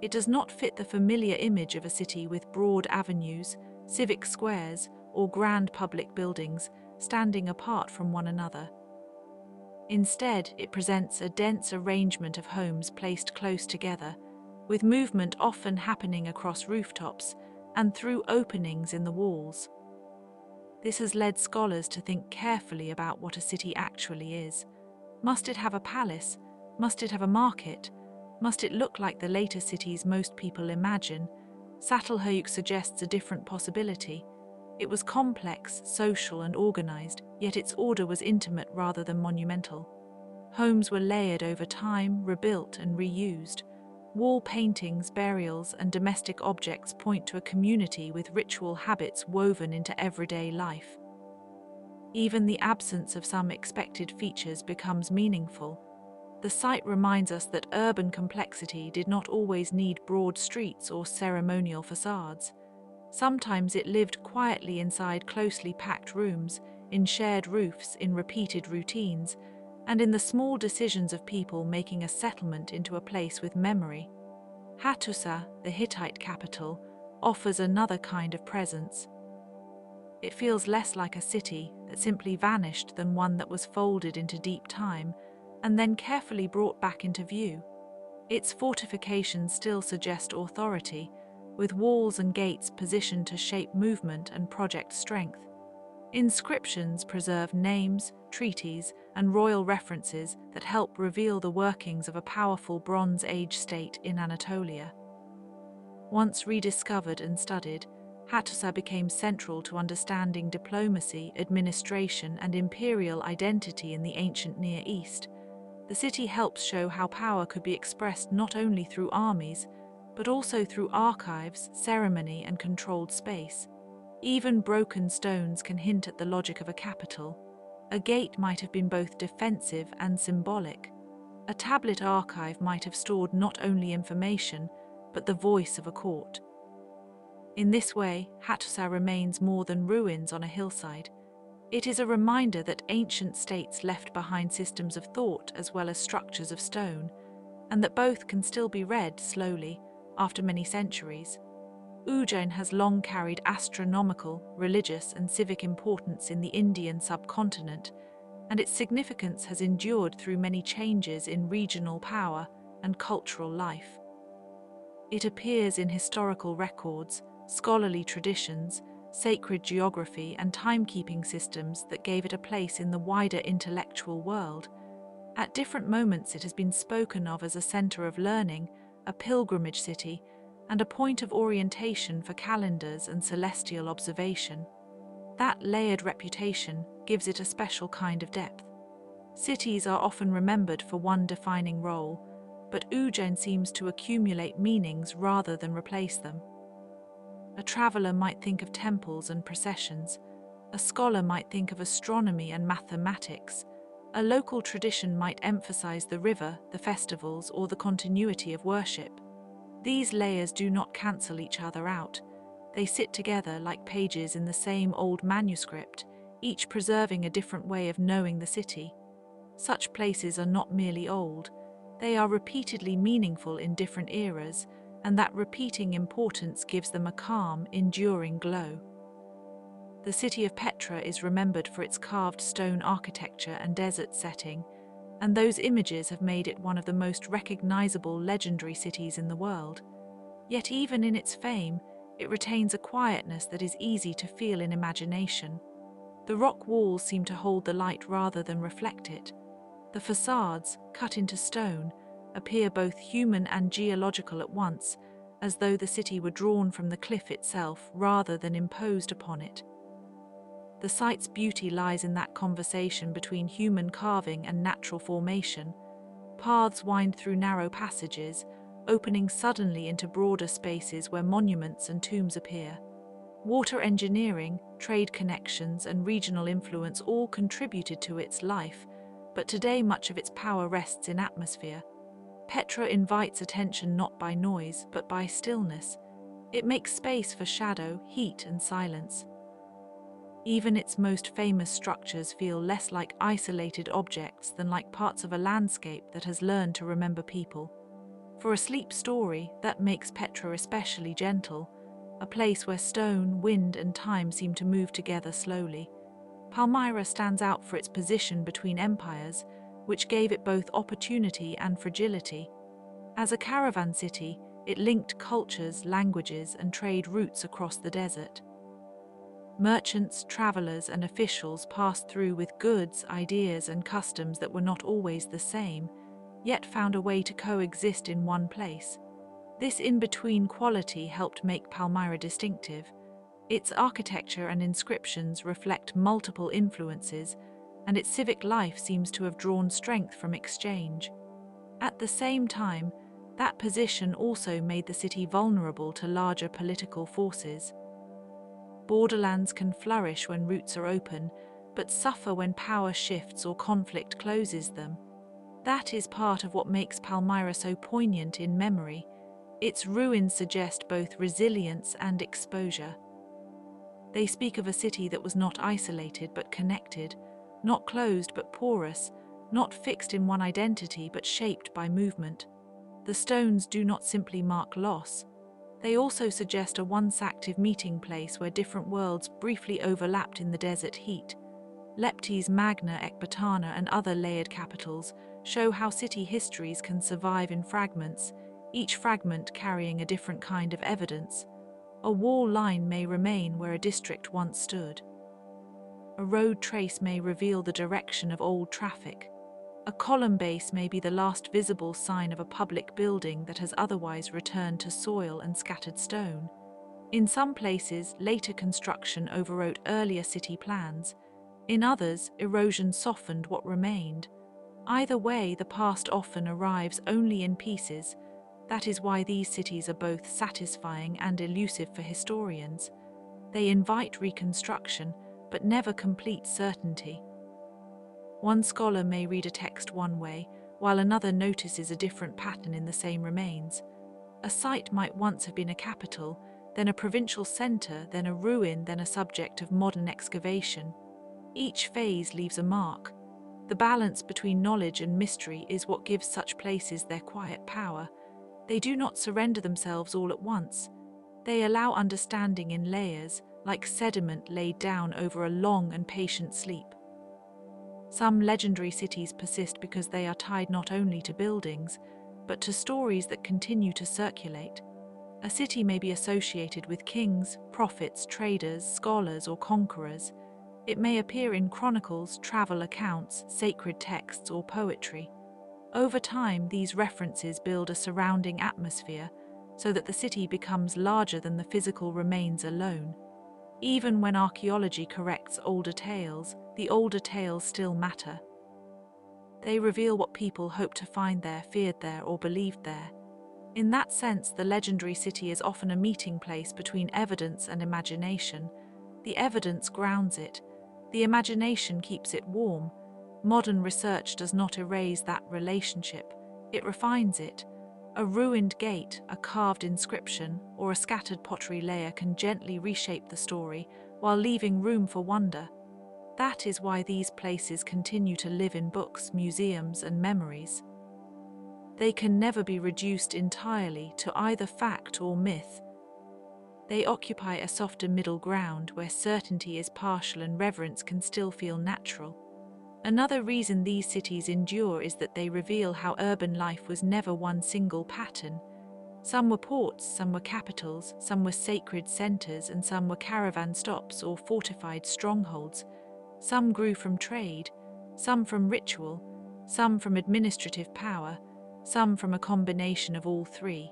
S1: It does not fit the familiar image of a city with broad avenues, civic squares, or grand public buildings standing apart from one another. Instead, it presents a dense arrangement of homes placed close together, with movement often happening across rooftops and through openings in the walls. This has led scholars to think carefully about what a city actually is. Must it have a palace? Must it have a market? Must it look like the later cities most people imagine? Çatalhöyük suggests a different possibility. It was complex, social, and organized, yet its order was intimate rather than monumental. Homes were layered over time, rebuilt, and reused. Wall paintings, burials, and domestic objects point to a community with ritual habits woven into everyday life. Even the absence of some expected features becomes meaningful. The site reminds us that urban complexity did not always need broad streets or ceremonial facades. Sometimes it lived quietly inside closely packed rooms, in shared roofs, in repeated routines, and in the small decisions of people making a settlement into a place with memory. Hattusa, the Hittite capital, offers another kind of presence. It feels less like a city that simply vanished than one that was folded into deep time and then carefully brought back into view. Its fortifications still suggest authority, with walls and gates positioned to shape movement and project strength. Inscriptions preserve names, treaties, and royal references that help reveal the workings of a powerful Bronze Age state in Anatolia. Once rediscovered and studied, Hattusa became central to understanding diplomacy, administration, and imperial identity in the ancient Near East. The city helps show how power could be expressed not only through armies, but also through archives, ceremony, and controlled space. Even broken stones can hint at the logic of a capital. A gate might have been both defensive and symbolic. A tablet archive might have stored not only information, but the voice of a court. In this way, Hattusa remains more than ruins on a hillside. It is a reminder that ancient states left behind systems of thought as well as structures of stone, and that both can still be read slowly after many centuries. Ujjain has long carried astronomical, religious, and civic importance in the Indian subcontinent, and its significance has endured through many changes in regional power and cultural life. It appears in historical records, scholarly traditions, sacred geography, and timekeeping systems that gave it a place in the wider intellectual world. At different moments, it has been spoken of as a center of learning, a pilgrimage city, and a point of orientation for calendars and celestial observation. That layered reputation gives it a special kind of depth. Cities are often remembered for one defining role, but Ujjain seems to accumulate meanings rather than replace them. A traveler might think of temples and processions. A scholar might think of astronomy and mathematics. A local tradition might emphasize the river, the festivals, or the continuity of worship. These layers do not cancel each other out. They sit together like pages in the same old manuscript, each preserving a different way of knowing the city. Such places are not merely old, they are repeatedly meaningful in different eras, and that repeating importance gives them a calm, enduring glow. The city of Petra is remembered for its carved stone architecture and desert setting, and those images have made it one of the most recognizable legendary cities in the world. Yet even in its fame, it retains a quietness that is easy to feel in imagination. The rock walls seem to hold the light rather than reflect it. The facades, cut into stone, appear both human and geological at once, as though the city were drawn from the cliff itself rather than imposed upon it. The site's beauty lies in that conversation between human carving and natural formation. Paths wind through narrow passages, opening suddenly into broader spaces where monuments and tombs appear. Water engineering, trade connections, and regional influence all contributed to its life, but today much of its power rests in atmosphere. Petra invites attention not by noise, but by stillness. It makes space for shadow, heat, and silence. Even its most famous structures feel less like isolated objects than like parts of a landscape that has learned to remember people. For a sleep story, that makes Petra especially gentle, a place where stone, wind, and time seem to move together slowly. Palmyra stands out for its position between empires, which gave it both opportunity and fragility. As a caravan city, it linked cultures, languages, and trade routes across the desert. Merchants, travelers, and officials passed through with goods, ideas, and customs that were not always the same, yet found a way to coexist in one place. This in-between quality helped make Palmyra distinctive. Its architecture and inscriptions reflect multiple influences, and its civic life seems to have drawn strength from exchange. At the same time, that position also made the city vulnerable to larger political forces. Borderlands can flourish when roots are open, but suffer when power shifts or conflict closes them. That is part of what makes Palmyra so poignant in memory. Its ruins suggest both resilience and exposure. They speak of a city that was not isolated but connected, not closed but porous, not fixed in one identity but shaped by movement. The stones do not simply mark loss. They also suggest a once active meeting place where different worlds briefly overlapped in the desert heat. Leptis, Magna, Ecbatana, and other layered capitals show how city histories can survive in fragments, each fragment carrying a different kind of evidence. A wall line may remain where a district once stood. A road trace may reveal the direction of old traffic. A column base may be the last visible sign of a public building that has otherwise returned to soil and scattered stone. In some places, later construction overwrote earlier city plans. In others, erosion softened what remained. Either way, the past often arrives only in pieces. That is why these cities are both satisfying and elusive for historians. They invite reconstruction, but never complete certainty. One scholar may read a text one way, while another notices a different pattern in the same remains. A site might once have been a capital, then a provincial centre, then a ruin, then a subject of modern excavation. Each phase leaves a mark. The balance between knowledge and mystery is what gives such places their quiet power. They do not surrender themselves all at once. They allow understanding in layers, like sediment laid down over a long and patient sleep. Some legendary cities persist because they are tied not only to buildings, but to stories that continue to circulate. A city may be associated with kings, prophets, traders, scholars, or conquerors. It may appear in chronicles, travel accounts, sacred texts, or poetry. Over time, these references build a surrounding atmosphere so that the city becomes larger than the physical remains alone. Even when archaeology corrects older tales, the older tales still matter. They reveal what people hoped to find there, feared there, or believed there. In that sense, the legendary city is often a meeting place between evidence and imagination. The evidence grounds it. The imagination keeps it warm. Modern research does not erase that relationship. It refines it. A ruined gate, a carved inscription, or a scattered pottery layer can gently reshape the story while leaving room for wonder. That is why these places continue to live in books, museums, and memories. They can never be reduced entirely to either fact or myth. They occupy a softer middle ground where certainty is partial and reverence can still feel natural. Another reason these cities endure is that they reveal how urban life was never one single pattern. Some were ports, some were capitals, some were sacred centers, and some were caravan stops or fortified strongholds. Some grew from trade, some from ritual, some from administrative power, some from a combination of all three.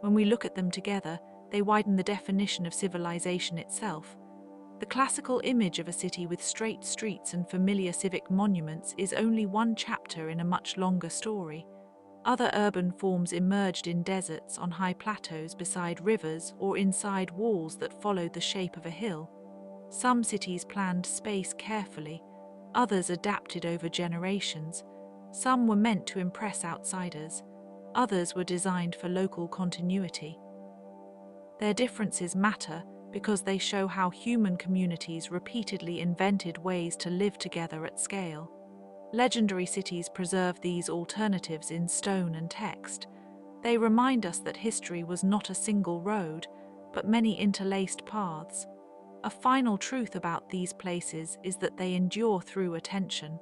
S1: When we look at them together, they widen the definition of civilization itself. The classical image of a city with straight streets and familiar civic monuments is only one chapter in a much longer story. Other urban forms emerged in deserts, on high plateaus, beside rivers, or inside walls that followed the shape of a hill. Some cities planned space carefully, others adapted over generations. Some were meant to impress outsiders, others were designed for local continuity. Their differences matter because they show how human communities repeatedly invented ways to live together at scale. Legendary cities preserve these alternatives in stone and text. They remind us that history was not a single road, but many interlaced paths. A final truth about these places is that they endure through attention.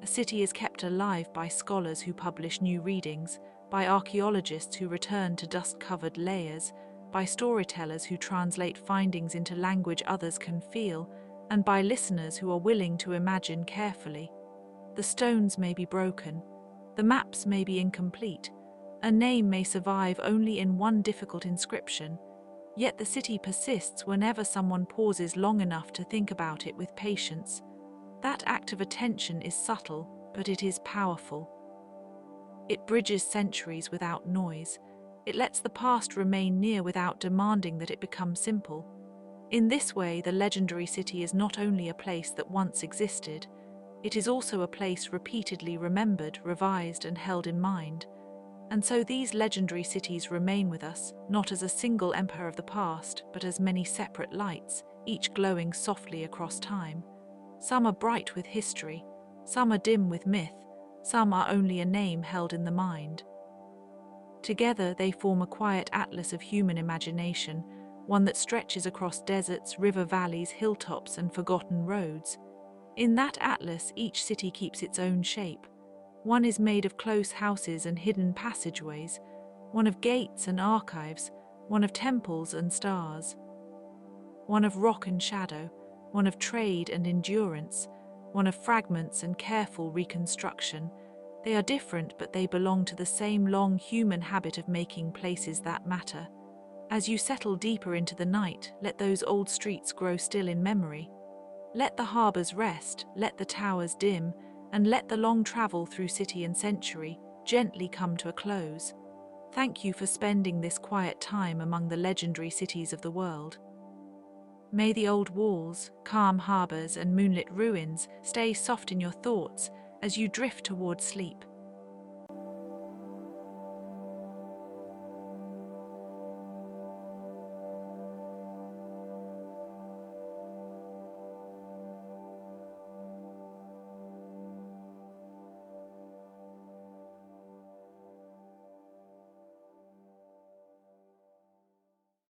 S1: A city is kept alive by scholars who publish new readings, by archaeologists who return to dust-covered layers, by storytellers who translate findings into language others can feel, and by listeners who are willing to imagine carefully. The stones may be broken, the maps may be incomplete, a name may survive only in one difficult inscription, yet the city persists whenever someone pauses long enough to think about it with patience. That act of attention is subtle, but it is powerful. It bridges centuries without noise. It lets the past remain near without demanding that it become simple. In this way, the legendary city is not only a place that once existed, it is also a place repeatedly remembered, revised, and held in mind. And so these legendary cities remain with us, not as a single empire of the past, but as many separate lights, each glowing softly across time. Some are bright with history, some are dim with myth, some are only a name held in the mind. Together they form a quiet atlas of human imagination, one that stretches across deserts, river valleys, hilltops, and forgotten roads. In that atlas, each city keeps its own shape. One is made of close houses and hidden passageways, one of gates and archives, one of temples and stars, one of rock and shadow, one of trade and endurance, one of fragments and careful reconstruction. They are different, but they belong to the same long human habit of making places that matter. As you settle deeper into the night, let those old streets grow still in memory. Let the harbours rest, let the towers dim, and let the long travel through city and century gently come to a close. Thank you for spending this quiet time among the legendary cities of the world. May the old walls, calm harbours, and moonlit ruins stay soft in your thoughts as you drift toward sleep.